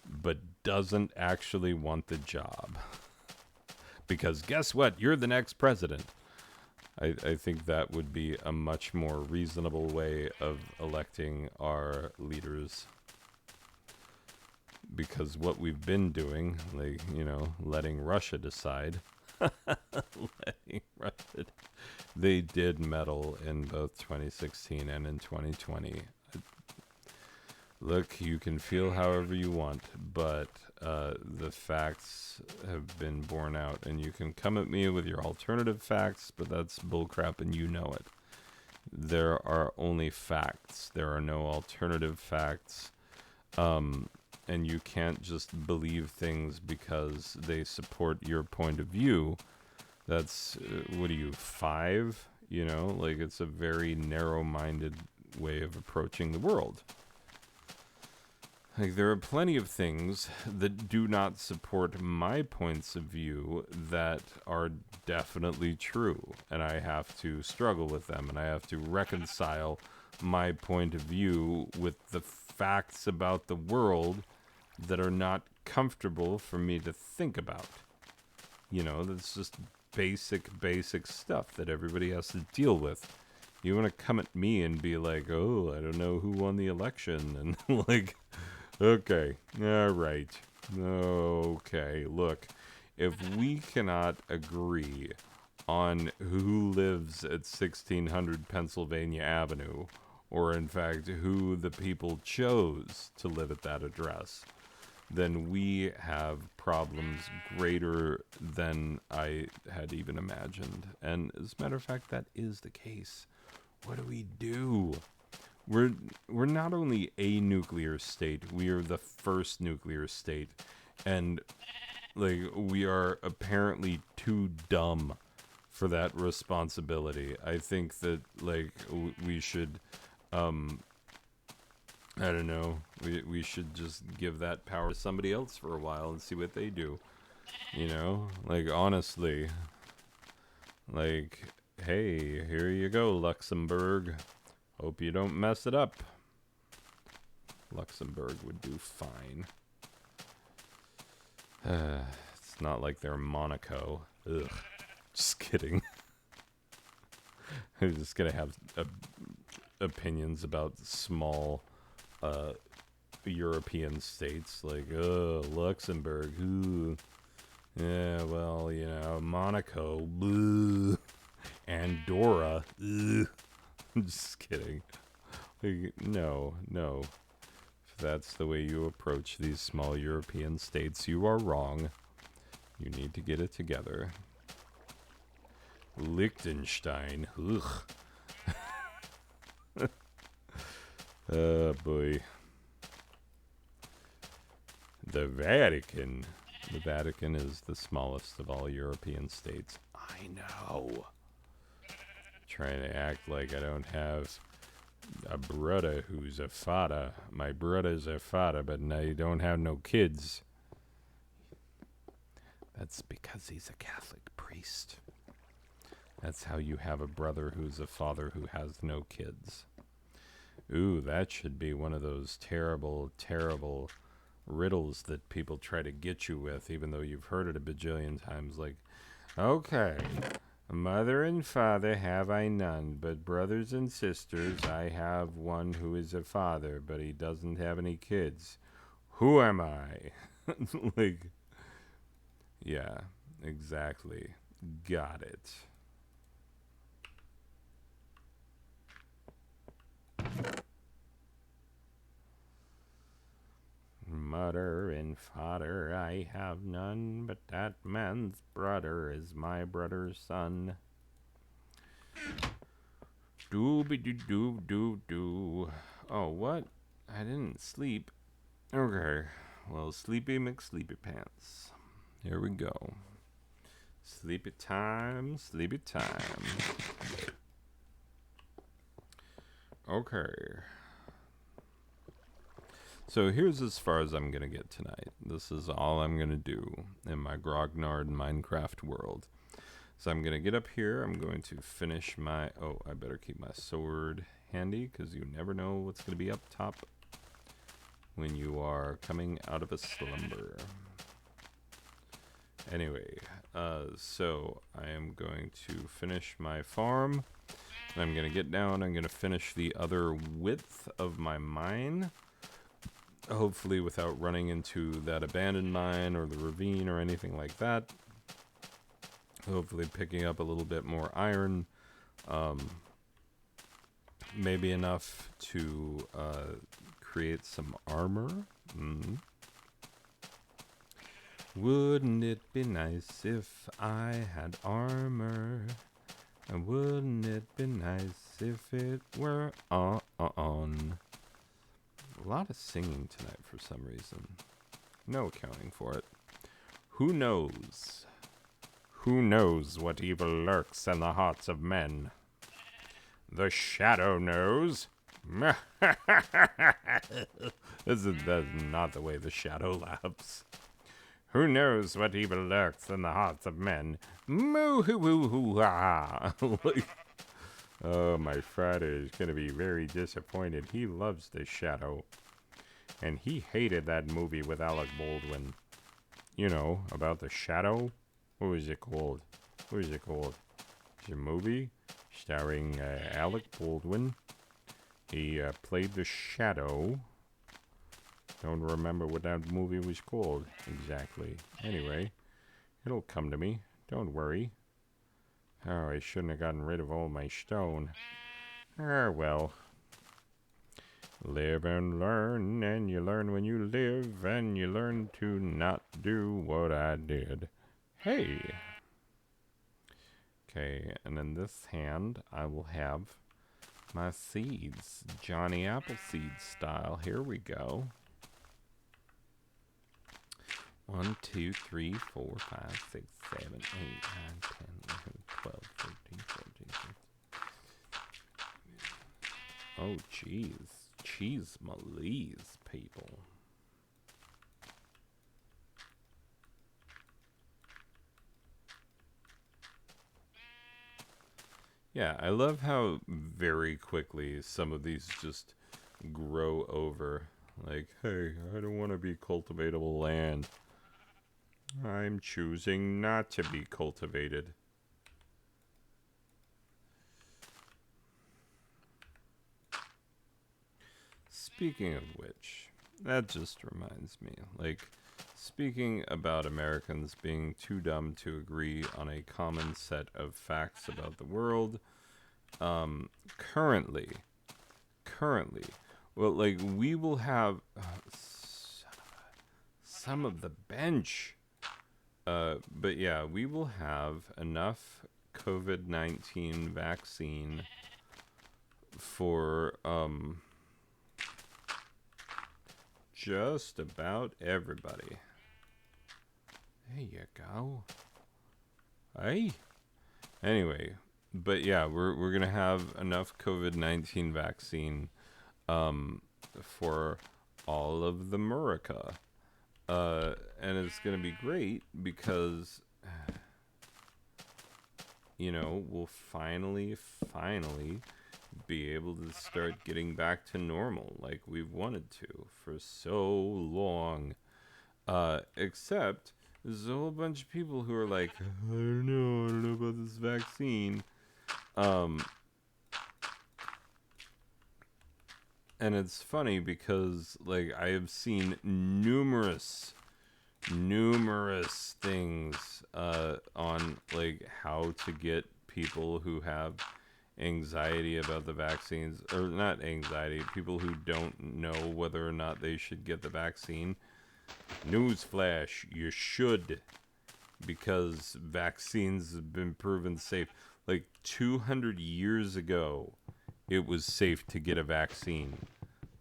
but doesn't actually want the job? Because guess what? You're the next president. I think that would be a much more reasonable way of electing our leaders. Because what we've been doing, like, you know, letting Russia decide. Letting Russia. They did meddle in both 2016 and in 2020. Look, you can feel however you want, but the facts have been borne out, and you can come at me with your alternative facts, but that's bullcrap, and you know it. There are only facts. There are no alternative facts, and you can't just believe things because they support your point of view. That's, what are you, 5? You know, like, it's a very narrow-minded way of approaching the world. Like, there are plenty of things that do not support my points of view that are definitely true, and I have to struggle with them, and I have to reconcile my point of view with the facts about the world that are not comfortable for me to think about. You know, that's just basic stuff that everybody has to deal with. You want to come at me and be like, oh, I don't know who won the election, and like... Okay, all right. Okay, look, if we cannot agree on who lives at 1600 Pennsylvania Avenue, or in fact, who the people chose to live at that address, then we have problems greater than I had even imagined. And as a matter of fact, that is the case. What do we do? We're not only a nuclear state, we are the first nuclear state, and like we are apparently too dumb for that responsibility. I think that like we should I don't know, we should just give that power to somebody else for a while and see what they do. You know, like honestly, like, hey, here you go, Luxembourg. Hope you don't mess it up. Luxembourg would do fine. It's not like they're Monaco. Ugh. Just kidding. I'm just gonna have opinions about small European states. Like, Luxembourg. Ooh. Yeah, well, you know, Monaco. Bleh. Andorra. Ugh. I'm just kidding. Like, no. If that's the way you approach these small European states, you are wrong. You need to get it together. Liechtenstein. Ugh. Oh, boy. The Vatican. The Vatican is the smallest of all European states. I know. Trying to act like I don't have a brother who's a father. My brother's a father, but I don't have no kids. That's because he's a Catholic priest. That's how you have a brother who's a father who has no kids. Ooh, that should be one of those terrible, terrible riddles that people try to get you with, even though you've heard it a bajillion times. Like, okay... Mother and father have I none, but brothers and sisters I have one who is a father, but he doesn't have any kids. Who am I? Like, yeah, exactly. Got it. Mother and father I have none, but that man's brother is my brother's son. Doo-be-doo-doo-doo-doo. Oh, what? I didn't sleep. Okay. Well, Sleepy McSleepy Pants. Here we go. Sleepy time, sleepy time. Okay. So here's as far as I'm going to get tonight. This is all I'm going to do in my Grognard Minecraft world. So I'm going to get up here. I'm going to finish my... Oh, I better keep my sword handy because you never know what's going to be up top when you are coming out of a slumber. Anyway, So I am going to finish my farm. And I'm going to get down. I'm going to finish the other width of my mine. Hopefully without running into that abandoned mine or the ravine or anything like that. Hopefully picking up a little bit more iron. Maybe enough to create some armor. Wouldn't it be nice if I had armor? And wouldn't it be nice if it were on? A lot of singing tonight for some reason. No accounting for it. Who knows? Who knows what evil lurks in the hearts of men? The shadow knows. That's not the way the shadow laughs. Who knows what evil lurks in the hearts of men? Moo hoo hoo hoo ha. Oh, my Friday is going to be very disappointed. He loves the shadow. And he hated that movie with Alec Baldwin. You know, about the shadow. What was it called? What is it called? It's a movie starring Alec Baldwin. He played the shadow. Don't remember what that movie was called exactly. Anyway, it'll come to me. Don't worry. Oh, I shouldn't have gotten rid of all my stone. Ah, well. Live and learn, and you learn when you live, and you learn to not do what I did. Hey! Okay, and in this hand, I will have my seeds. Johnny Appleseed style. Here we go. 1, 2, 3, 4, 5, 6, 7, 8, 9, 10, 11, 12, 13, 14, 15. Oh, jeez. Cheese Malese, people. Yeah, I love how very quickly some of these just grow over. Like, hey, I don't want to be cultivatable land. I'm choosing not to be cultivated. Speaking of which, that just reminds me, like, speaking about Americans being too dumb to agree on a common set of facts about the world, currently, well, like, we will have, some of the bench, but yeah, we will have enough COVID-19 vaccine for, just about everybody. There you go. Hey. Anyway, but yeah, we're gonna have enough COVID-19 vaccine for all of the America. And it's gonna be great because you know, we'll finally be able to start getting back to normal like we've wanted to for so long. Except there's a whole bunch of people who are like, I don't know about this vaccine. And it's funny because like I have seen numerous things on like how to get people who have anxiety about the vaccines, or not anxiety, people who don't know whether or not they should get the vaccine. Newsflash, you should, because vaccines have been proven safe. Like 200 years ago, it was safe to get a vaccine.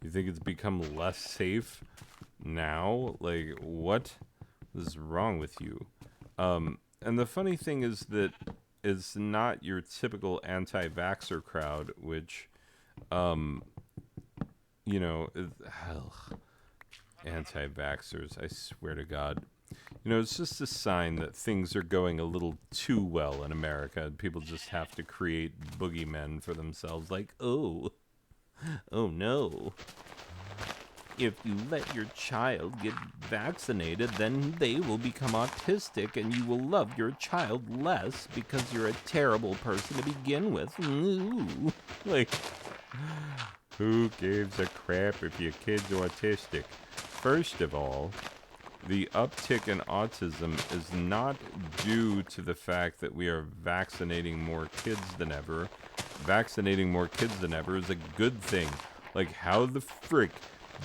You think it's become less safe now? Like, what is wrong with you? And the funny thing is that it's not your typical anti-vaxxer crowd, which, you know, anti-vaxxers, I swear to God. You know, it's just a sign that things are going a little too well in America. People just have to create boogeymen for themselves, like, oh no. if you let your child get vaccinated, then they will become autistic and you will love your child less because you're a terrible person to begin with. Ooh. Like, who gives a crap if your kid's autistic? First of all, the uptick in autism is not due to the fact that we are vaccinating more kids than ever. Vaccinating more kids than ever is a good thing. Like, how the frick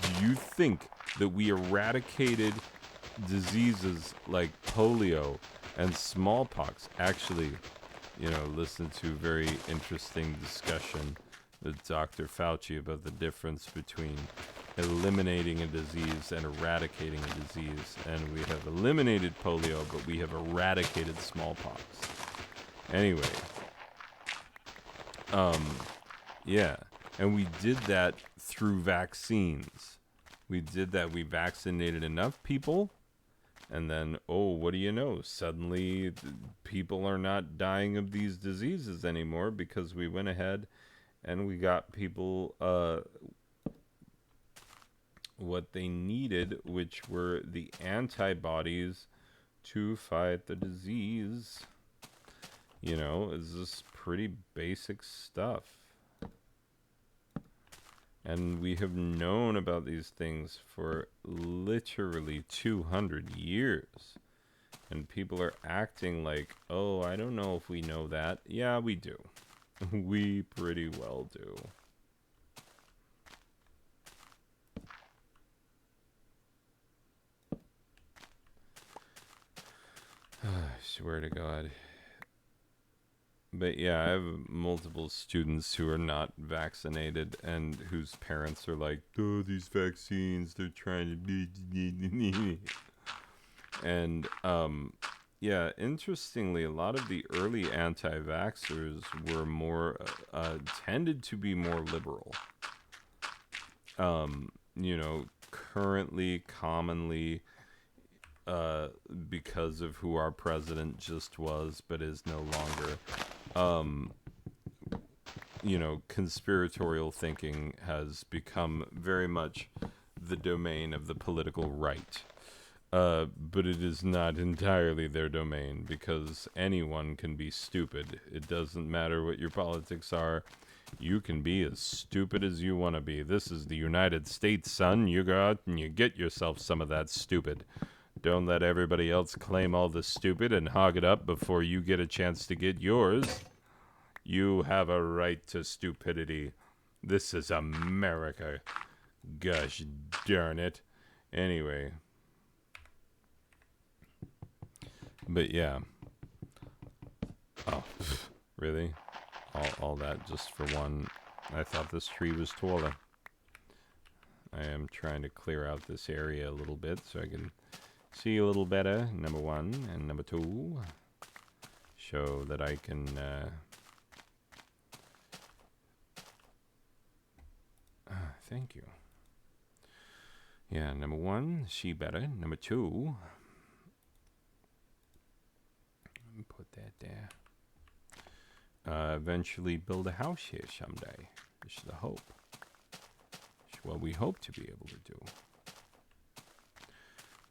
do you think that we eradicated diseases like polio and smallpox? Actually, listen to a very interesting discussion with Dr. Fauci about the difference between eliminating a disease and eradicating a disease. And we have eliminated polio, but we have eradicated smallpox. Anyway, yeah. And we did that through vaccines. We did that. We vaccinated enough people. And then, what do you know? Suddenly, people are not dying of these diseases anymore because we went ahead and we got people what they needed, which were the antibodies to fight the disease. It's just pretty basic stuff. And we have known about these things for literally 200 years. And people are acting like, I don't know if we know that. Yeah, we do. We pretty well do. I swear to God. But yeah, I have multiple students who are not vaccinated and whose parents are like, these vaccines, they're trying to... And, yeah, interestingly, a lot of the early anti-vaxxers were more, tended to be more liberal. Currently, commonly, because of who our president just was, but is no longer, conspiratorial thinking has become very much the domain of the political right. But it is not entirely their domain, because anyone can be stupid. It doesn't matter what your politics are. You can be as stupid as you want to be. This is the United States, son. You go out and you get yourself some of that stupid. Don't let everybody else claim all the stupid and hog it up before you get a chance to get yours. You have a right to stupidity. This is America. Gosh darn it. Anyway. But yeah. Oh, really? All that just for one. I thought this tree was taller. I am trying to clear out this area a little bit so I can see a little better, number one. And number two, show that I can... thank you. Yeah, number one, see better. Number two... put that there. Eventually build a house here someday. This is the hope. It's what we hope to be able to do.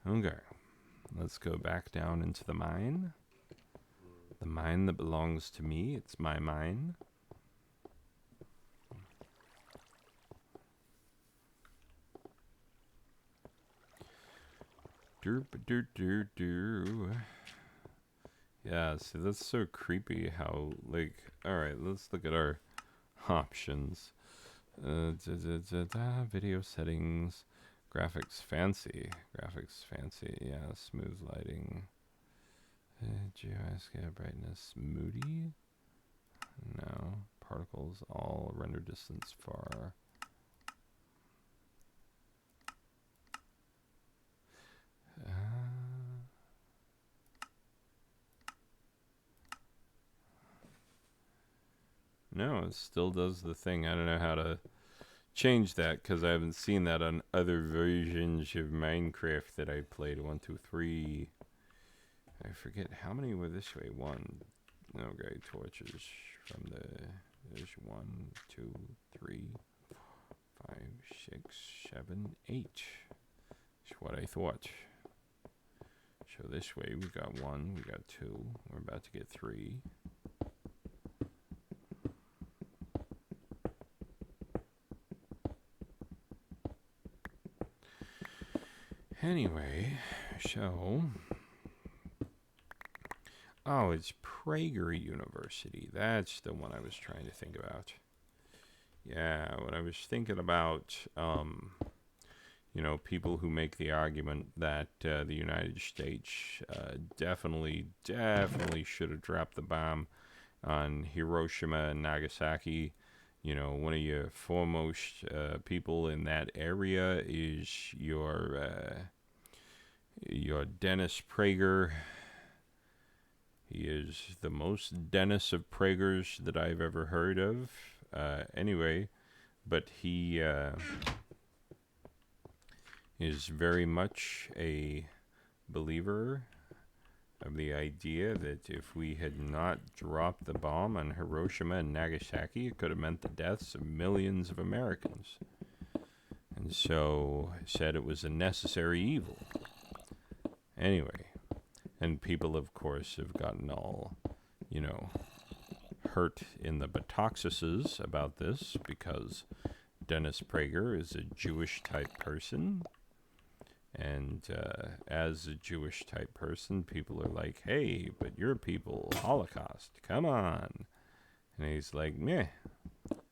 Okay. Let's go back down into the mine. The mine that belongs to me. It's my mine. Derp-a-doo-doo-doo. Yeah, see, that's so creepy how, like, alright, let's look at our options. Video settings, graphics fancy, yeah, smooth lighting, GI scale brightness, moody, no, particles, all, render distance far. No, it still does the thing. I don't know how to change that because I haven't seen that on other versions of Minecraft that I played. 1, 2, 3. I forget how many were this way. 1. Okay, torches from the... There's 1, 2, 3, 5, 6, 7, 8. That's what I thought. So this way we got 1, we got 2. We're about to get 3. Anyway, so... Oh, it's Prager University. That's the one I was trying to think about. Yeah, what I was thinking about, people who make the argument that the United States definitely should have dropped the bomb on Hiroshima and Nagasaki. One of your foremost people in that area is your Dennis Prager. He is the most Dennis of Pragers that I've ever heard of. Anyway, but he is very much a believer of the idea that if we had not dropped the bomb on Hiroshima and Nagasaki, it could have meant the deaths of millions of Americans. And so said it was a necessary evil. Anyway, and people, of course, have gotten all, hurt in the buttockuses about this because Dennis Prager is a Jewish-type person. And as a Jewish-type person, people are like, hey, but your people, Holocaust, come on. And he's like, meh,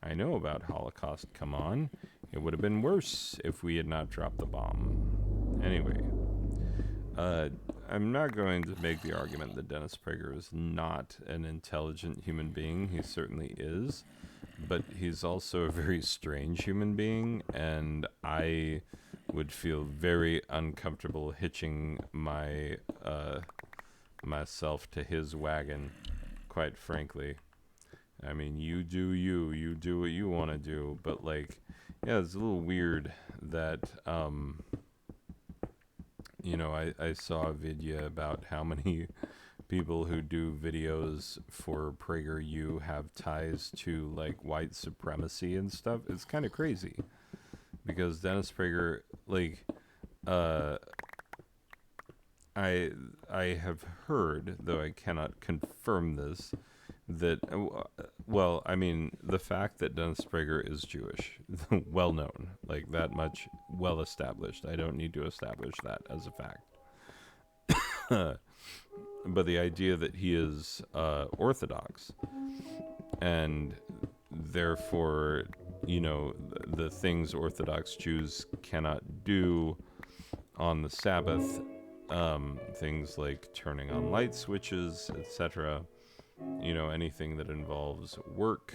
I know about Holocaust, come on. It would have been worse if we had not dropped the bomb. Anyway, I'm not going to make the argument that Dennis Prager is not an intelligent human being. He certainly is. But he's also a very strange human being, and I would feel very uncomfortable hitching myself to his wagon, quite frankly. I mean, you do what you want to do, but it's a little weird that, I saw a video about how many people who do videos for PragerU have ties to white supremacy and stuff. It's kind of crazy because Dennis Prager, I have heard, though I cannot confirm this, that the fact that Dennis Prager is Jewish, well known, that much well established. I don't need to establish that as a fact. But the idea that he is Orthodox, and therefore, the things Orthodox Jews cannot do on the Sabbath, things like turning on light switches, etc., anything that involves work.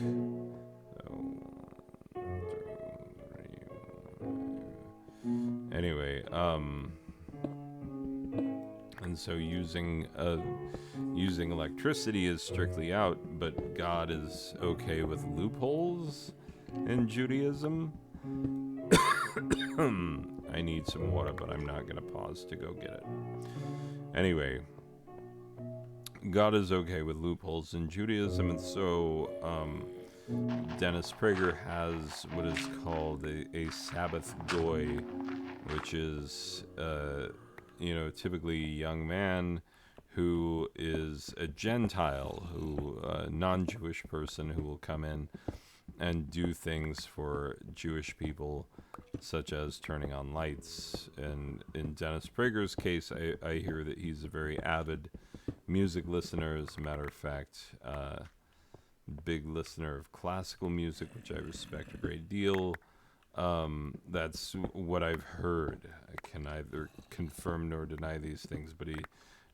Anyway, and so using electricity is strictly out, but God is okay with loopholes in Judaism. I need some water, but I'm not going to pause to go get it. Anyway, God is okay with loopholes in Judaism, and so Dennis Prager has what is called a Sabbath goy, which is typically a young man who is a Gentile, a non-Jewish person who will come in and do things for Jewish people, such as turning on lights. And in Dennis Prager's case, I hear that he's a very avid music listener. As a matter of fact, big listener of classical music, which I respect a great deal. That's what I've heard. I can neither confirm nor deny these things, but he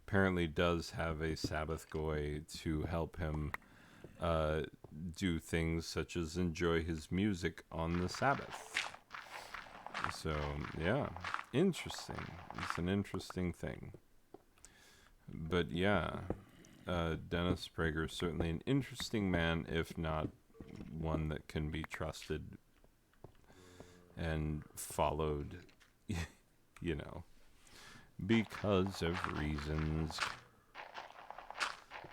apparently does have a Sabbath goy to help him do things such as enjoy his music on the Sabbath. So, yeah, interesting. It's an interesting thing. But yeah, Dennis Prager is certainly an interesting man, if not one that can be trusted and followed, because of reasons.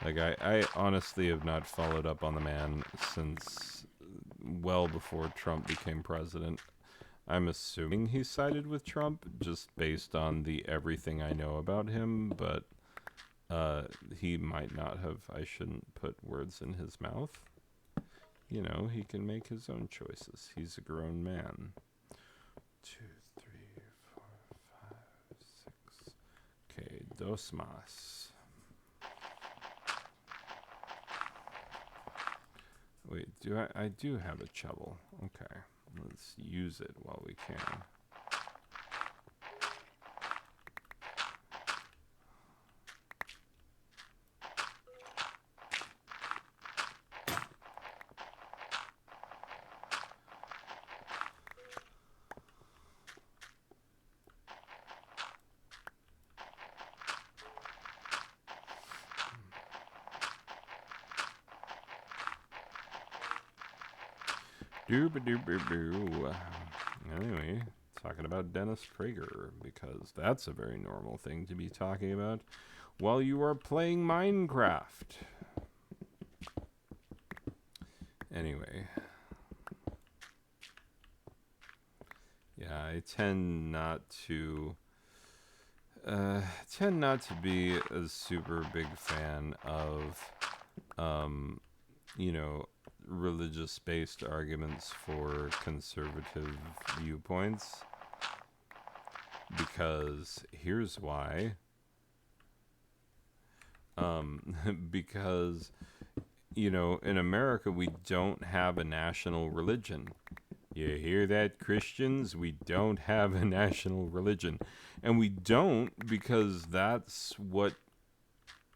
I honestly have not followed up on the man since well before Trump became president. I'm assuming he sided with Trump just based on the everything I know about him, but he might not have. I shouldn't put words in his mouth. You know, he can make his own choices. He's a grown man. 2, 3, 4, 5, 6. Okay, dos más. Wait, I do have a shovel. Okay, let's use it while we can. Doo-ba-doo-boo-boo. Anyway, talking about Dennis Prager, because that's a very normal thing to be talking about while you are playing Minecraft. Anyway. Yeah, I tend not to be a super big fan of, you know, religious-based arguments for conservative viewpoints, because here's why. Because, you know, in America we don't have a national religion. You hear that, Christians? We don't have a national religion. And we don't because that's what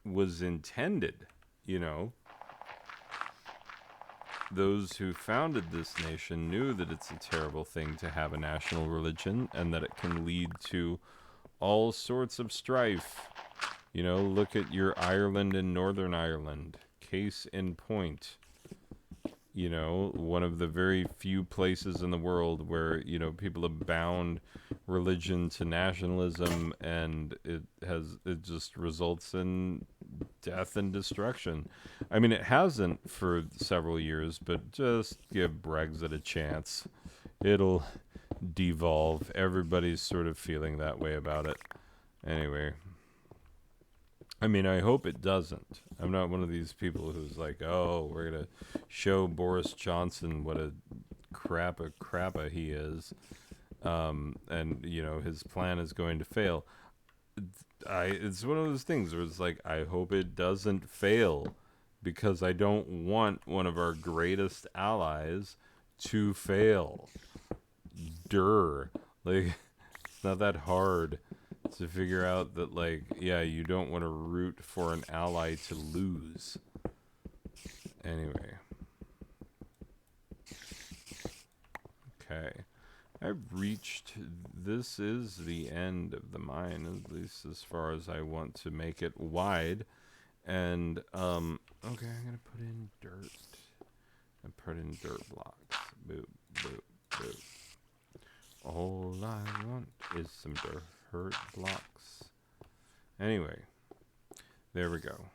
was intended, you know. Those who founded this nation knew that it's a terrible thing to have a national religion and that it can lead to all sorts of strife. You know, look at your Ireland and Northern Ireland. Case in point. You know, one of the very few places in the world where, you know, people have bound religion to nationalism, and it just results in death and destruction. I mean, it hasn't for several years, but just give Brexit a chance. It'll devolve. Everybody's sort of feeling that way about it. Anyway. I mean, I hope it doesn't. I'm not one of these people who's like, oh, we're going to show Boris Johnson what a crappa he is. And, you know, his plan is going to fail. It's one of those things where it's like, I hope it doesn't fail, because I don't want one of our greatest allies to fail. Like, it's not that hard to figure out that, like, yeah, you don't want to root for an ally to lose. Anyway. Okay. I've reached, this is the end of the mine, at least as far as I want to make it wide. And, okay, I'm going to put in dirt. I put in dirt blocks. Boop, boop, boop. All I want is some dirt blocks. Anyway, there we go.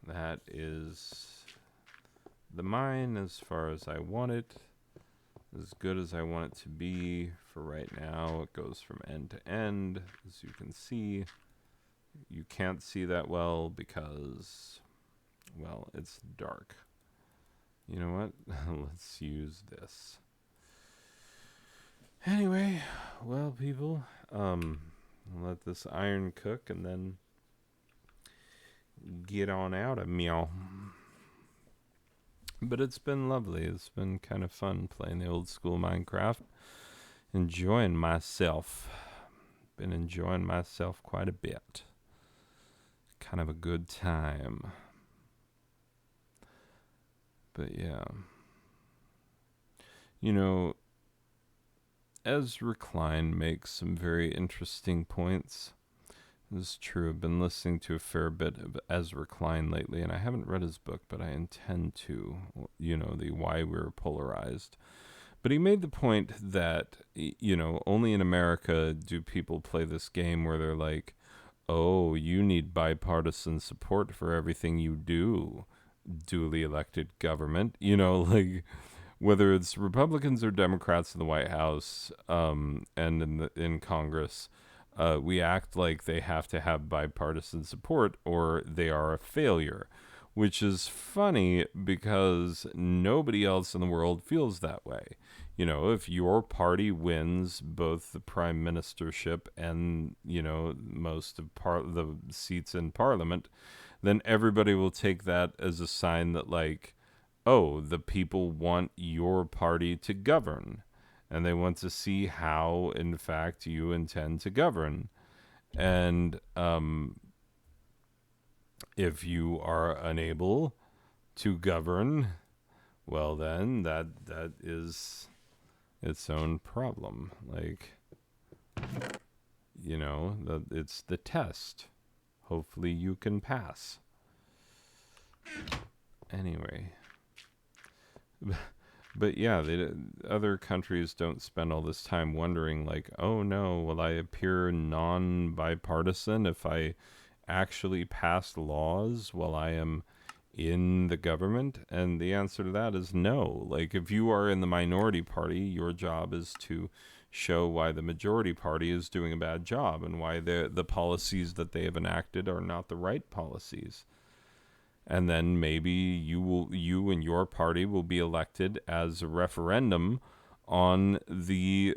That is the mine as far as I want it. As good as I want it to be for right now. It goes from end to end, as you can see. You can't see that well because, well, it's dark. You know what? Let's use this. Anyway, well, people, let this iron cook and then get on out of meow. But it's been lovely. It's been kind of fun playing the old school Minecraft. Enjoying myself. Been enjoying myself quite a bit. Kind of a good time. But yeah. You know, Ezra Klein makes some very interesting points. This is true. I've been listening to a fair bit of Ezra Klein lately, and I haven't read his book, but I intend to, you know, the Why We're Polarized. But he made the point that, you know, only in America do people play this game where they're like, oh, you need bipartisan support for everything you do, duly elected government. You know, like, whether it's Republicans or Democrats in the White House, and in Congress, we act like they have to have bipartisan support or they are a failure, which is funny because nobody else in the world feels that way. You know, if your party wins both the prime ministership and, you know, most of the seats in parliament, then everybody will take that as a sign that, like, oh, the people want your party to govern, and they want to see how, in fact, you intend to govern. And if you are unable to govern, well, then that is its own problem. Like, you know, it's the test. Hopefully you can pass. Anyway. But yeah, other countries don't spend all this time wondering, like, oh no, will I appear non-bipartisan if I actually pass laws while I am in the government? And the answer to that is no. Like, if you are in the minority party, your job is to show why the majority party is doing a bad job and why the policies that they have enacted are not the right policies. And then maybe you and your party will be elected as a referendum on the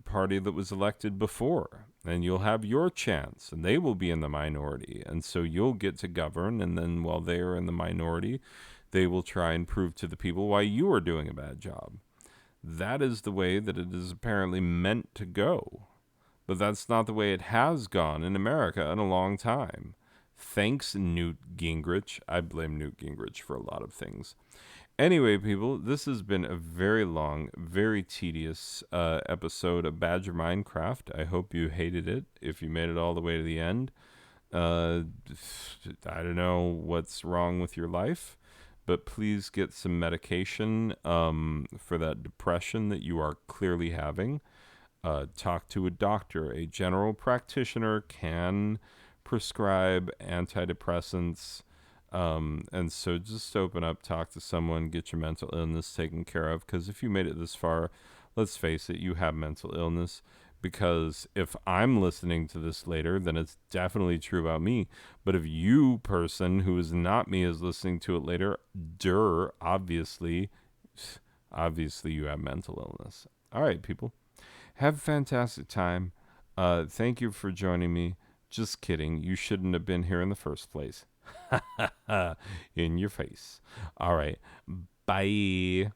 party that was elected before. And you'll have your chance, and they will be in the minority. And so you'll get to govern, and then while they are in the minority, they will try and prove to the people why you are doing a bad job. That is the way that it is apparently meant to go. But that's not the way it has gone in America in a long time. Thanks, Newt Gingrich. I blame Newt Gingrich for a lot of things. Anyway, people, this has been a very long, very tedious episode of Badger Minecraft. I hope you hated it. If you made it all the way to the end, I don't know what's wrong with your life, but please get some medication for that depression that you are clearly having. Talk to a doctor. A general practitioner can prescribe antidepressants, and so just open up, talk to someone, get your mental illness taken care of, because if you made it this far, let's face it, you have mental illness. Because if I'm listening to this later, then it's definitely true about me. But if you, person who is not me, is listening to it later, obviously you have mental illness. All right, people, have a fantastic time. Thank you for joining me. Just kidding. You shouldn't have been here in the first place. In your face. All right. Bye.